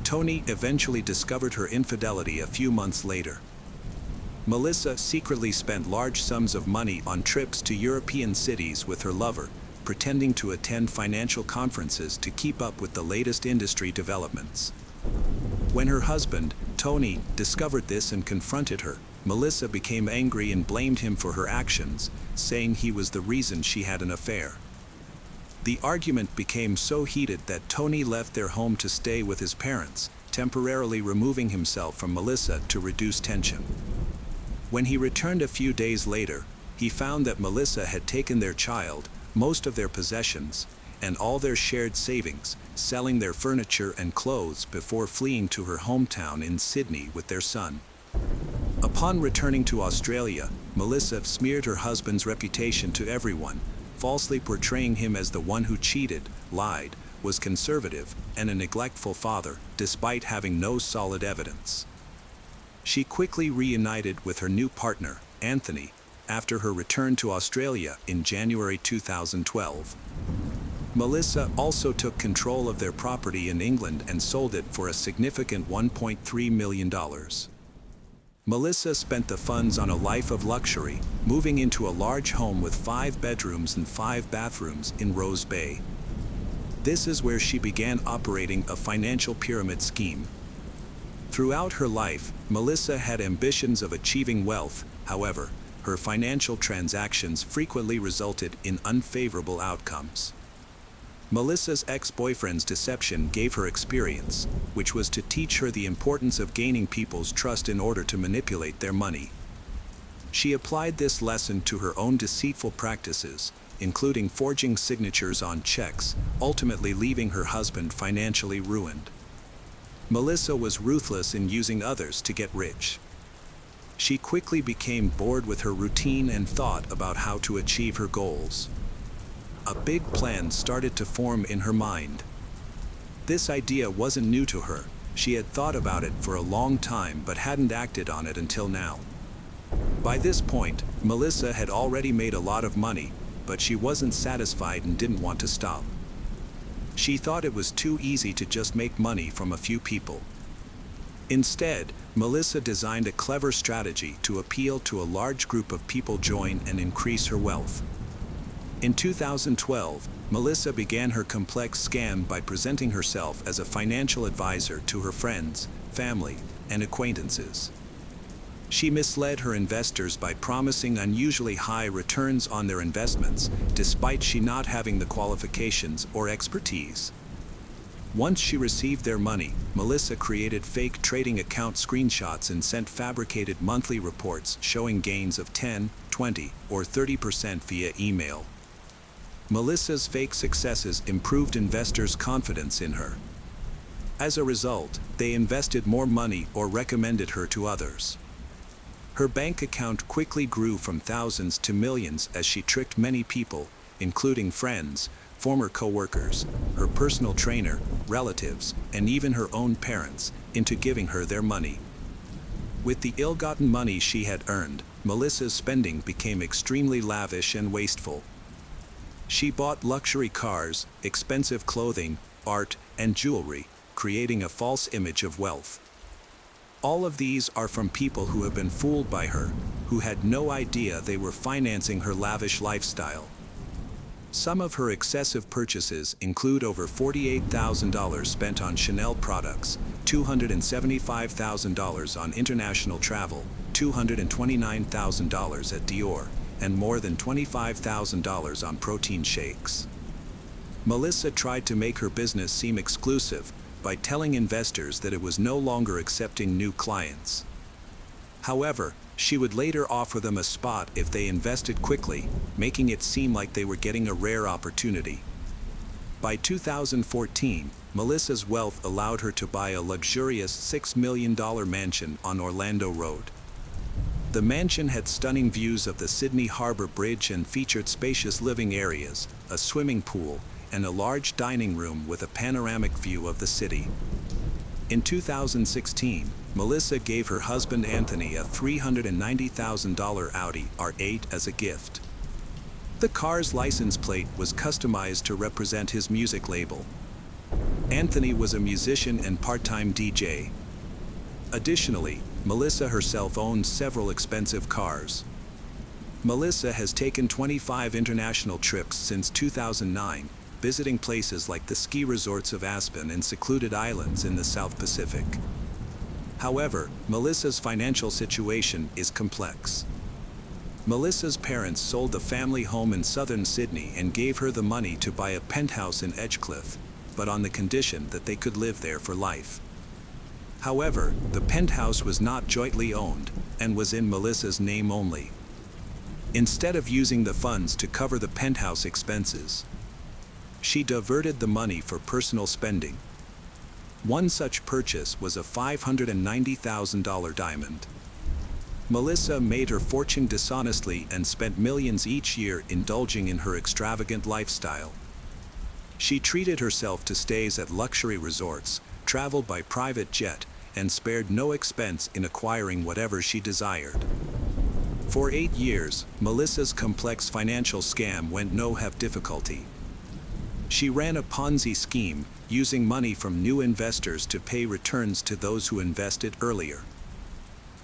Tony eventually discovered her infidelity a few months later. Melissa secretly spent large sums of money on trips to European cities with her lover, pretending to attend financial conferences to keep up with the latest industry developments. When her husband, Tony, discovered this and confronted her, Melissa became angry and blamed him for her actions, saying he was the reason she had an affair. The argument became so heated that Tony left their home to stay with his parents, temporarily removing himself from Melissa to reduce tension. When he returned a few days later, he found that Melissa had taken their child, most of their possessions, and all their shared savings, selling their furniture and clothes before fleeing to her hometown in Sydney with their son. Upon returning to Australia, Melissa smeared her husband's reputation to everyone, falsely portraying him as the one who cheated, lied, was conservative, and a neglectful father, despite having no solid evidence. She quickly reunited with her new partner, Anthony, after her return to Australia in January 2012. Melissa also took control of their property in England and sold it for a significant $1.3 million. Melissa spent the funds on a life of luxury, moving into a large home with 5 bedrooms and 5 bathrooms in Rose Bay. This is where she began operating a financial pyramid scheme. Throughout her life, Melissa had ambitions of achieving wealth. However, her financial transactions frequently resulted in unfavorable outcomes. Melissa's ex-boyfriend's deception gave her experience, which was to teach her the importance of gaining people's trust in order to manipulate their money. She applied this lesson to her own deceitful practices, including forging signatures on checks, ultimately leaving her husband financially ruined. Melissa was ruthless in using others to get rich. She quickly became bored with her routine and thought about how to achieve her goals. A big plan started to form in her mind. This idea wasn't new to her. She had thought about it for a long time but hadn't acted on it until now. By this point, Melissa had already made a lot of money, but she wasn't satisfied and didn't want to stop. She thought it was too easy to just make money from a few people. Instead, Melissa designed a clever strategy to appeal to a large group of people join and increase her wealth. In 2012, Melissa began her complex scam by presenting herself as a financial advisor to her friends, family, and acquaintances. She misled her investors by promising unusually high returns on their investments, despite she not having the qualifications or expertise. Once she received their money, Melissa created fake trading account screenshots and sent fabricated monthly reports showing gains of 10, 20, or 30% via email. Melissa's fake successes improved investors' confidence in her. As a result, they invested more money or recommended her to others. Her bank account quickly grew from thousands to millions as she tricked many people, including friends, former co-workers, her personal trainer, relatives, and even her own parents, into giving her their money. With the ill-gotten money she had earned, Melissa's spending became extremely lavish and wasteful. She bought luxury cars, expensive clothing, art, and jewelry, creating a false image of wealth. All of these are from people who have been fooled by her, who had no idea they were financing her lavish lifestyle. Some of her excessive purchases include over $48,000 spent on Chanel products, $275,000 on international travel, $229,000 at Dior, and more than $25,000 on protein shakes. Melissa tried to make her business seem exclusive by telling investors that it was no longer accepting new clients. However, she would later offer them a spot if they invested quickly, making it seem like they were getting a rare opportunity. By 2014, Melissa's wealth allowed her to buy a luxurious $6 million mansion on Orlando Road. The mansion had stunning views of the Sydney Harbor Bridge and featured spacious living areas, a swimming pool, and a large dining room with a panoramic view of the city. In 2016, Melissa gave her husband Anthony a $390,000 Audi R8 as a gift. The car's license plate was customized to represent his music label. Anthony was a musician and part-time DJ. Additionally, Melissa herself owns several expensive cars. Melissa has taken 25 international trips since 2009, visiting places like the ski resorts of Aspen and secluded islands in the South Pacific. However, Melissa's financial situation is complex. Melissa's parents sold the family home in southern Sydney and gave her the money to buy a penthouse in Edgecliff, but on the condition that they could live there for life. However, the penthouse was not jointly owned and was in Melissa's name only. Instead of using the funds to cover the penthouse expenses, she diverted the money for personal spending. One such purchase was a $590,000 diamond. Melissa made her fortune dishonestly and spent millions each year indulging in her extravagant lifestyle. She treated herself to stays at luxury resorts, traveled by private jet, and spared no expense in acquiring whatever she desired. For 8 years, Melissa's complex financial scam went no have difficulty. She ran a Ponzi scheme, using money from new investors to pay returns to those who invested earlier.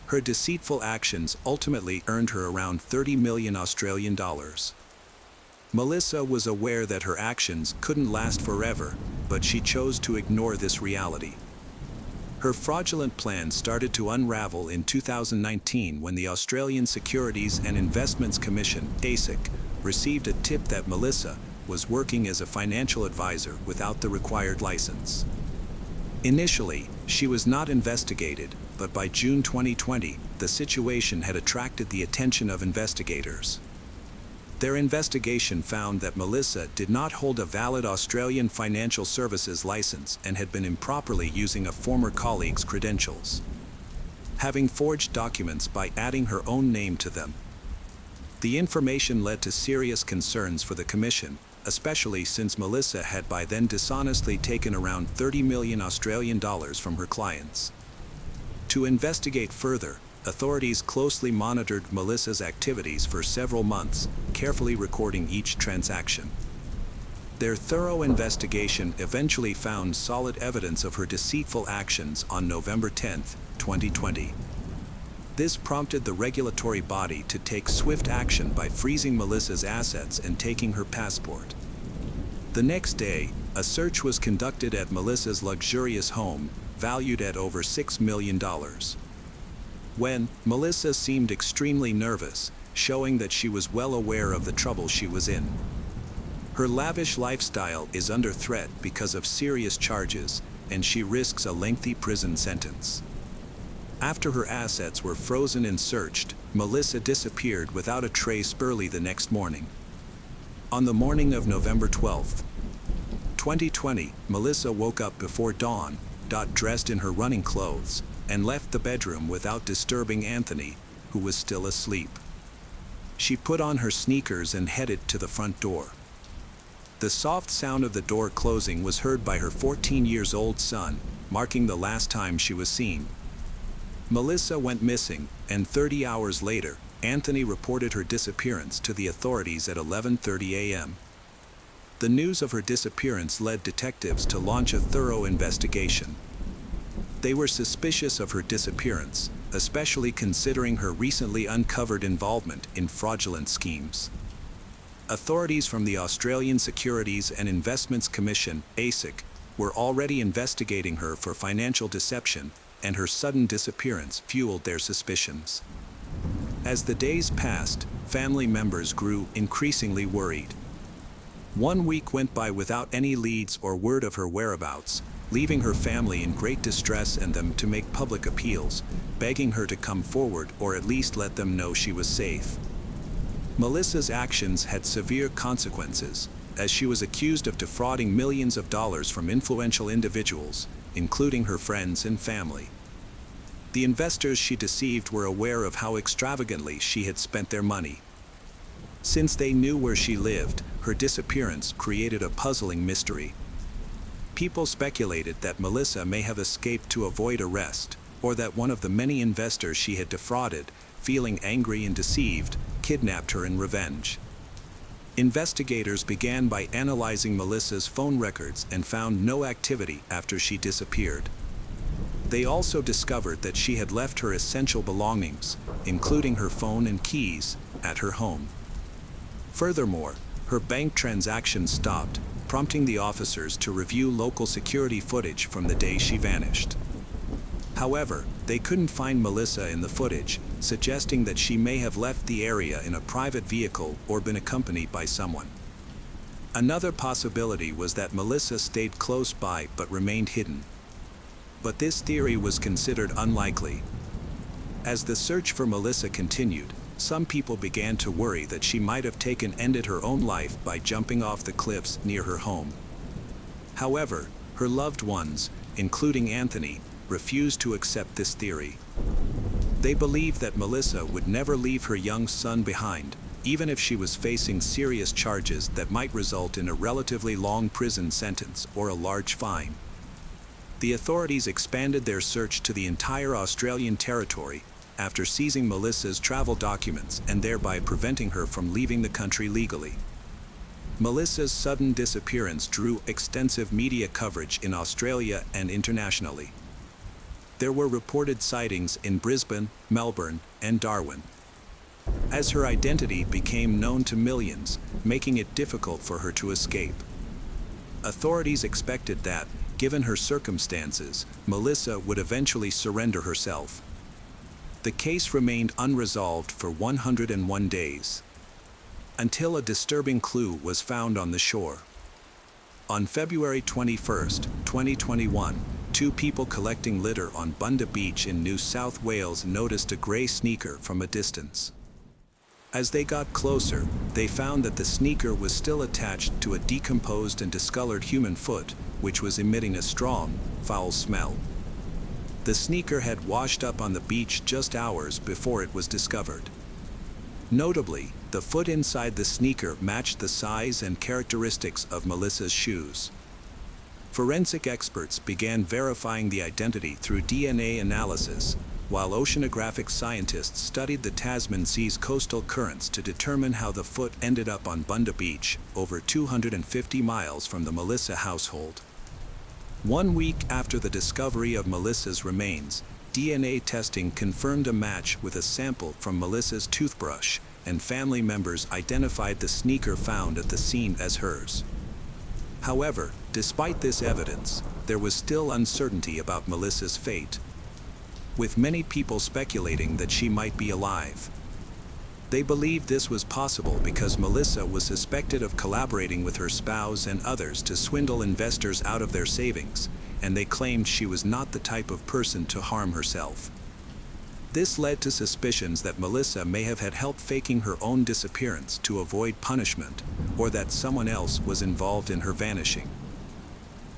Her deceitful actions ultimately earned her around 30 million Australian dollars. Melissa was aware that her actions couldn't last forever, but she chose to ignore this reality. Her fraudulent plan started to unravel in 2019 when the Australian Securities and Investments Commission, ASIC, received a tip that Melissa was working as a financial advisor without the required license. Initially, she was not investigated, but by June 2020, the situation had attracted the attention of investigators. Their investigation found that Melissa did not hold a valid Australian financial services license and had been improperly using a former colleague's credentials, having forged documents by adding her own name to them. The information led to serious concerns for the Commission, especially since Melissa had by then dishonestly taken around 30 million Australian dollars from her clients. To investigate further, authorities closely monitored Melissa's activities for several months, carefully recording each transaction. Their thorough investigation eventually found solid evidence of her deceitful actions on November 10, 2020. This prompted the regulatory body to take swift action by freezing Melissa's assets and taking her passport. The next day, a search was conducted at Melissa's luxurious home, valued at over $6 million. When Melissa seemed extremely nervous, showing that she was well aware of the trouble she was in. Her lavish lifestyle is under threat because of serious charges, and she risks a lengthy prison sentence. After her assets were frozen and searched, Melissa disappeared without a trace early the next morning. On the morning of November 12, 2020, Melissa woke up before dawn, dressed in her running clothes, and left the bedroom without disturbing Anthony, who was still asleep. She put on her sneakers and headed to the front door. The soft sound of the door closing was heard by her 14-year-old son, marking the last time she was seen. Melissa went missing, and 30 hours later, Anthony reported her disappearance to the authorities at 11:30 a.m. The news of her disappearance led detectives to launch a thorough investigation. They were suspicious of her disappearance, especially considering her recently uncovered involvement in fraudulent schemes. Authorities from the Australian Securities and Investments Commission, ASIC, were already investigating her for financial deception, and her sudden disappearance fueled their suspicions. As the days passed, family members grew increasingly worried. 1 week went by without any leads or word of her whereabouts, leaving her family in great distress and them to make public appeals, begging her to come forward or at least let them know she was safe. Melissa's actions had severe consequences, as she was accused of defrauding millions of dollars from influential individuals, including her friends and family. The investors she deceived were aware of how extravagantly she had spent their money. Since they knew where she lived, her disappearance created a puzzling mystery. People speculated that Melissa may have escaped to avoid arrest, or that one of the many investors she had defrauded, feeling angry and deceived, kidnapped her in revenge. Investigators began by analyzing Melissa's phone records and found no activity after she disappeared. They also discovered that she had left her essential belongings, including her phone and keys, at her home. Furthermore, her bank transactions stopped, prompting the officers to review local security footage from the day she vanished. However, they couldn't find Melissa in the footage, suggesting that she may have left the area in a private vehicle or been accompanied by someone. Another possibility was that Melissa stayed close by but remained hidden. But this theory was considered unlikely. As the search for Melissa continued, some people began to worry that she might have ended her own life by jumping off the cliffs near her home. However, her loved ones, including Anthony, refused to accept this theory. They believed that Melissa would never leave her young son behind, even if she was facing serious charges that might result in a relatively long prison sentence or a large fine. The authorities expanded their search to the entire Australian territory after seizing Melissa's travel documents and thereby preventing her from leaving the country legally. Melissa's sudden disappearance drew extensive media coverage in Australia and internationally. There were reported sightings in Brisbane, Melbourne, and Darwin. As her identity became known to millions, making it difficult for her to escape. Authorities expected that, given her circumstances, Melissa would eventually surrender herself. The case remained unresolved for 101 days, until a disturbing clue was found on the shore. On February 21, 2021, 2 people collecting litter on Bunda Beach in New South Wales noticed a grey sneaker from a distance. As they got closer, they found that the sneaker was still attached to a decomposed and discolored human foot, which was emitting a strong, foul smell. The sneaker had washed up on the beach just hours before it was discovered. Notably, the foot inside the sneaker matched the size and characteristics of Melissa's shoes. Forensic experts began verifying the identity through DNA analysis, while oceanographic scientists studied the Tasman Sea's coastal currents to determine how the foot ended up on Bunda Beach, over 250 miles from the Melissa household. 1 week after the discovery of Melissa's remains, DNA testing confirmed a match with a sample from Melissa's toothbrush, and family members identified the sneaker found at the scene as hers. However, despite this evidence, there was still uncertainty about Melissa's fate, with many people speculating that she might be alive. They believed this was possible because Melissa was suspected of collaborating with her spouse and others to swindle investors out of their savings, and they claimed she was not the type of person to harm herself. This led to suspicions that Melissa may have had help faking her own disappearance to avoid punishment, or that someone else was involved in her vanishing.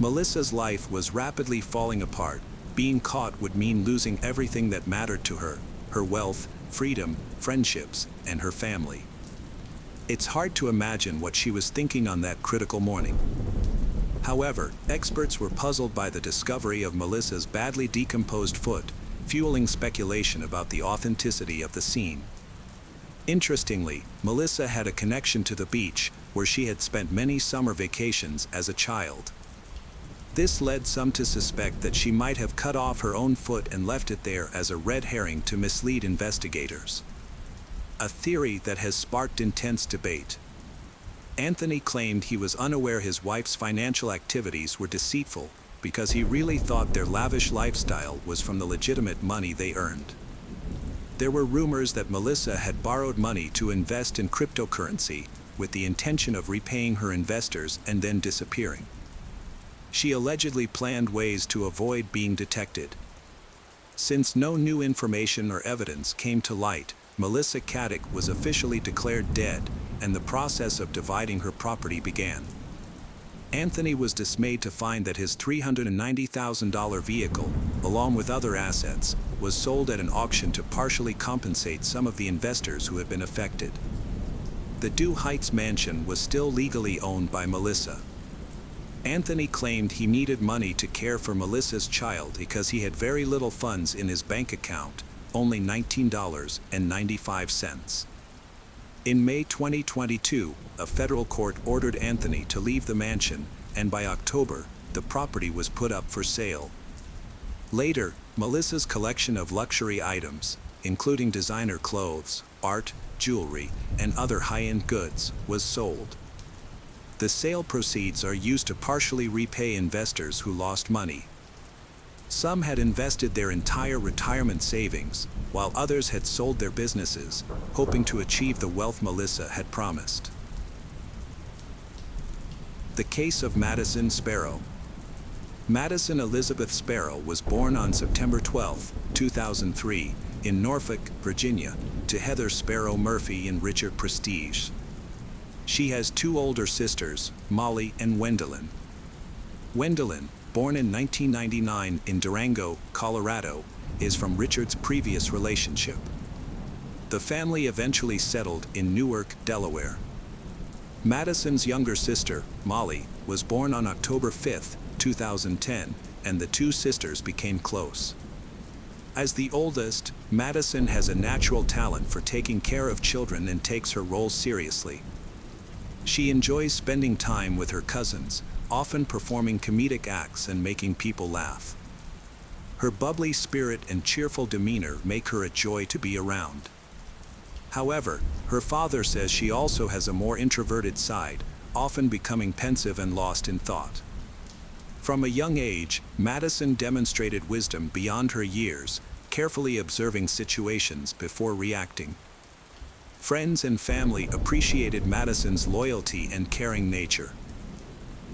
Melissa's life was rapidly falling apart. Being caught would mean losing everything that mattered to her: her wealth, freedom, friendships, and her family. It's hard to imagine what she was thinking on that critical morning. However, experts were puzzled by the discovery of Melissa's badly decomposed foot, fueling speculation about the authenticity of the scene. Interestingly, Melissa had a connection to the beach, where she had spent many summer vacations as a child. This led some to suspect that she might have cut off her own foot and left it there as a red herring to mislead investigators. A theory that has sparked intense debate. Anthony claimed he was unaware his wife's financial activities were deceitful because he really thought their lavish lifestyle was from the legitimate money they earned. There were rumors that Melissa had borrowed money to invest in cryptocurrency, with the intention of repaying her investors and then disappearing. She allegedly planned ways to avoid being detected. Since no new information or evidence came to light, Melissa Caddick was officially declared dead, and the process of dividing her property began. Anthony was dismayed to find that his $390,000 vehicle, along with other assets, was sold at an auction to partially compensate some of the investors who had been affected. The Dew Heights mansion was still legally owned by Melissa. Anthony claimed he needed money to care for Melissa's child because he had very little funds in his bank account, only $19.95. In May 2022, a federal court ordered Anthony to leave the mansion, and by October, the property was put up for sale. Later, Melissa's collection of luxury items, including designer clothes, art, jewelry, and other high-end goods, was sold. The sale proceeds are used to partially repay investors who lost money. Some had invested their entire retirement savings, while others had sold their businesses, hoping to achieve the wealth Melissa had promised. The case of Madison Sparrow. Madison Elizabeth Sparrow was born on September 12, 2003, in Norfolk, Virginia, to Heather Sparrow Murphy and Richard Prestige. She has two older sisters, Molly and Wendelin. Wendelin, born in 1999 in Durango, Colorado, is from Richard's previous relationship. The family eventually settled in Newark, Delaware. Madison's younger sister, Molly, was born on October 5, 2010, and the two sisters became close. As the oldest, Madison has a natural talent for taking care of children and takes her role seriously. She enjoys spending time with her cousins, often performing comedic acts and making people laugh. Her bubbly spirit and cheerful demeanor make her a joy to be around. However, her father says she also has a more introverted side, often becoming pensive and lost in thought. From a young age, Madison demonstrated wisdom beyond her years, carefully observing situations before reacting. Friends and family appreciated Madison's loyalty and caring nature,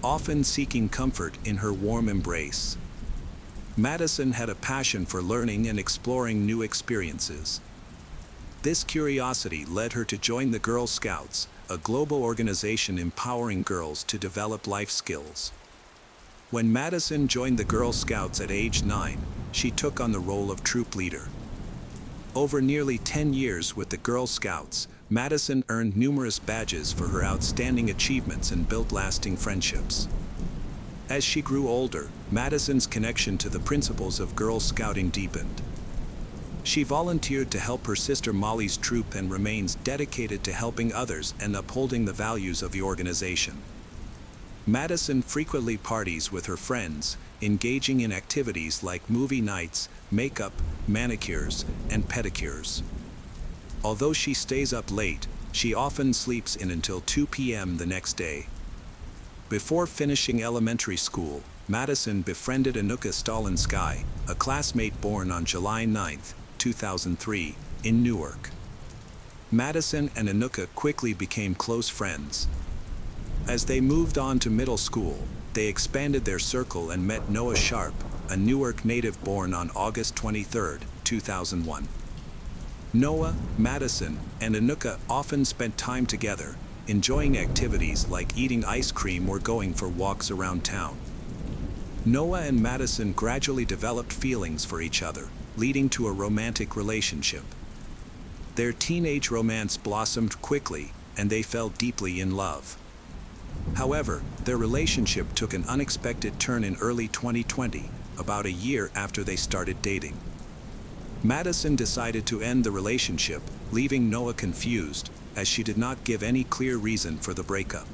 often seeking comfort in her warm embrace. Madison had a passion for learning and exploring new experiences. This curiosity led her to join the Girl Scouts, a global organization empowering girls to develop life skills. When Madison joined the Girl Scouts at age 9, she took on the role of troop leader. Over nearly 10 years with the Girl Scouts, Madison earned numerous badges for her outstanding achievements and built lasting friendships. As she grew older, Madison's connection to the principles of Girl Scouting deepened. She volunteered to help her sister Molly's troop and remains dedicated to helping others and upholding the values of the organization. Madison frequently parties with her friends, engaging in activities like movie nights, makeup, manicures, and pedicures. Although she stays up late, she often sleeps in until 2 p.m. the next day. Before finishing elementary school, Madison befriended Anuka Stalinsky, a classmate born on July 9, 2003, in Newark. Madison and Anuka quickly became close friends. As they moved on to middle school, they expanded their circle and met Noah Sharp, a Newark native born on August 23, 2001. Noah, Madison, and Anuka often spent time together, enjoying activities like eating ice cream or going for walks around town. Noah and Madison gradually developed feelings for each other, leading to a romantic relationship. Their teenage romance blossomed quickly, and they fell deeply in love. However, their relationship took an unexpected turn in early 2020, about a year after they started dating. Madison decided to end the relationship, leaving Noah confused, as she did not give any clear reason for the breakup.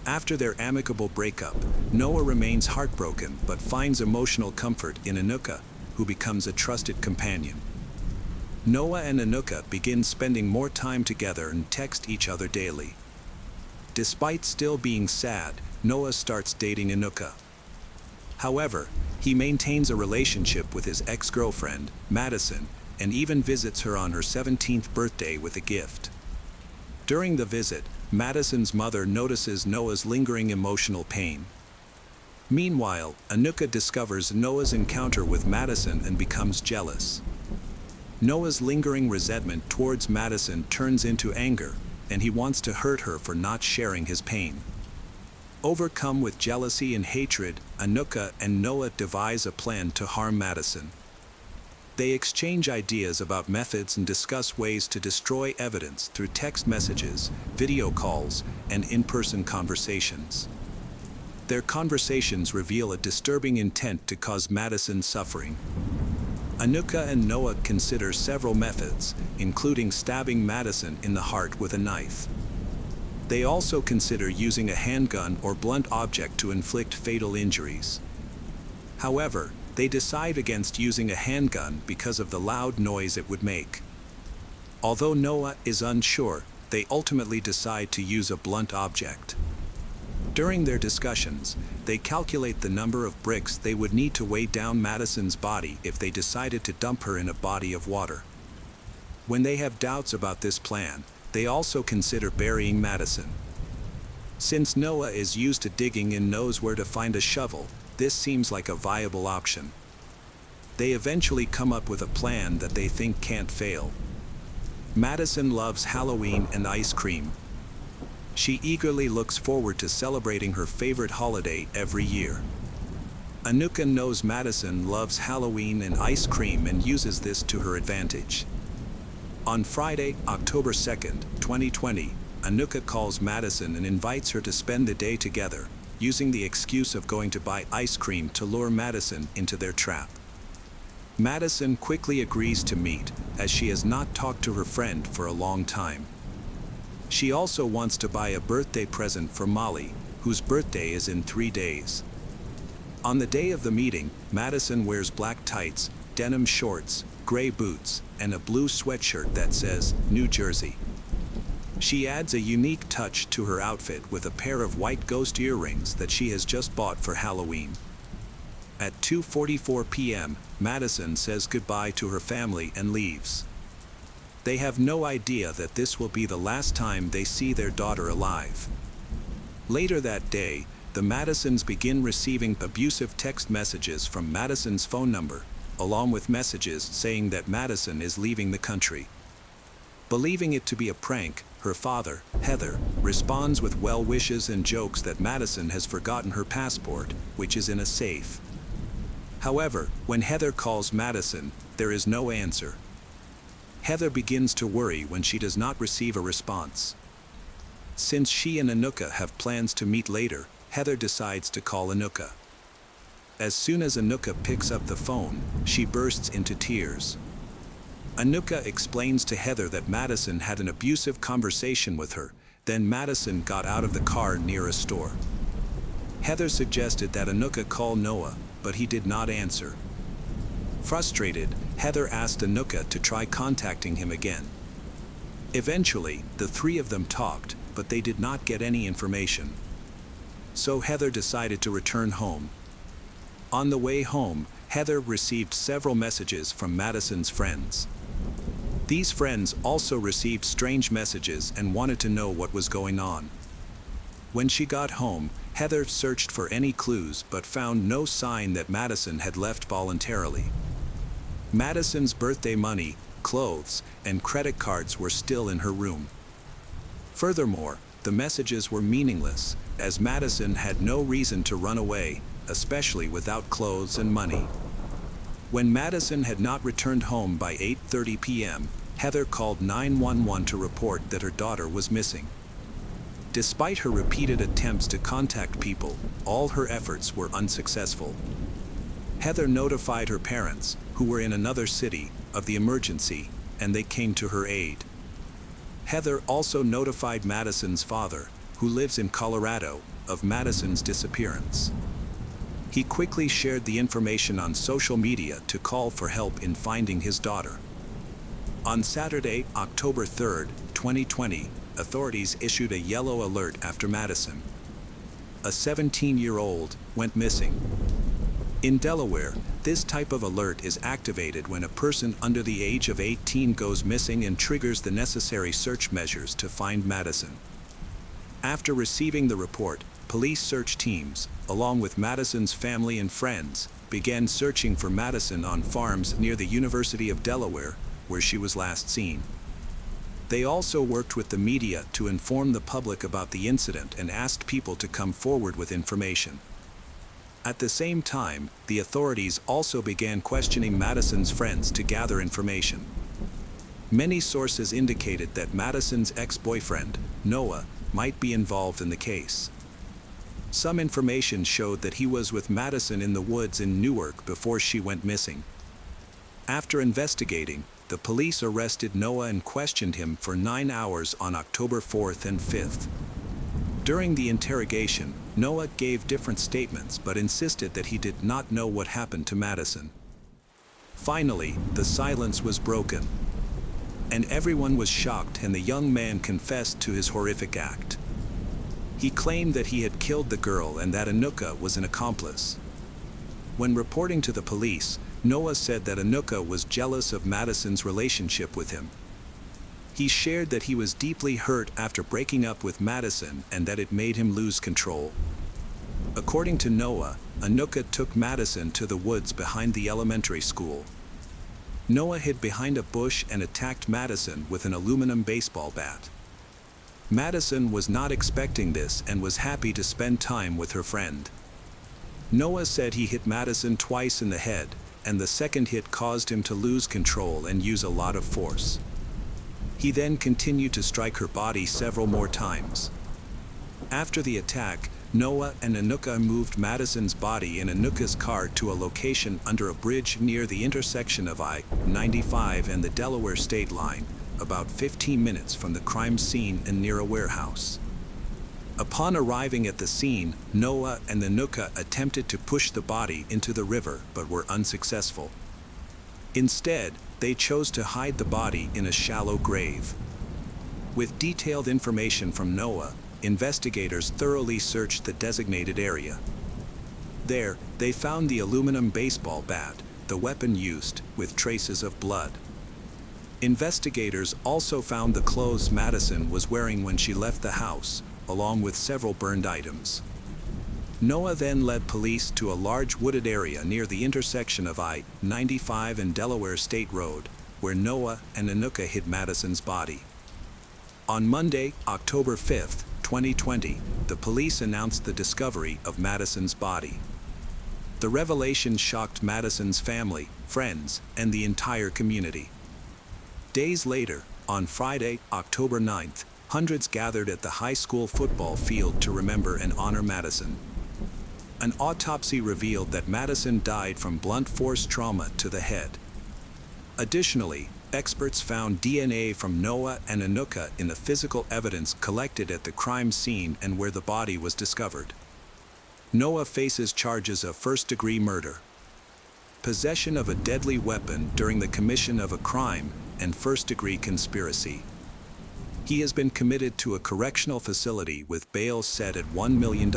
After their amicable breakup, Noah remains heartbroken but finds emotional comfort in Anuka, who becomes a trusted companion. Noah and Anuka begin spending more time together and text each other daily. Despite still being sad, Noah starts dating Anuka. However, he maintains a relationship with his ex-girlfriend, Madison, and even visits her on her 17th birthday with a gift. During the visit, Madison's mother notices Noah's lingering emotional pain. Meanwhile, Anuka discovers Noah's encounter with Madison and becomes jealous. Noah's lingering resentment towards Madison turns into anger, and he wants to hurt her for not sharing his pain. Overcome with jealousy and hatred, Anuka and Noah devise a plan to harm Madison. They exchange ideas about methods and discuss ways to destroy evidence through text messages, video calls, and in-person conversations. Their conversations reveal a disturbing intent to cause Madison suffering. Anuka and Noah consider several methods, including stabbing Madison in the heart with a knife. They also consider using a handgun or blunt object to inflict fatal injuries. However, they decide against using a handgun because of the loud noise it would make. Although Noah is unsure, they ultimately decide to use a blunt object. During their discussions, they calculate the number of bricks they would need to weigh down Madison's body if they decided to dump her in a body of water. When they have doubts about this plan, they also consider burying Madison. Since Noah is used to digging and knows where to find a shovel, this seems like a viable option. They eventually come up with a plan that they think can't fail. Madison loves Halloween and ice cream. She eagerly looks forward to celebrating her favorite holiday every year. Anuka knows Madison loves Halloween and ice cream and uses this to her advantage. On Friday, October 2, 2020, Anuka calls Madison and invites her to spend the day together, using the excuse of going to buy ice cream to lure Madison into their trap. Madison quickly agrees to meet, as she has not talked to her friend for a long time. She also wants to buy a birthday present for Molly, whose birthday is in 3 days. On the day of the meeting, Madison wears black tights, denim shorts, gray boots, and a blue sweatshirt that says, New Jersey. She adds a unique touch to her outfit with a pair of white ghost earrings that she has just bought for Halloween. At 2:44 p.m., Madison says goodbye to her family and leaves. They have no idea that this will be the last time they see their daughter alive. Later that day, the Madisons begin receiving abusive text messages from Madison's phone number, along with messages saying that Madison is leaving the country. Believing it to be a prank, her father, Heather, responds with well wishes and jokes that Madison has forgotten her passport, which is in a safe. However, when Heather calls Madison, there is no answer. Heather begins to worry when she does not receive a response. Since she and Anuka have plans to meet later, Heather decides to call Anuka. As soon as Anuka picks up the phone, she bursts into tears. Anuka explains to Heather that Madison had an abusive conversation with her, then Madison got out of the car near a store. Heather suggested that Anuka call Noah, but he did not answer. Frustrated, Heather asked Anuka to try contacting him again. Eventually, the three of them talked, but they did not get any information. So Heather decided to return home. On the way home, Heather received several messages from Madison's friends. These friends also received strange messages and wanted to know what was going on. When she got home, Heather searched for any clues but found no sign that Madison had left voluntarily. Madison's birthday money, clothes, and credit cards were still in her room. Furthermore, the messages were meaningless, as Madison had no reason to run away, especially without clothes and money. When Madison had not returned home by 8:30 p.m., Heather called 911 to report that her daughter was missing. Despite her repeated attempts to contact people, all her efforts were unsuccessful. Heather notified her parents, who were in another city, of the emergency, and they came to her aid. Heather also notified Madison's father, who lives in Colorado, of Madison's disappearance. He quickly shared the information on social media to call for help in finding his daughter. On Saturday, October 3, 2020, authorities issued a yellow alert after Madison. A 17-year-old went missing. In Delaware, this type of alert is activated when a person under the age of 18 goes missing and triggers the necessary search measures to find Madison. After receiving the report, police search teams, along with Madison's family and friends, began searching for Madison on farms near the University of Delaware, where she was last seen. They also worked with the media to inform the public about the incident and asked people to come forward with information. At the same time, the authorities also began questioning Madison's friends to gather information. Many sources indicated that Madison's ex-boyfriend, Noah, might be involved in the case. Some information showed that he was with Madison in the woods in Newark before she went missing. After investigating, the police arrested Noah and questioned him for 9 hours on October 4th and 5th. During the interrogation, Noah gave different statements but insisted that he did not know what happened to Madison. Finally, the silence was broken, and everyone was shocked, and the young man confessed to his horrific act. He claimed that he had killed the girl and that Anuka was an accomplice. When reporting to the police, Noah said that Anuka was jealous of Madison's relationship with him. He shared that he was deeply hurt after breaking up with Madison and that it made him lose control. According to Noah, Anuka took Madison to the woods behind the elementary school. Noah hid behind a bush and attacked Madison with an aluminum baseball bat. Madison was not expecting this and was happy to spend time with her friend. Noah said he hit Madison twice in the head, and the second hit caused him to lose control and use a lot of force. He then continued to strike her body several more times. After the attack, Noah and Anuka moved Madison's body in Anuka's car to a location under a bridge near the intersection of I-95 and the Delaware state line, about 15 minutes from the crime scene and near a warehouse. Upon arriving at the scene, Noah and Anuka attempted to push the body into the river but were unsuccessful. Instead, they chose to hide the body in a shallow grave. With detailed information from Noah, investigators thoroughly searched the designated area. There, they found the aluminum baseball bat, the weapon used, with traces of blood. Investigators also found the clothes Madison was wearing when she left the house, along with several burned items. Noah then led police to a large wooded area near the intersection of I-95 and Delaware State Road, where Noah and Anuka hid Madison's body. On Monday, October 5, 2020, the police announced the discovery of Madison's body. The revelation shocked Madison's family, friends, and the entire community. Days later, on Friday, October 9th, hundreds gathered at the high school football field to remember and honor Madison. An autopsy revealed that Madison died from blunt force trauma to the head. Additionally, Experts found DNA from Noah and Anuka in the physical evidence collected at the crime scene and where the body was discovered. Noah faces charges of first-degree murder, possession of a deadly weapon during the commission of a crime, and first-degree conspiracy. He has been committed to a correctional facility with bail set at $1 million.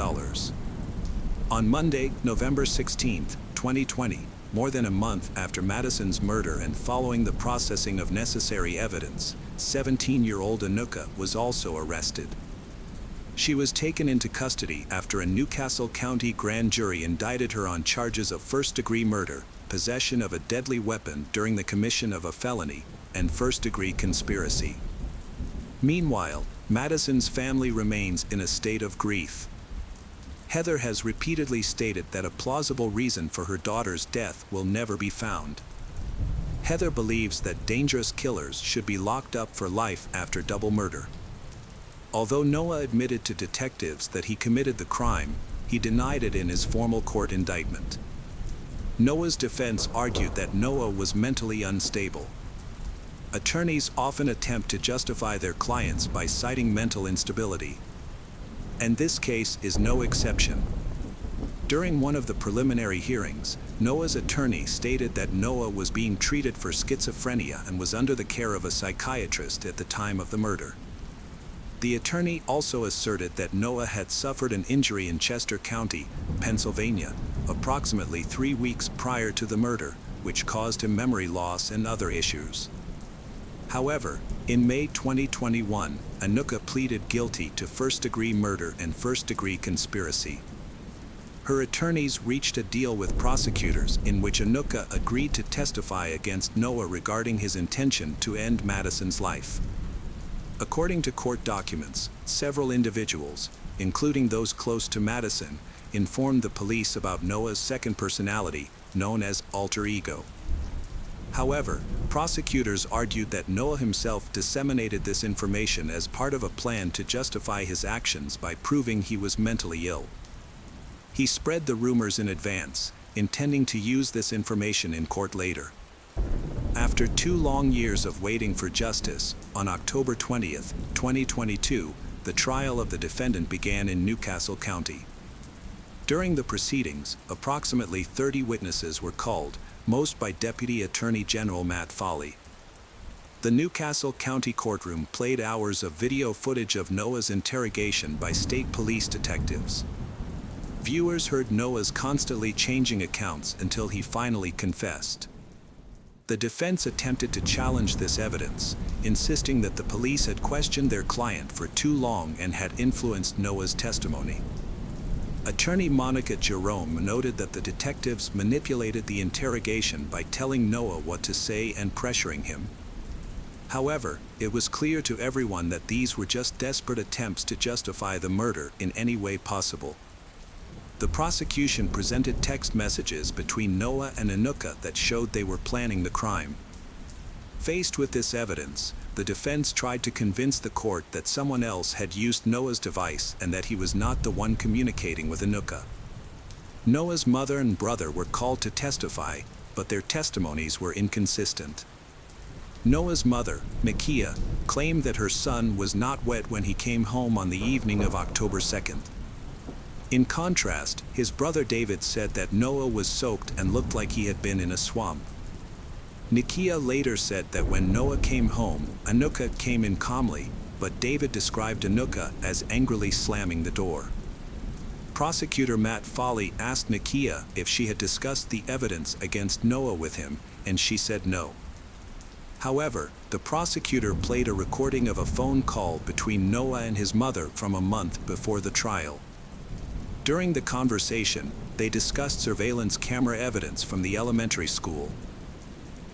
On Monday, November 16, 2020, more than a month after Madison's murder and following the processing of necessary evidence, 17-year-old Anuka was also arrested. She was taken into custody after a Newcastle County grand jury indicted her on charges of first-degree murder, possession of a deadly weapon during the commission of a felony, and first-degree conspiracy. Meanwhile, Madison's family remains in a state of grief. Heather has repeatedly stated that a plausible reason for her daughter's death will never be found. Heather believes that dangerous killers should be locked up for life after double murder. Although Noah admitted to detectives that he committed the crime, he denied it in his formal court indictment. Noah's defense argued that Noah was mentally unstable. Attorneys often attempt to justify their clients by citing mental instability, and this case is no exception. During one of the preliminary hearings, Noah's attorney stated that Noah was being treated for schizophrenia and was under the care of a psychiatrist at the time of the murder. The attorney also asserted that Noah had suffered an injury in Chester County, Pennsylvania, approximately 3 weeks prior to the murder, which caused him memory loss and other issues. However, in May 2021, Anuka pleaded guilty to first-degree murder and first-degree conspiracy. Her attorneys reached a deal with prosecutors in which Anuka agreed to testify against Noah regarding his intention to end Madison's life. According to court documents, several individuals, including those close to Madison, informed the police about Noah's second personality, known as alter ego. However, prosecutors argued that Noah himself disseminated this information as part of a plan to justify his actions by proving he was mentally ill. He spread the rumors in advance, intending to use this information in court later. After 2 long years of waiting for justice, on October 20, 2022, the trial of the defendant began in Newcastle County. During the proceedings, approximately 30 witnesses were called, most by Deputy Attorney General Matt Foley. The Newcastle County courtroom played hours of video footage of Noah's interrogation by state police detectives. Viewers heard Noah's constantly changing accounts until he finally confessed. The defense attempted to challenge this evidence, insisting that the police had questioned their client for too long and had influenced Noah's testimony. Attorney Monica Jerome noted that the detectives manipulated the interrogation by telling Noah what to say and pressuring him. However, it was clear to everyone that these were just desperate attempts to justify the murder in any way possible. The prosecution presented text messages between Noah and Anuka that showed they were planning the crime. Faced with this evidence, the defense tried to convince the court that someone else had used Noah's device and that he was not the one communicating with Anuka. Noah's mother and brother were called to testify, but their testimonies were inconsistent. Noah's mother, Mikia, claimed that her son was not wet when he came home on the evening of October 2nd. In contrast, his brother David said that Noah was soaked and looked like he had been in a swamp. Nikia later said that when Noah came home, Anuka came in calmly, but David described Anuka as angrily slamming the door. Prosecutor Matt Foley asked Nikia if she had discussed the evidence against Noah with him, and she said no. However, the prosecutor played a recording of a phone call between Noah and his mother from a month before the trial. During the conversation, they discussed surveillance camera evidence from the elementary school.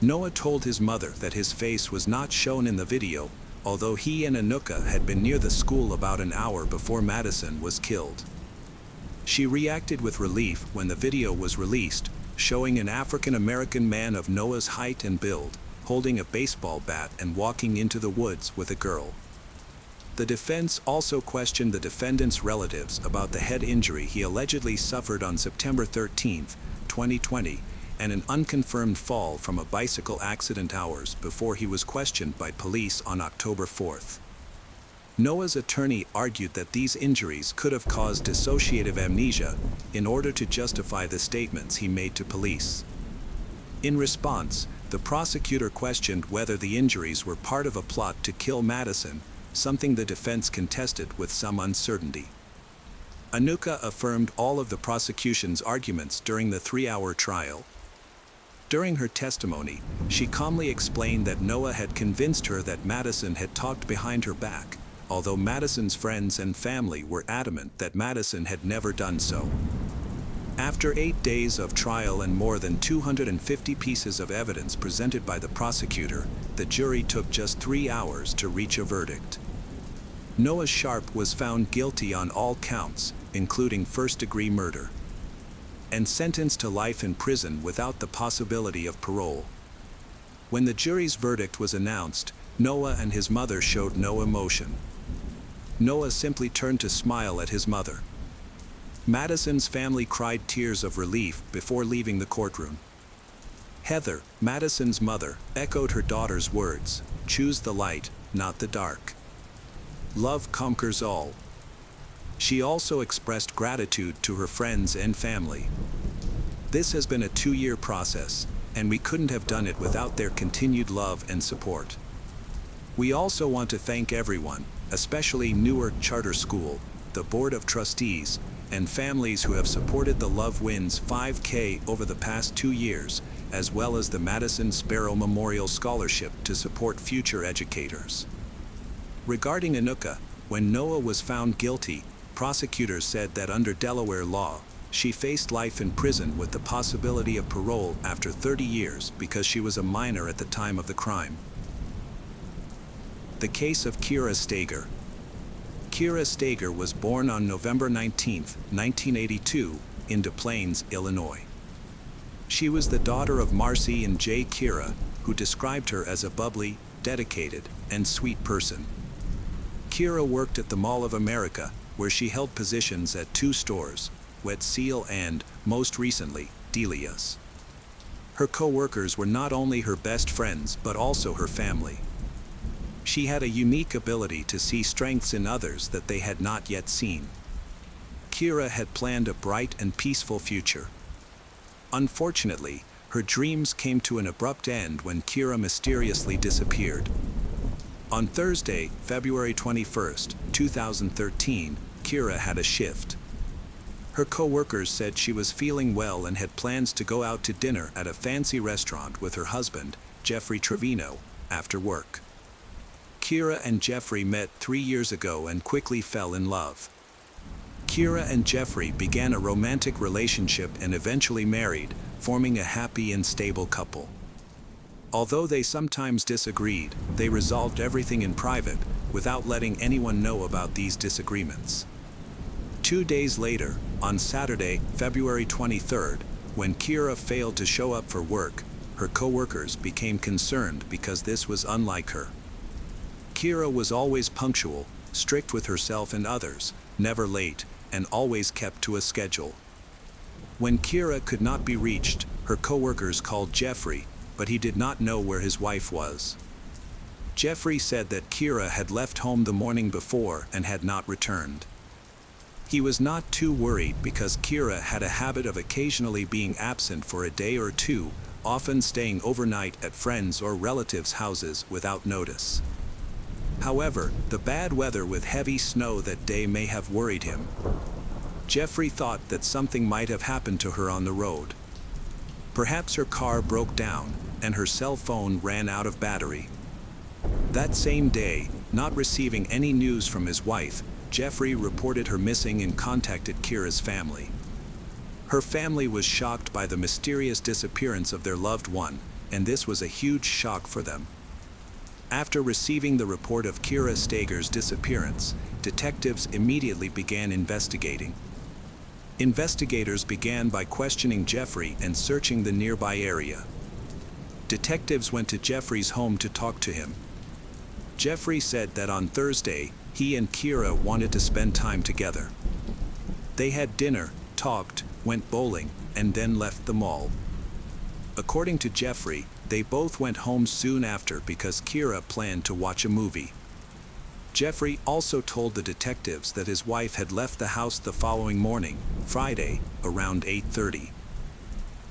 Noah told his mother that his face was not shown in the video, although he and Anuka had been near the school about an hour before Madison was killed. She reacted with relief when the video was released, showing an African-American man of Noah's height and build, holding a baseball bat and walking into the woods with a girl. The defense also questioned the defendant's relatives about the head injury he allegedly suffered on September 13, 2020, and an unconfirmed fall from a bicycle accident hours before he was questioned by police on October 4th. Noah's attorney argued that these injuries could have caused dissociative amnesia in order to justify the statements he made to police. In response, the prosecutor questioned whether the injuries were part of a plot to kill Madison, something the defense contested with some uncertainty. Anuka affirmed all of the prosecution's arguments during the 3-hour trial. During her testimony, she calmly explained that Noah had convinced her that Madison had talked behind her back, although Madison's friends and family were adamant that Madison had never done so. After 8 days of trial and more than 250 pieces of evidence presented by the prosecutor, the jury took just 3 hours to reach a verdict. Noah Sharp was found guilty on all counts, including first-degree murder, and sentenced to life in prison without the possibility of parole. When the jury's verdict was announced, Noah and his mother showed no emotion. Noah simply turned to smile at his mother. Madison's family cried tears of relief before leaving the courtroom. Heather, Madison's mother, echoed her daughter's words, "Choose the light, not the dark. Love conquers all." She also expressed gratitude to her friends and family. "This has been a 2-year process, and we couldn't have done it without their continued love and support. We also want to thank everyone, especially Newark Charter School, the Board of Trustees, and families who have supported the Love Wins 5K over the past 2 years, as well as the Madison Sparrow Memorial Scholarship to support future educators." Regarding Anuka, when Noah was found guilty, prosecutors said that under Delaware law, she faced life in prison with the possibility of parole after 30 years because she was a minor at the time of the crime. The case of Kira Steger. Kira Steger was born on November 19, 1982, in Des Plaines, Illinois. She was the daughter of Marcy and Jay Kira, who described her as a bubbly, dedicated, and sweet person. Kira worked at the Mall of America, where she held positions at 2 stores, Wet Seal and, most recently, Delia's. Her co-workers were not only her best friends but also her family. She had a unique ability to see strengths in others that they had not yet seen. Kira had planned a bright and peaceful future. Unfortunately, her dreams came to an abrupt end when Kira mysteriously disappeared. On Thursday, February 21, 2013, Kira had a shift. Her co-workers said she was feeling well and had plans to go out to dinner at a fancy restaurant with her husband, Jeffrey Trevino, after work. Kira and Jeffrey met 3 years ago and quickly fell in love. Kira and Jeffrey began a romantic relationship and eventually married, forming a happy and stable couple. Although they sometimes disagreed, they resolved everything in private, without letting anyone know about these disagreements. 2 days later, on Saturday, February 23rd, when Kira failed to show up for work, her co-workers became concerned because this was unlike her. Kira was always punctual, strict with herself and others, never late, and always kept to a schedule. When Kira could not be reached, her co-workers called Jeffrey, but he did not know where his wife was. Jeffrey said that Kira had left home the morning before and had not returned. He was not too worried because Kira had a habit of occasionally being absent for a day or two, often staying overnight at friends' or relatives' houses without notice. However, the bad weather with heavy snow that day may have worried him. Jeffrey thought that something might have happened to her on the road. Perhaps her car broke down, and her cell phone ran out of battery. That same day, not receiving any news from his wife, Jeffrey reported her missing and contacted Kira's family. Her family was shocked by the mysterious disappearance of their loved one, and this was a huge shock for them. After receiving the report of Kira Steger's disappearance, detectives immediately began investigating. Investigators began by questioning Jeffrey and searching the nearby area. Detectives went to Jeffrey's home to talk to him. Jeffrey said that on Thursday, he and Kira wanted to spend time together. They had dinner, talked, went bowling, and then left the mall. According to Jeffrey, they both went home soon after because Kira planned to watch a movie. Jeffrey also told the detectives that his wife had left the house the following morning, Friday, around 8:30.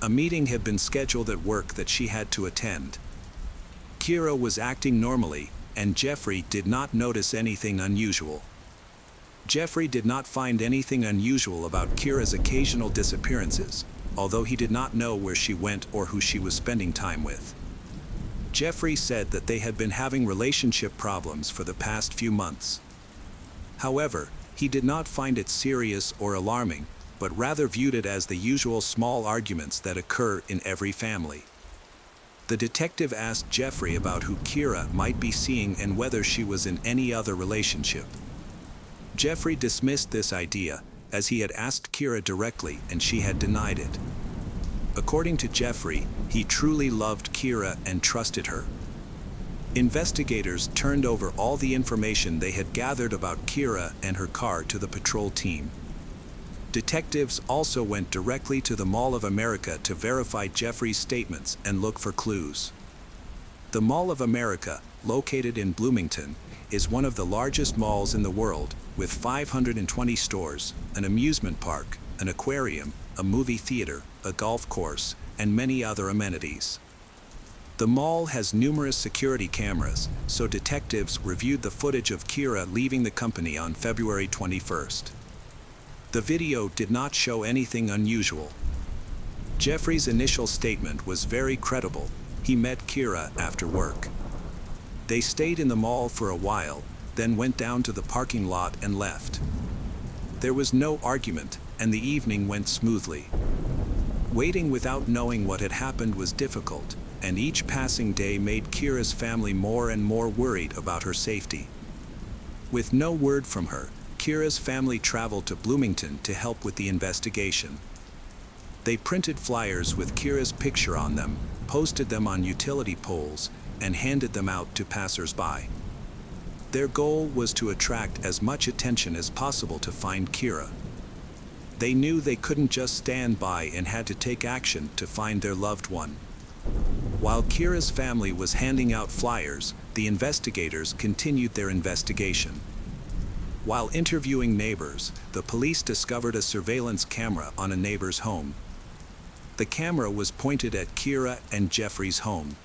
A meeting had been scheduled at work that she had to attend. Kira was acting normally, and Jeffrey did not notice anything unusual. Jeffrey did not find anything unusual about Kira's occasional disappearances, although he did not know where she went or who she was spending time with. Jeffrey said that they had been having relationship problems for the past few months. However, he did not find it serious or alarming, but rather viewed it as the usual small arguments that occur in every family. The detective asked Jeffrey about who Kira might be seeing and whether she was in any other relationship. Jeffrey dismissed this idea, as he had asked Kira directly and she had denied it. According to Jeffrey, he truly loved Kira and trusted her. Investigators turned over all the information they had gathered about Kira and her car to the patrol team. Detectives also went directly to the Mall of America to verify Jeffrey's statements and look for clues. The Mall of America, located in Bloomington, is one of the largest malls in the world, with 520 stores, an amusement park, an aquarium, a movie theater, a golf course, and many other amenities. The mall has numerous security cameras, so detectives reviewed the footage of Kira leaving the company on February 21st. The video did not show anything unusual. Jeffrey's initial statement was very credible. He met Kira after work. They stayed in the mall for a while, then went down to the parking lot and left. There was no argument, and the evening went smoothly. Waiting without knowing what had happened was difficult, and each passing day made Kira's family more and more worried about her safety. With no word from her, Kira's family traveled to Bloomington to help with the investigation. They printed flyers with Kira's picture on them, posted them on utility poles, and handed them out to passers-by. Their goal was to attract as much attention as possible to find Kira. They knew they couldn't just stand by and had to take action to find their loved one. While Kira's family was handing out flyers, the investigators continued their investigation. While interviewing neighbors, the police discovered a surveillance camera on a neighbor's home. The camera was pointed at Kira and Jeffrey's home.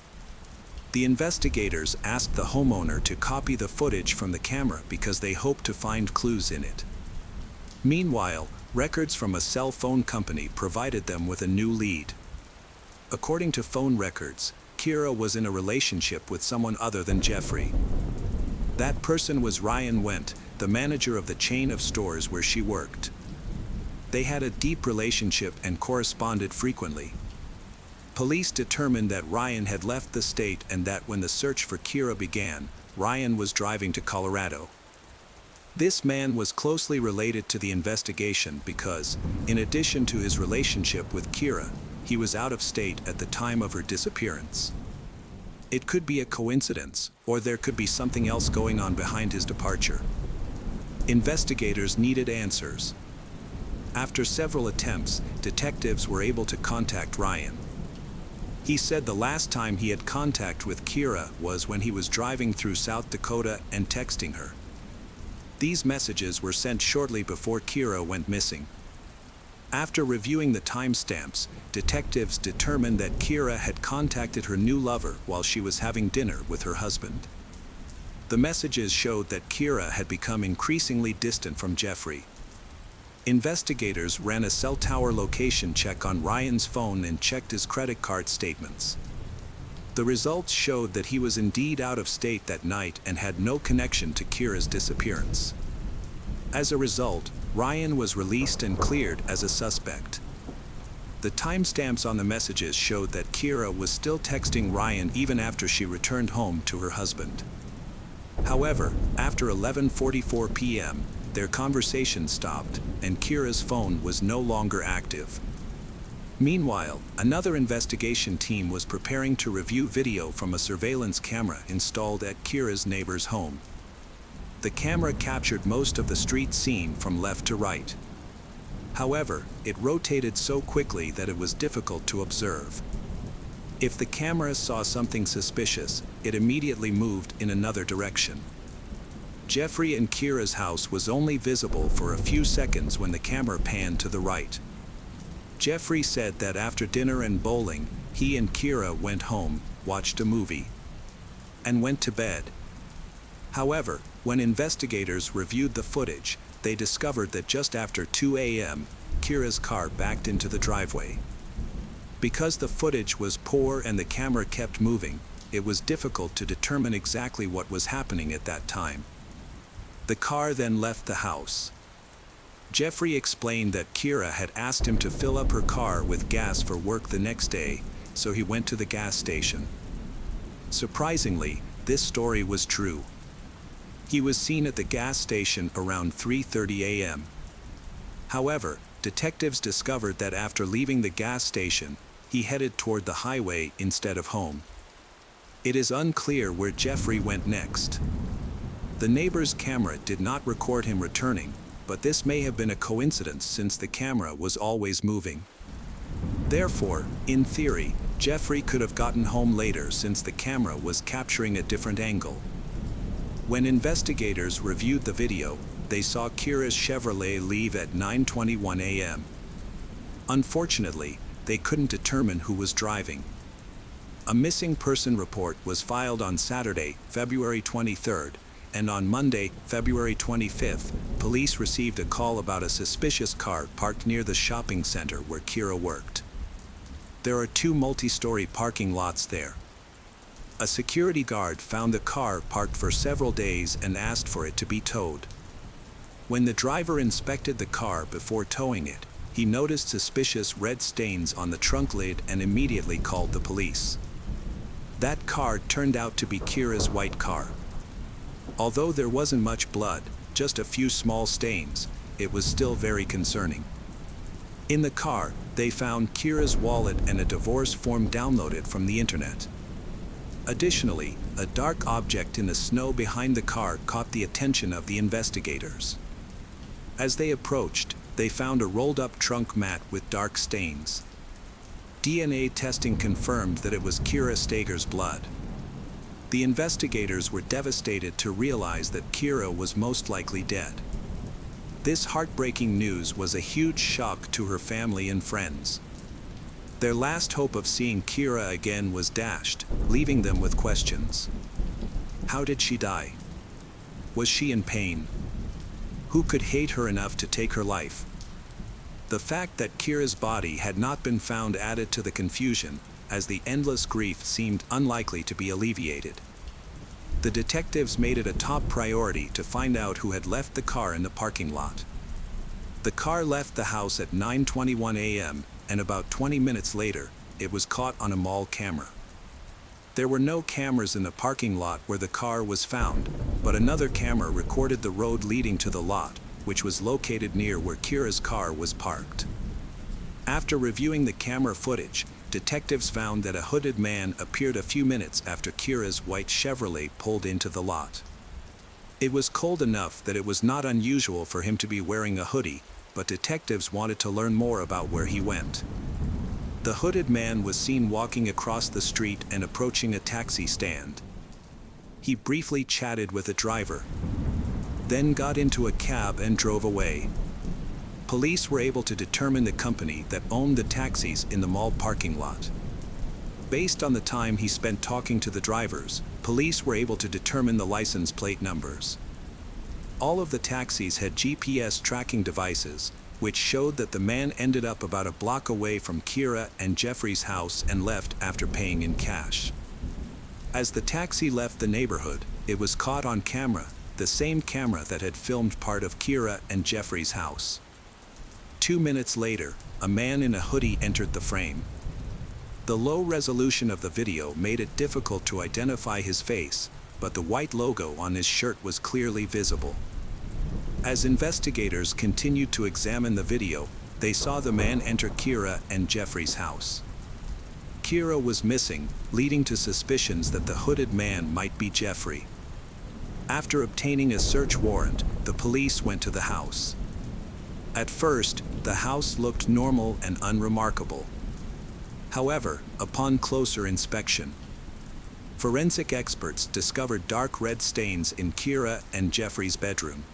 The investigators asked the homeowner to copy the footage from the camera because they hoped to find clues in it. Meanwhile, records from a cell phone company provided them with a new lead. According to phone records, Kira was in a relationship with someone other than Jeffrey. That person was Ryan Wendt, the manager of the chain of stores where she worked. They had a deep relationship and corresponded frequently. Police determined that Ryan had left the state and that when the search for Kira began, Ryan was driving to Colorado. This man was closely related to the investigation because, in addition to his relationship with Kira, he was out of state at the time of her disappearance. It could be a coincidence, or there could be something else going on behind his departure. Investigators needed answers. After several attempts, detectives were able to contact Ryan. He said the last time he had contact with Kira was when he was driving through South Dakota and texting her. These messages were sent shortly before Kira went missing. After reviewing the timestamps, detectives determined that Kira had contacted her new lover while she was having dinner with her husband. The messages showed that Kira had become increasingly distant from Jeffrey. Investigators ran a cell tower location check on Ryan's phone and checked his credit card statements. The results showed that he was indeed out of state that night and had no connection to Kira's disappearance. As a result, Ryan was released and cleared as a suspect. The timestamps on the messages showed that Kira was still texting Ryan even after she returned home to her husband. However, after 11:44 p.m., their conversation stopped, and Kira's phone was no longer active. Meanwhile, another investigation team was preparing to review video from a surveillance camera installed at Kira's neighbor's home. The camera captured most of the street scene from left to right. However, it rotated so quickly that it was difficult to observe. If the camera saw something suspicious, it immediately moved in another direction. Jeffrey and Kira's house was only visible for a few seconds when the camera panned to the right. Jeffrey said that after dinner and bowling, he and Kira went home, watched a movie, and went to bed. However, when investigators reviewed the footage, they discovered that just after 2 a.m., Kira's car backed into the driveway. Because the footage was poor and the camera kept moving, it was difficult to determine exactly what was happening at that time. The car then left the house. Jeffrey explained that Kira had asked him to fill up her car with gas for work the next day, so he went to the gas station. Surprisingly, this story was true. He was seen at the gas station around 3:30 a.m. However, detectives discovered that after leaving the gas station, he headed toward the highway instead of home. It is unclear where Jeffrey went next. The neighbor's camera did not record him returning, but this may have been a coincidence since the camera was always moving. Therefore, in theory, Jeffrey could have gotten home later since the camera was capturing a different angle. When investigators reviewed the video, they saw Kira's Chevrolet leave at 9:21 a.m. Unfortunately, they couldn't determine who was driving. A missing person report was filed on Saturday, February 23rd, and on Monday, February 25th, police received a call about a suspicious car parked near the shopping center where Kira worked. There are 2 multi-story parking lots there. A security guard found the car parked for several days and asked for it to be towed. When the driver inspected the car before towing it, he noticed suspicious red stains on the trunk lid and immediately called the police. That car turned out to be Kira's white car. Although there wasn't much blood, just a few small stains, it was still very concerning. In the car, they found Kira's wallet and a divorce form downloaded from the internet. Additionally, a dark object in the snow behind the car caught the attention of the investigators. As they approached, they found a rolled-up trunk mat with dark stains. DNA testing confirmed that it was Kira Steger's blood. The investigators were devastated to realize that Kira was most likely dead. This heartbreaking news was a huge shock to her family and friends. Their last hope of seeing Kira again was dashed, leaving them with questions. How did she die? Was she in pain? Who could hate her enough to take her life? The fact that Kira's body had not been found added to the confusion, as the endless grief seemed unlikely to be alleviated. The detectives made it a top priority to find out who had left the car in the parking lot. The car left the house at 9:21 a.m., and about 20 minutes later, it was caught on a mall camera. There were no cameras in the parking lot where the car was found, but another camera recorded the road leading to the lot, which was located near where Kira's car was parked. After reviewing the camera footage, detectives found that a hooded man appeared a few minutes after Kira's white Chevrolet pulled into the lot. It was cold enough that it was not unusual for him to be wearing a hoodie, but detectives wanted to learn more about where he went. The hooded man was seen walking across the street and approaching a taxi stand. He briefly chatted with a driver, then got into a cab and drove away. Police were able to determine the company that owned the taxis in the mall parking lot. Based on the time he spent talking to the drivers, police were able to determine the license plate numbers. All of the taxis had GPS tracking devices, which showed that the man ended up about a block away from Kira and Jeffrey's house and left after paying in cash. As the taxi left the neighborhood, it was caught on camera, the same camera that had filmed part of Kira and Jeffrey's house. 2 minutes later, a man in a hoodie entered the frame. The low resolution of the video made it difficult to identify his face, but the white logo on his shirt was clearly visible. As investigators continued to examine the video, they saw the man enter Kira and Jeffrey's house. Kira was missing, leading to suspicions that the hooded man might be Jeffrey. After obtaining a search warrant, the police went to the house. At first, the house looked normal and unremarkable. However, upon closer inspection, forensic experts discovered dark red stains in Kira and Jeffrey's bedroom.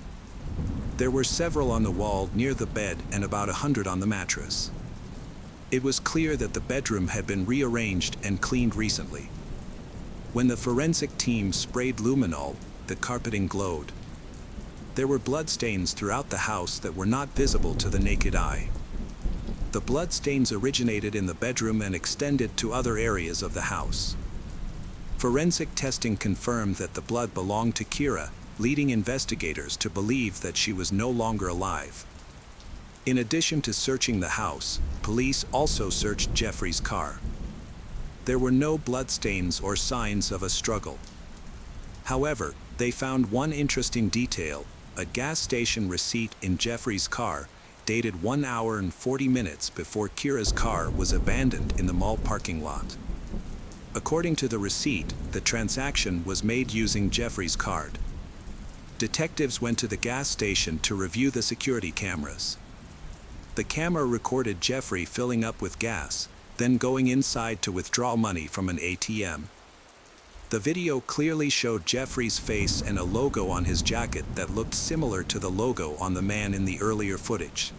There were several on the wall near the bed and about 100 on the mattress. It was clear that the bedroom had been rearranged and cleaned recently. When the forensic team sprayed luminol, the carpeting glowed. There were bloodstains throughout the house that were not visible to the naked eye. The bloodstains originated in the bedroom and extended to other areas of the house. Forensic testing confirmed that the blood belonged to Kira, leading investigators to believe that she was no longer alive. In addition to searching the house, police also searched Jeffrey's car. There were no bloodstains or signs of a struggle. However, they found one interesting detail: a gas station receipt in Jeffrey's car, dated 1 hour and 40 minutes before Kira's car was abandoned in the mall parking lot. According to the receipt, the transaction was made using Jeffrey's card. Detectives went to the gas station to review the security cameras. The camera recorded Jeffrey filling up with gas, then going inside to withdraw money from an ATM. The video clearly showed Jeffrey's face and a logo on his jacket that looked similar to the logo on the man in the earlier footage.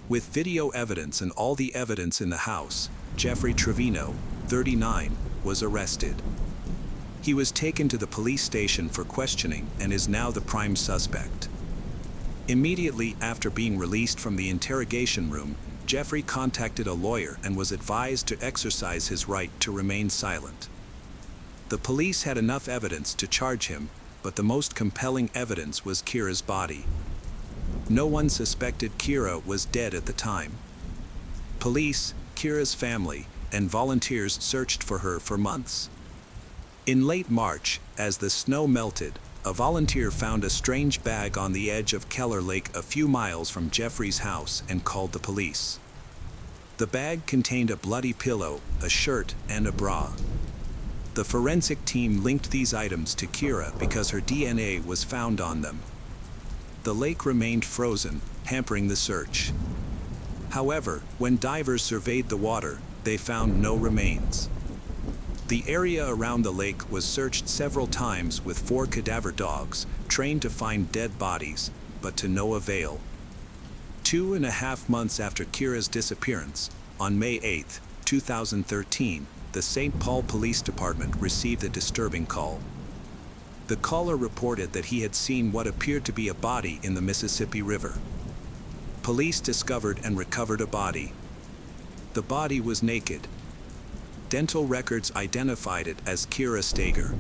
With video evidence and all the evidence in the house, Jeffrey Trevino, 39, was arrested. He was taken to the police station for questioning and is now the prime suspect. Immediately after being released from the interrogation room, Jeffrey contacted a lawyer and was advised to exercise his right to remain silent. The police had enough evidence to charge him, but the most compelling evidence was Kira's body. No one suspected Kira was dead at the time. Police, Kira's family, and volunteers searched for her for months. In late March, as the snow melted, a volunteer found a strange bag on the edge of Keller Lake a few miles from Jeffrey's house and called the police. The bag contained a bloody pillow, a shirt, and a bra. The forensic team linked these items to Kira because her DNA was found on them. The lake remained frozen, hampering the search. However, when divers surveyed the water, they found no remains. The area around the lake was searched several times with 4 cadaver dogs, trained to find dead bodies, but to no avail. 2.5 months after Kira's disappearance, on May 8, 2013, the St. Paul Police Department received a disturbing call. The caller reported that he had seen what appeared to be a body in the Mississippi River. Police discovered and recovered a body. The body was naked. Dental records identified it as Kira Steger.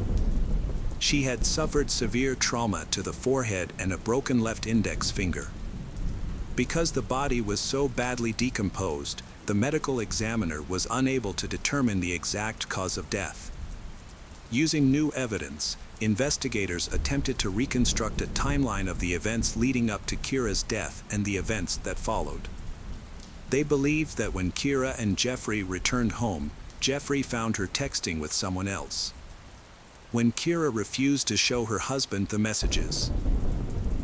She had suffered severe trauma to the forehead and a broken left index finger. Because the body was so badly decomposed, the medical examiner was unable to determine the exact cause of death. Using new evidence, investigators attempted to reconstruct a timeline of the events leading up to Kira's death and the events that followed. They believed that when Kira and Jeffrey returned home, Jeffrey found her texting with someone else. When Kira refused to show her husband the messages,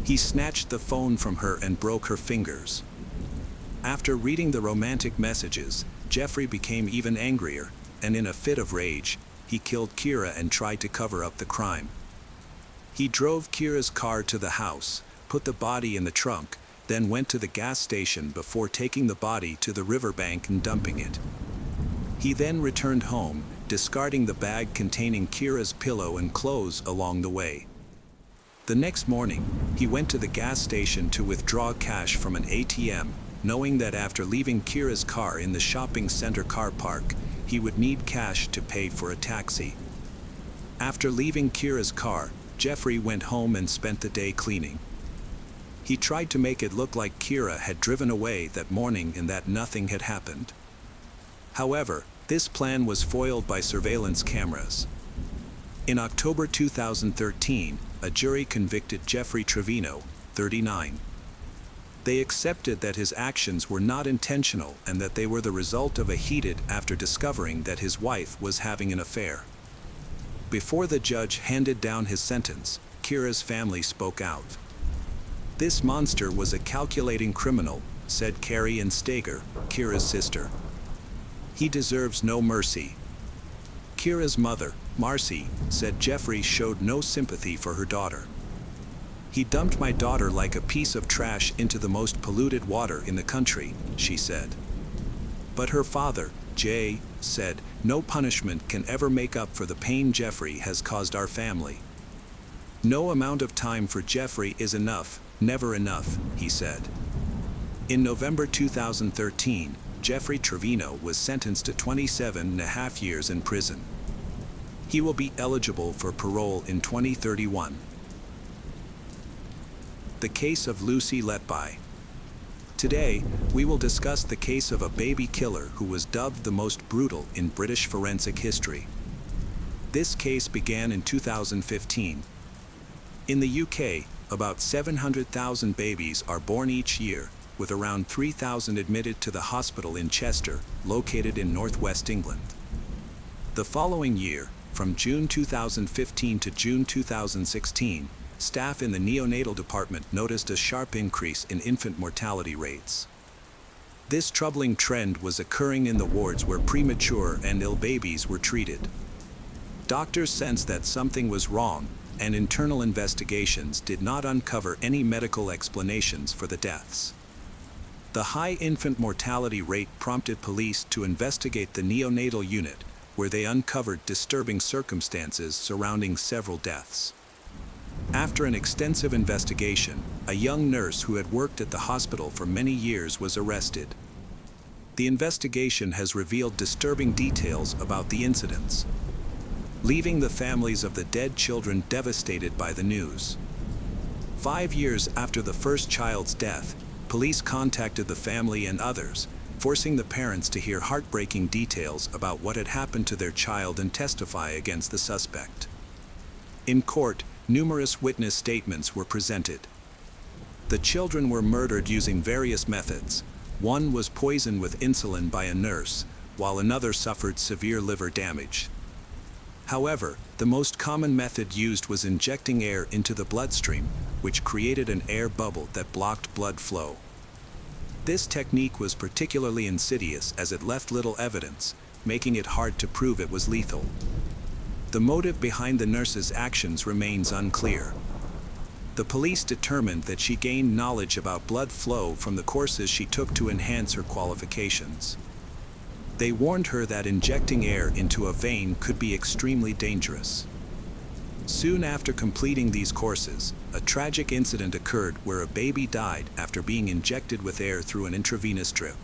he snatched the phone from her and broke her fingers. After reading the romantic messages, Jeffrey became even angrier, and in a fit of rage, he killed Kira and tried to cover up the crime. He drove Kira's car to the house, put the body in the trunk, then went to the gas station before taking the body to the riverbank and dumping it. He then returned home, discarding the bag containing Kira's pillow and clothes along the way. The next morning, he went to the gas station to withdraw cash from an ATM, knowing that after leaving Kira's car in the shopping center car park, he would need cash to pay for a taxi. After leaving Kira's car, Jeffrey went home and spent the day cleaning. He tried to make it look like Kira had driven away that morning and that nothing had happened. However, this plan was foiled by surveillance cameras. In October 2013, a jury convicted Jeffrey Trevino, 39. They accepted that his actions were not intentional and that they were the result of a heated after discovering that his wife was having an affair. Before the judge handed down his sentence, Kira's family spoke out. "This monster was a calculating criminal," said Carrie and Steger, Kira's sister. He deserves no mercy. Kira's mother, Marcy, said Jeffrey showed no sympathy for her daughter. He dumped my daughter like a piece of trash into the most polluted water in the country, she said. But her father, Jay, said, no punishment can ever make up for the pain Jeffrey has caused our family. No amount of time for Jeffrey is enough, never enough, he said. In November 2013, Jeffrey Trevino was sentenced to 27.5 years in prison. He will be eligible for parole in 2031. The case of Lucy Letby. Today, we will discuss the case of a baby killer who was dubbed the most brutal in British forensic history. This case began in 2015. In the UK, about 700,000 babies are born each year, with around 3,000 admitted to the hospital in Chester, located in northwest England. The following year, from June 2015 to June 2016, staff in the neonatal department noticed a sharp increase in infant mortality rates. This troubling trend was occurring in the wards where premature and ill babies were treated. Doctors sensed that something was wrong, and internal investigations did not uncover any medical explanations for the deaths. The high infant mortality rate prompted police to investigate the neonatal unit, where they uncovered disturbing circumstances surrounding several deaths. After an extensive investigation, a young nurse who had worked at the hospital for many years was arrested. The investigation has revealed disturbing details about the incidents, leaving the families of the dead children devastated by the news. 5 years after the first child's death, police contacted the family and others, forcing the parents to hear heartbreaking details about what had happened to their child and testify against the suspect. In court, numerous witness statements were presented. The children were murdered using various methods. One was poisoned with insulin by a nurse, while another suffered severe liver damage. However, the most common method used was injecting air into the bloodstream, which created an air bubble that blocked blood flow. This technique was particularly insidious as it left little evidence, making it hard to prove it was lethal. The motive behind the nurse's actions remains unclear. The police determined that she gained knowledge about blood flow from the courses she took to enhance her qualifications. They warned her that injecting air into a vein could be extremely dangerous. Soon after completing these courses, a tragic incident occurred where a baby died after being injected with air through an intravenous drip.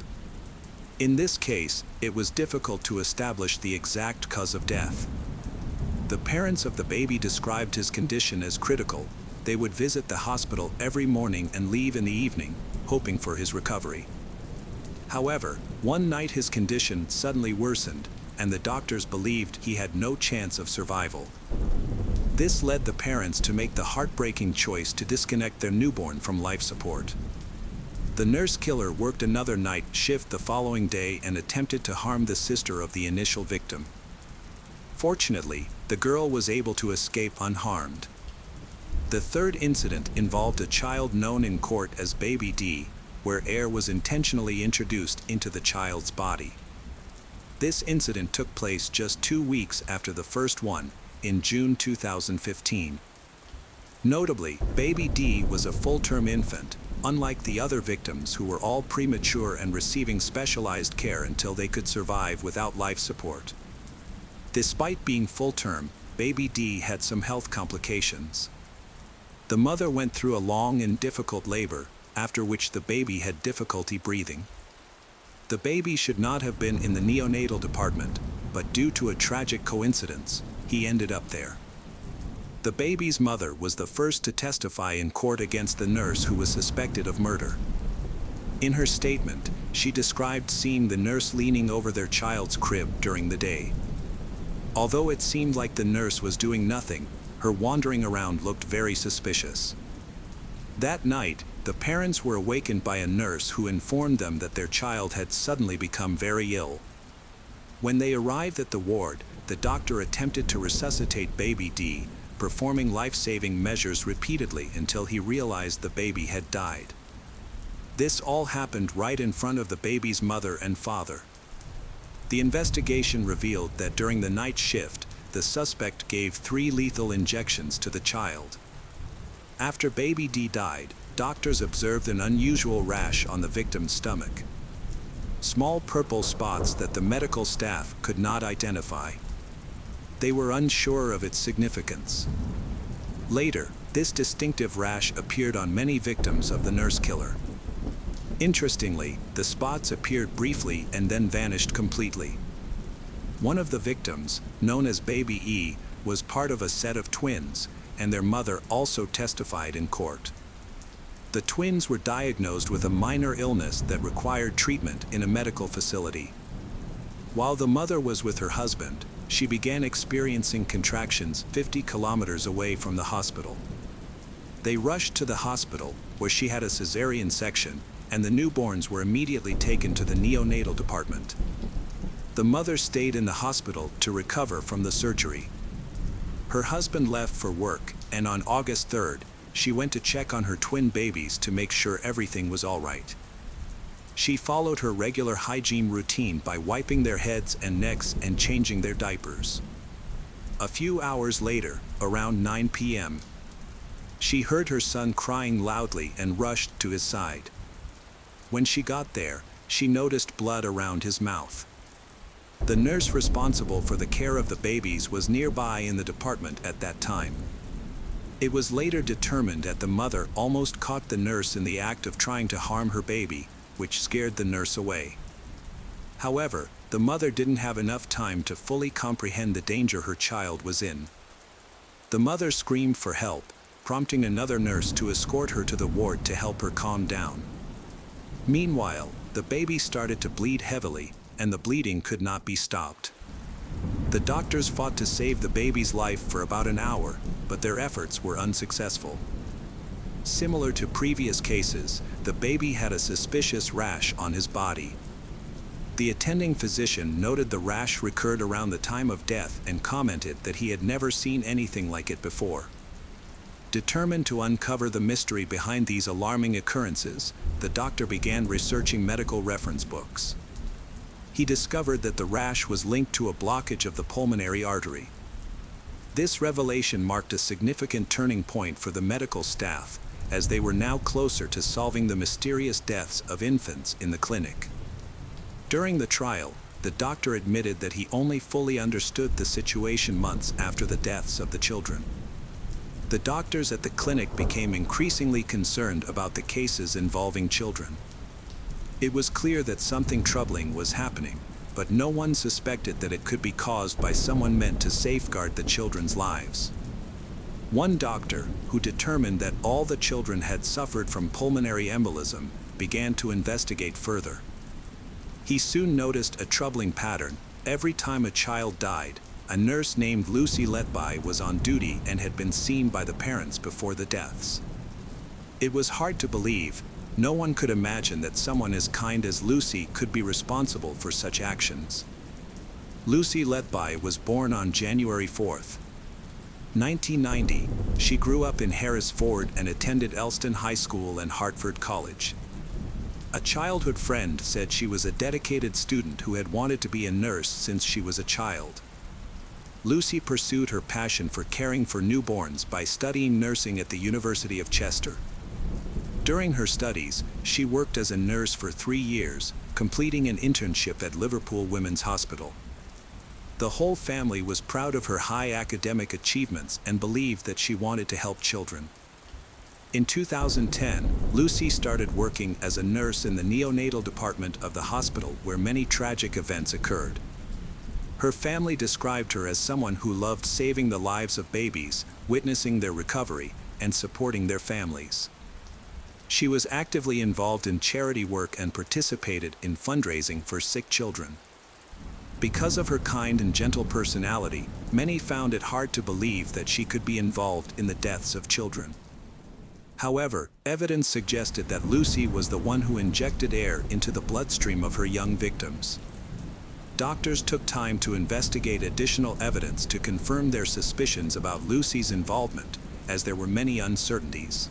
In this case, it was difficult to establish the exact cause of death. The parents of the baby described his condition as critical. They would visit the hospital every morning and leave in the evening, hoping for his recovery. However, one night his condition suddenly worsened, and the doctors believed he had no chance of survival. This led the parents to make the heartbreaking choice to disconnect their newborn from life support. The nurse killer worked another night shift the following day and attempted to harm the sister of the initial victim. Fortunately, the girl was able to escape unharmed. The third incident involved a child known in court as Baby D, where air was intentionally introduced into the child's body. This incident took place just 2 weeks after the first one, in June 2015. Notably, Baby D was a full-term infant, unlike the other victims who were all premature and receiving specialized care until they could survive without life support. Despite being full-term, Baby D had some health complications. The mother went through a long and difficult labor, after which the baby had difficulty breathing. The baby should not have been in the neonatal department, but due to a tragic coincidence, he ended up there. The baby's mother was the first to testify in court against the nurse who was suspected of murder. In her statement, she described seeing the nurse leaning over their child's crib during the day. Although it seemed like the nurse was doing nothing, her wandering around looked very suspicious. That night, the parents were awakened by a nurse who informed them that their child had suddenly become very ill. When they arrived at the ward, the doctor attempted to resuscitate Baby D, performing life-saving measures repeatedly until he realized the baby had died. This all happened right in front of the baby's mother and father. The investigation revealed that during the night shift, the suspect gave 3 lethal injections to the child. After baby D died, doctors observed an unusual rash on the victim's stomach. Small purple spots that the medical staff could not identify. They were unsure of its significance. Later, this distinctive rash appeared on many victims of the nurse killer. Interestingly, the spots appeared briefly and then vanished completely. One of the victims, known as Baby E, was part of a set of twins, and their mother also testified in court. The twins were diagnosed with a minor illness that required treatment in a medical facility. While the mother was with her husband, she began experiencing contractions 50 kilometers away from the hospital. They rushed to the hospital, where she had a cesarean section, and the newborns were immediately taken to the neonatal department. The mother stayed in the hospital to recover from the surgery. Her husband left for work, and on August 3rd, she went to check on her twin babies to make sure everything was all right. She followed her regular hygiene routine by wiping their heads and necks and changing their diapers. A few hours later, around 9 p.m., she heard her son crying loudly and rushed to his side. When she got there, she noticed blood around his mouth. The nurse responsible for the care of the babies was nearby in the department at that time. It was later determined that the mother almost caught the nurse in the act of trying to harm her baby, which scared the nurse away. However, the mother didn't have enough time to fully comprehend the danger her child was in. The mother screamed for help, prompting another nurse to escort her to the ward to help her calm down. Meanwhile, the baby started to bleed heavily, and the bleeding could not be stopped. The doctors fought to save the baby's life for about an hour, but their efforts were unsuccessful. Similar to previous cases, the baby had a suspicious rash on his body. The attending physician noted the rash recurred around the time of death and commented that he had never seen anything like it before. Determined to uncover the mystery behind these alarming occurrences, the doctor began researching medical reference books. He discovered that the rash was linked to a blockage of the pulmonary artery. This revelation marked a significant turning point for the medical staff, as they were now closer to solving the mysterious deaths of infants in the clinic. During the trial, the doctor admitted that he only fully understood the situation months after the deaths of the children. The doctors at the clinic became increasingly concerned about the cases involving children. It was clear that something troubling was happening, but no one suspected that it could be caused by someone meant to safeguard the children's lives. One doctor, who determined that all the children had suffered from pulmonary embolism, began to investigate further. He soon noticed a troubling pattern. Every time a child died, a nurse named Lucy Letby was on duty and had been seen by the parents before the deaths. It was hard to believe. No one could imagine that someone as kind as Lucy could be responsible for such actions. Lucy Letby was born on January 4, 1990. She grew up in Harris Ford and attended Elston High School and Hartford College. A childhood friend said she was a dedicated student who had wanted to be a nurse since she was a child. Lucy pursued her passion for caring for newborns by studying nursing at the University of Chester. During her studies, she worked as a nurse for 3 years, completing an internship at Liverpool Women's Hospital. The whole family was proud of her high academic achievements and believed that she wanted to help children. In 2010, Lucy started working as a nurse in the neonatal department of the hospital where many tragic events occurred. Her family described her as someone who loved saving the lives of babies, witnessing their recovery, and supporting their families. She was actively involved in charity work and participated in fundraising for sick children. Because of her kind and gentle personality, many found it hard to believe that she could be involved in the deaths of children. However, evidence suggested that Lucy was the one who injected air into the bloodstream of her young victims. Doctors took time to investigate additional evidence to confirm their suspicions about Lucy's involvement, as there were many uncertainties.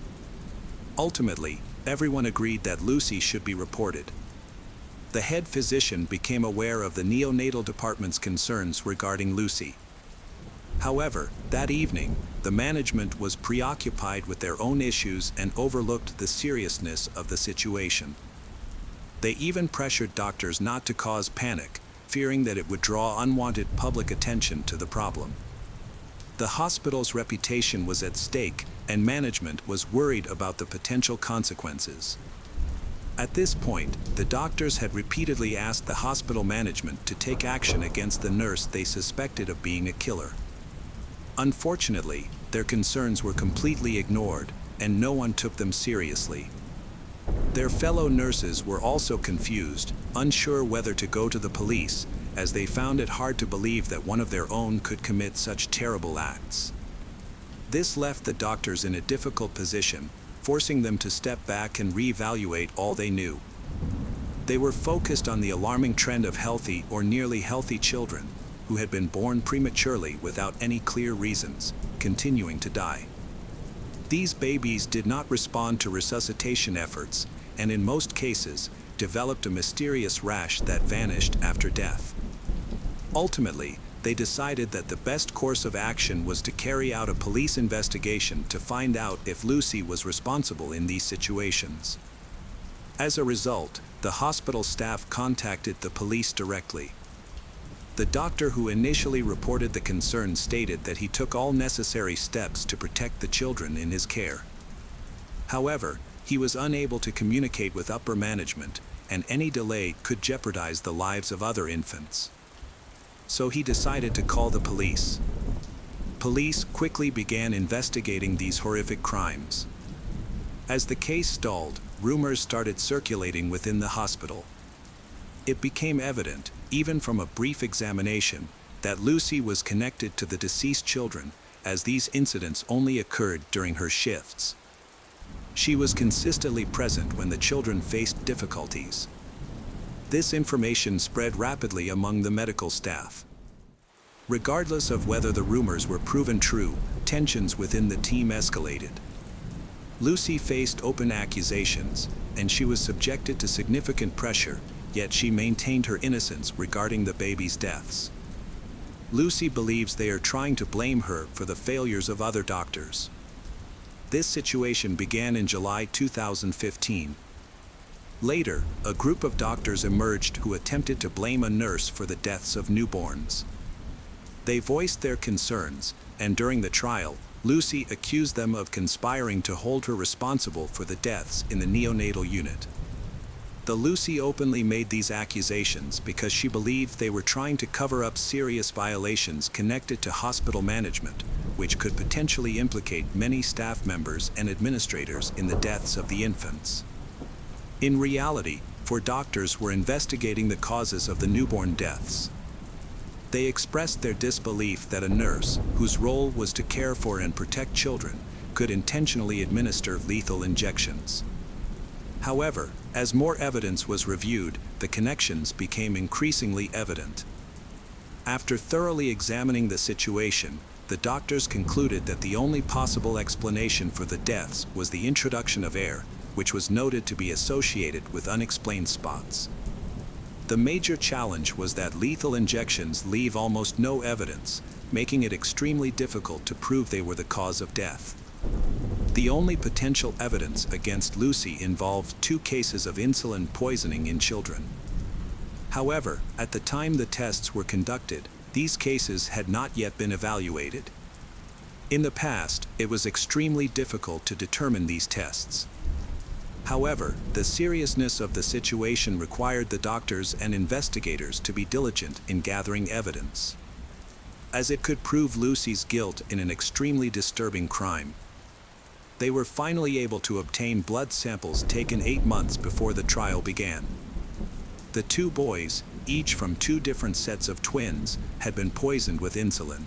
Ultimately, everyone agreed that Lucy should be reported. the head physician became aware of the neonatal department's concerns regarding Lucy. However, that evening, the management was preoccupied with their own issues and overlooked the seriousness of the situation. They even pressured doctors not to cause panic, fearing that it would draw unwanted public attention to the problem. The hospital's reputation was at stake, and management was worried about the potential consequences. At this point, the doctors had repeatedly asked the hospital management to take action against the nurse they suspected of being a killer. Unfortunately, their concerns were completely ignored, and no one took them seriously. Their fellow nurses were also confused, unsure whether to go to the police, as they found it hard to believe that one of their own could commit such terrible acts. This left the doctors in a difficult position, forcing them to step back and reevaluate all they knew. They were focused on the alarming trend of healthy or nearly healthy children, who had been born prematurely without any clear reasons, continuing to die. These babies did not respond to resuscitation efforts, and in most cases, developed a mysterious rash that vanished after death. Ultimately, they decided that the best course of action was to carry out a police investigation to find out if Lucy was responsible in these situations. As a result, the hospital staff contacted the police directly. The doctor who initially reported the concern stated that he took all necessary steps to protect the children in his care. However, he was unable to communicate with upper management, and any delay could jeopardize the lives of other infants. So he decided to call the police. Police quickly began investigating these horrific crimes. As the case stalled, rumors started circulating within the hospital. It became evident, even from a brief examination, that Lucy was connected to the deceased children, as these incidents only occurred during her shifts. She was consistently present when the children faced difficulties. This information spread rapidly among the medical staff. Regardless of whether the rumors were proven true, tensions within the team escalated. Lucy faced open accusations, and she was subjected to significant pressure, yet she maintained her innocence regarding the baby's deaths. Lucy believes they are trying to blame her for the failures of other doctors. This situation began in July 2015. Later, a group of doctors emerged who attempted to blame a nurse for the deaths of newborns. They voiced their concerns, and during the trial, Lucy accused them of conspiring to hold her responsible for the deaths in the neonatal unit. Lucy openly made these accusations because she believed they were trying to cover up serious violations connected to hospital management, which could potentially implicate many staff members and administrators in the deaths of the infants. In reality, four doctors were investigating the causes of the newborn deaths. They expressed their disbelief that a nurse, whose role was to care for and protect children, could intentionally administer lethal injections. However, as more evidence was reviewed, the connections became increasingly evident. After thoroughly examining the situation, the doctors concluded that the only possible explanation for the deaths was the introduction of air, which was noted to be associated with unexplained spots. The major challenge was that lethal injections leave almost no evidence, making it extremely difficult to prove they were the cause of death. The only potential evidence against Lucy involved 2 cases of insulin poisoning in children. However, at the time the tests were conducted, these cases had not yet been evaluated. In the past, it was extremely difficult to determine these tests. However, the seriousness of the situation required the doctors and investigators to be diligent in gathering evidence, as it could prove Lucy's guilt in an extremely disturbing crime. They were finally able to obtain blood samples taken 8 months before the trial began. The 2 boys, each from 2 different sets of twins, had been poisoned with insulin.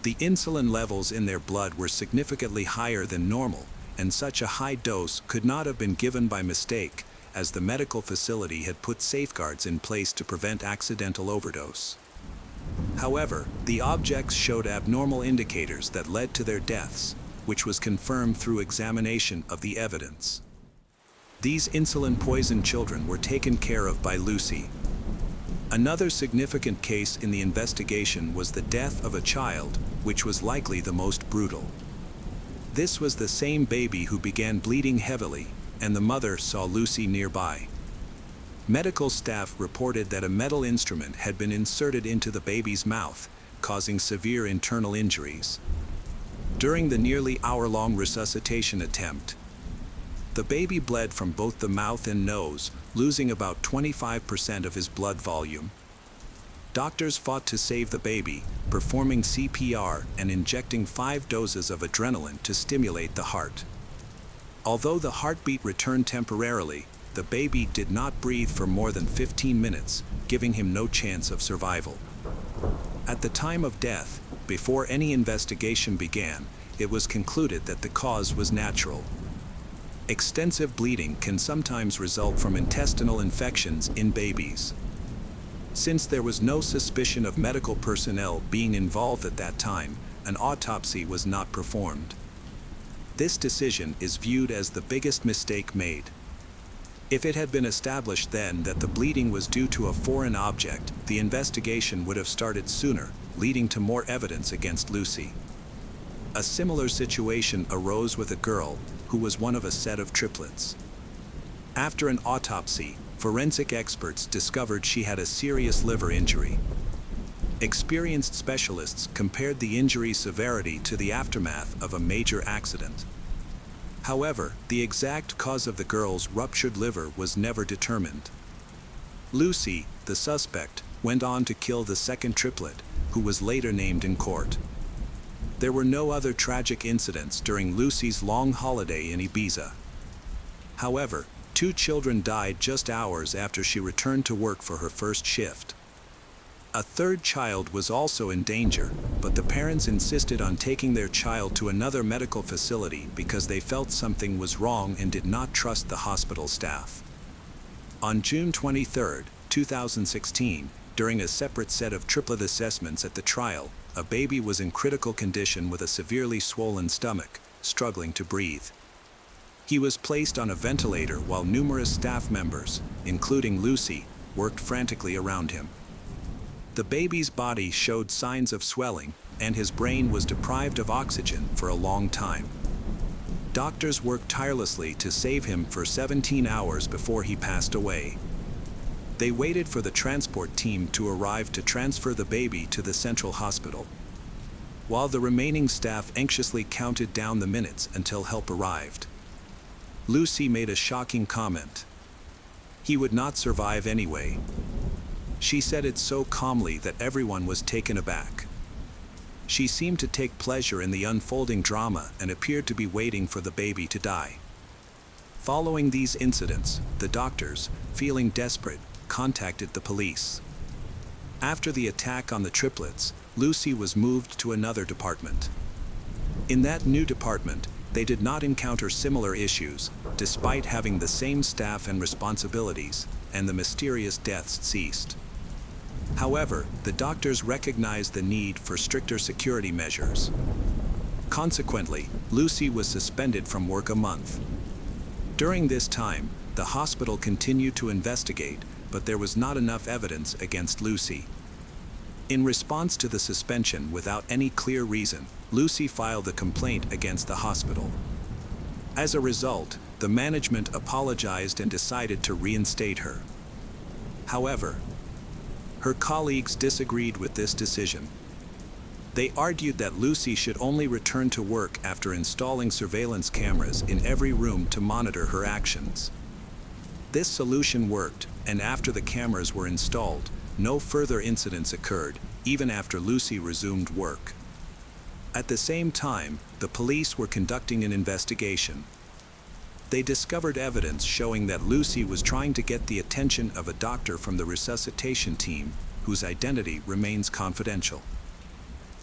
The insulin levels in their blood were significantly higher than normal, and such a high dose could not have been given by mistake, as the medical facility had put safeguards in place to prevent accidental overdose. However, the objects showed abnormal indicators that led to their deaths, which was confirmed through examination of the evidence. These insulin-poisoned children were taken care of by Lucy. Another significant case in the investigation was the death of a child, which was likely the most brutal. This was the same baby who began bleeding heavily, and the mother saw Lucy nearby. Medical staff reported that a metal instrument had been inserted into the baby's mouth, causing severe internal injuries. During the nearly hour-long resuscitation attempt, the baby bled from both the mouth and nose, losing about 25% of his blood volume. Doctors fought to save the baby, performing CPR and injecting 5 doses of adrenaline to stimulate the heart. Although the heartbeat returned temporarily, the baby did not breathe for more than 15 minutes, giving him no chance of survival. At the time of death, before any investigation began, it was concluded that the cause was natural. Extensive bleeding can sometimes result from intestinal infections in babies. Since there was no suspicion of medical personnel being involved at that time, an autopsy was not performed. This decision is viewed as the biggest mistake made. If it had been established then that the bleeding was due to a foreign object, the investigation would have started sooner, leading to more evidence against Lucy. A similar situation arose with a girl who was one of a set of triplets. After an autopsy, forensic experts discovered she had a serious liver injury. Experienced specialists compared the injury severity to the aftermath of a major accident. However, the exact cause of the girl's ruptured liver was never determined. Lucy, the suspect, went on to kill the second triplet, who was later named in court. There were no other tragic incidents during Lucy's long holiday in Ibiza. However, 2 children died just hours after she returned to work for her first shift. A third child was also in danger, but the parents insisted on taking their child to another medical facility because they felt something was wrong and did not trust the hospital staff. On June 23, 2016, during a separate set of triplet assessments at the trial, a baby was in critical condition with a severely swollen stomach, struggling to breathe. He was placed on a ventilator while numerous staff members, including Lucy, worked frantically around him. The baby's body showed signs of swelling, and his brain was deprived of oxygen for a long time. Doctors worked tirelessly to save him for 17 hours before he passed away. They waited for the transport team to arrive to transfer the baby to the central hospital, while the remaining staff anxiously counted down the minutes until help arrived. Lucy made a shocking comment. He would not survive anyway. She said it so calmly that everyone was taken aback. She seemed to take pleasure in the unfolding drama and appeared to be waiting for the baby to die. Following these incidents, the doctors, feeling desperate, contacted the police. After the attack on the triplets, Lucy was moved to another department. In that new department, they did not encounter similar issues, despite having the same staff and responsibilities, and the mysterious deaths ceased. However, the doctors recognized the need for stricter security measures. Consequently, Lucy was suspended from work a month. During this time, the hospital continued to investigate, but there was not enough evidence against Lucy. In response to the suspension without any clear reason, Lucy filed a complaint against the hospital. As a result, the management apologized and decided to reinstate her. However, her colleagues disagreed with this decision. They argued that Lucy should only return to work after installing surveillance cameras in every room to monitor her actions. This solution worked, and after the cameras were installed, no further incidents occurred, even after Lucy resumed work. At the same time, the police were conducting an investigation. They discovered evidence showing that Lucy was trying to get the attention of a doctor from the resuscitation team, whose identity remains confidential.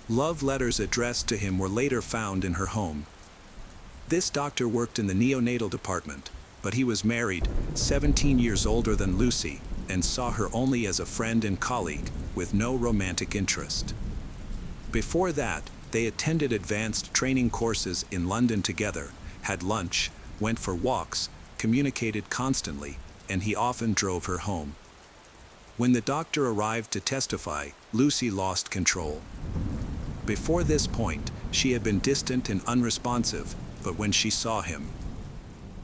Love letters addressed to him were later found in her home. This doctor worked in the neonatal department, but he was married, 17 years older than Lucy, and saw her only as a friend and colleague, with no romantic interest. Before that, they attended advanced training courses in London together, had lunch, went for walks, communicated constantly, and he often drove her home. When the doctor arrived to testify, Lucy lost control. Before this point, she had been distant and unresponsive, but when she saw him,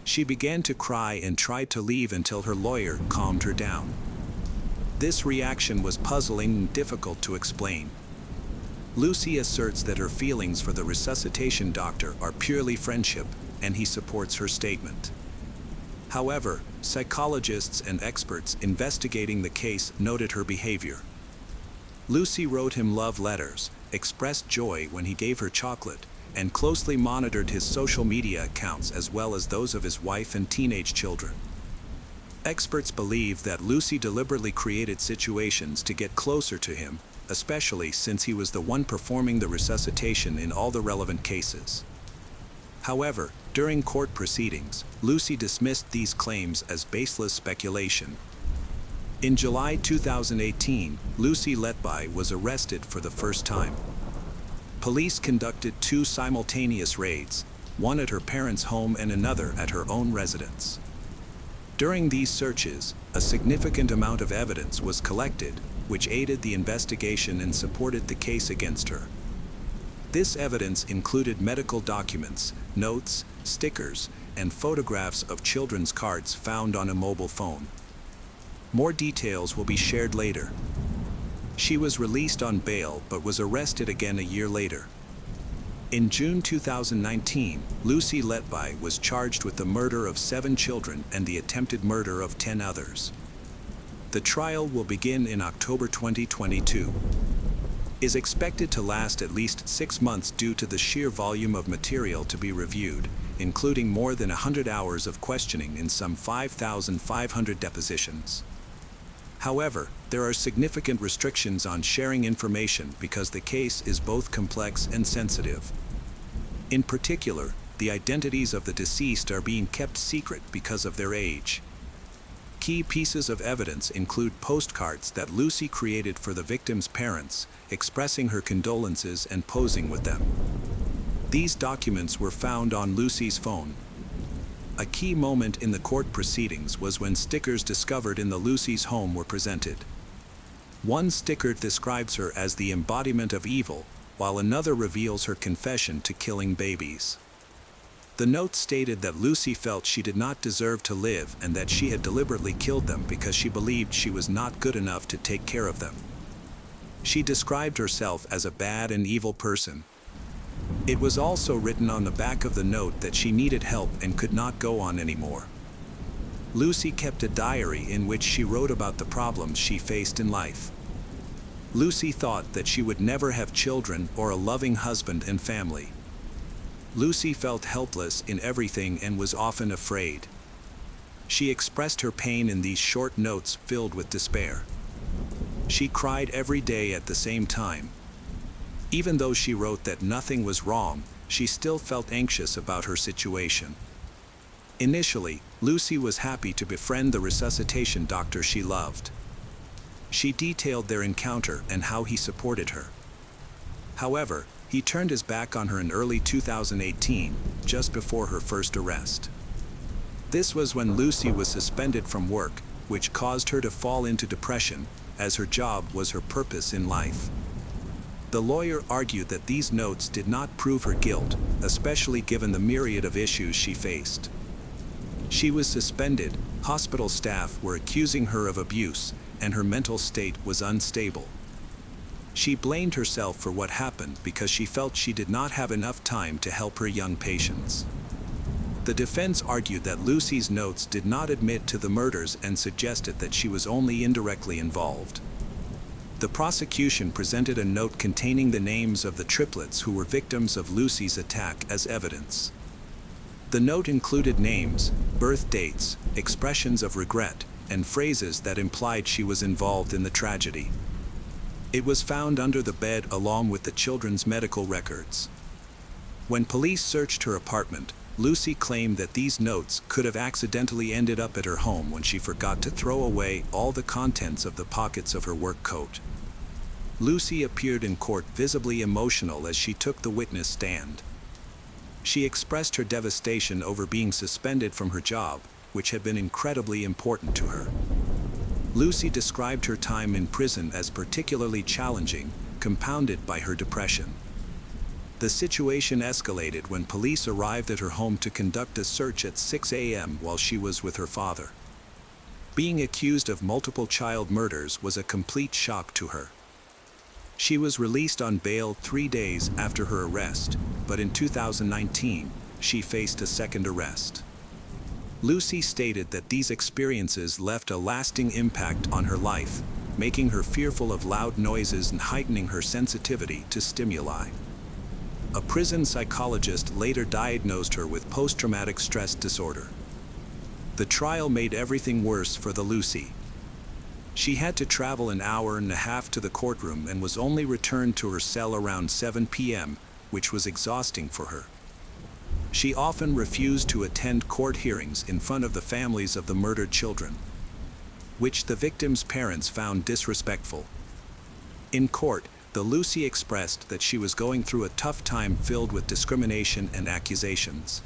she began to cry and tried to leave until her lawyer calmed her down. This reaction was puzzling and difficult to explain. Lucy asserts that her feelings for the resuscitation doctor are purely friendship, and he supports her statement. However, psychologists and experts investigating the case noted her behavior. Lucy wrote him love letters, expressed joy when he gave her chocolate, and closely monitored his social media accounts as well as those of his wife and teenage children. Experts believe that Lucy deliberately created situations to get closer to him, especially since he was the one performing the resuscitation in all the relevant cases. However, during court proceedings, Lucy dismissed these claims as baseless speculation. In July 2018, Lucy Letby was arrested for the first time. Police conducted 2 simultaneous raids, one at her parents' home and another at her own residence. During these searches, a significant amount of evidence was collected, which aided the investigation and supported the case against her. This evidence included medical documents, notes, stickers, and photographs of children's cards found on a mobile phone. More details will be shared later. She was released on bail but was arrested again a year later. In June 2019, Lucy Letby was charged with the murder of 7 children and the attempted murder of 10 others. The trial will begin in October 2022. Is expected to last at least 6 months due to the sheer volume of material to be reviewed, including more than 100 hours of questioning in some 5,500 depositions. However, there are significant restrictions on sharing information because the case is both complex and sensitive. In particular, the identities of the deceased are being kept secret because of their age. Key pieces of evidence include postcards that Lucy created for the victims' parents, expressing her condolences and posing with them. These documents were found on Lucy's phone. A key moment in the court proceedings was when stickers discovered in the Lucy's home were presented. One sticker describes her as the embodiment of evil, while another reveals her confession to killing babies. The note stated that Lucy felt she did not deserve to live and that she had deliberately killed them because she believed she was not good enough to take care of them. She described herself as a bad and evil person. It was also written on the back of the note that she needed help and could not go on anymore. Lucy kept a diary in which she wrote about the problems she faced in life. Lucy thought that she would never have children or a loving husband and family. Lucy felt helpless in everything and was often afraid. She expressed her pain in these short notes filled with despair. She cried every day at the same time. Even though she wrote that nothing was wrong, she still felt anxious about her situation. Initially, Lucy was happy to befriend the resuscitation doctor she loved. She detailed their encounter and how he supported her. However, he turned his back on her in early 2018, just before her first arrest. This was when Lucy was suspended from work, which caused her to fall into depression, as her job was her purpose in life. The lawyer argued that these notes did not prove her guilt, especially given the myriad of issues she faced. She was suspended, hospital staff were accusing her of abuse, and her mental state was unstable. She blamed herself for what happened because she felt she did not have enough time to help her young patients. The defense argued that Lucy's notes did not admit to the murders and suggested that she was only indirectly involved. The prosecution presented a note containing the names of the triplets who were victims of Lucy's attack as evidence. The note included names, birth dates, expressions of regret, and phrases that implied she was involved in the tragedy. It was found under the bed along with the children's medical records. When police searched her apartment, Lucy claimed that these notes could have accidentally ended up at her home when she forgot to throw away all the contents of the pockets of her work coat. Lucy appeared in court visibly emotional as she took the witness stand. She expressed her devastation over being suspended from her job, which had been incredibly important to her. Lucy described her time in prison as particularly challenging, compounded by her depression. The situation escalated when police arrived at her home to conduct a search at 6 a.m. while she was with her father. Being accused of multiple child murders was a complete shock to her. She was released on bail 3 days after her arrest, but in 2019, she faced a second arrest. Lucy stated that these experiences left a lasting impact on her life, making her fearful of loud noises and heightening her sensitivity to stimuli. A prison psychologist later diagnosed her with post-traumatic stress disorder. The trial made everything worse for the Lucy. She had to travel an hour and a half to the courtroom and was only returned to her cell around 7 p.m., which was exhausting for her. She often refused to attend court hearings in front of the families of the murdered children, which the victims' parents found disrespectful. In court, the Lucy expressed that she was going through a tough time filled with discrimination and accusations.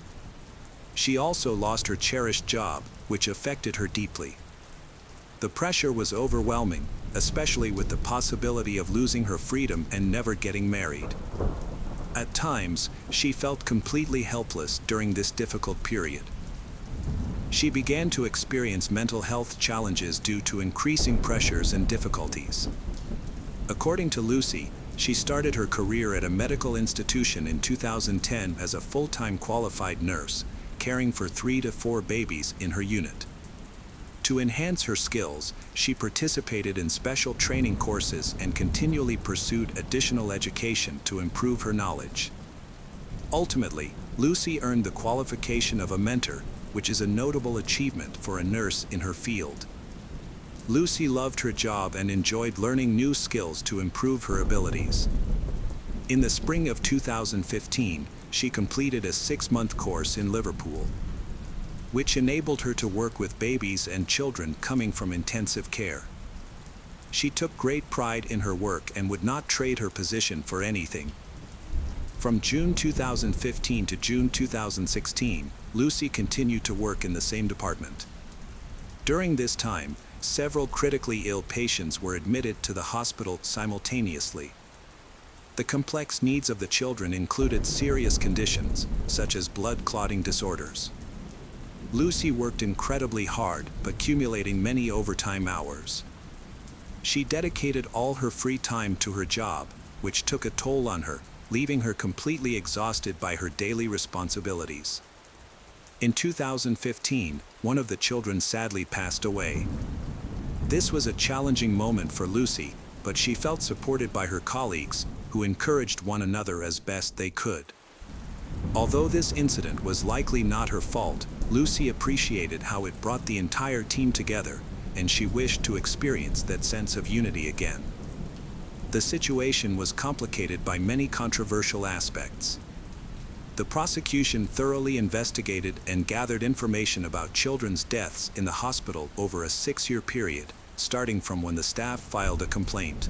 She also lost her cherished job, which affected her deeply. The pressure was overwhelming, especially with the possibility of losing her freedom and never getting married. At times, she felt completely helpless during this difficult period. She began to experience mental health challenges due to increasing pressures and difficulties. According to Lucy, she started her career at a medical institution in 2010 as a full-time qualified nurse, caring for 3 to 4 babies in her unit. To enhance her skills, she participated in special training courses and continually pursued additional education to improve her knowledge. Ultimately, Lucy earned the qualification of a mentor, which is a notable achievement for a nurse in her field. Lucy loved her job and enjoyed learning new skills to improve her abilities. In the spring of 2015, she completed a 6-month course in Liverpool, which enabled her to work with babies and children coming from intensive care. She took great pride in her work and would not trade her position for anything. From June 2015 to June 2016, Lucy continued to work in the same department. During this time, several critically ill patients were admitted to the hospital simultaneously. The complex needs of the children included serious conditions, such as blood clotting disorders. Lucy worked incredibly hard, accumulating many overtime hours. She dedicated all her free time to her job, which took a toll on her, leaving her completely exhausted by her daily responsibilities. In 2015, one of the children sadly passed away. This was a challenging moment for Lucy, but she felt supported by her colleagues, who encouraged one another as best they could. Although this incident was likely not her fault, Lucy appreciated how it brought the entire team together, and she wished to experience that sense of unity again. The situation was complicated by many controversial aspects. The prosecution thoroughly investigated and gathered information about children's deaths in the hospital over a 6-year period, starting from when the staff filed a complaint.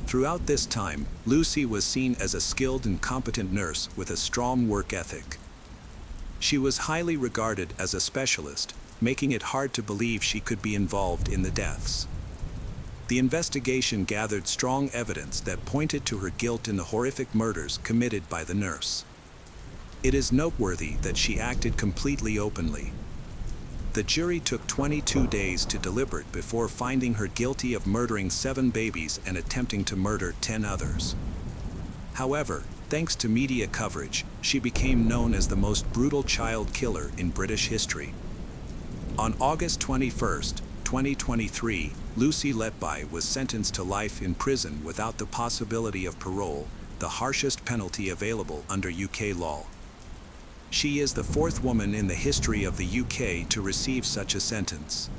Throughout this time, Lucy was seen as a skilled and competent nurse with a strong work ethic. She was highly regarded as a specialist, making it hard to believe she could be involved in the deaths. The investigation gathered strong evidence that pointed to her guilt in the horrific murders committed by the nurse. It is noteworthy that she acted completely openly. The jury took 22 days to deliberate before finding her guilty of murdering 7 babies and attempting to murder 10 others. However, thanks to media coverage, she became known as the most brutal child killer in British history. On August 21, 2023, Lucy Letby was sentenced to life in prison without the possibility of parole, the harshest penalty available under UK law. She is the 4th woman in the history of the UK to receive such a sentence.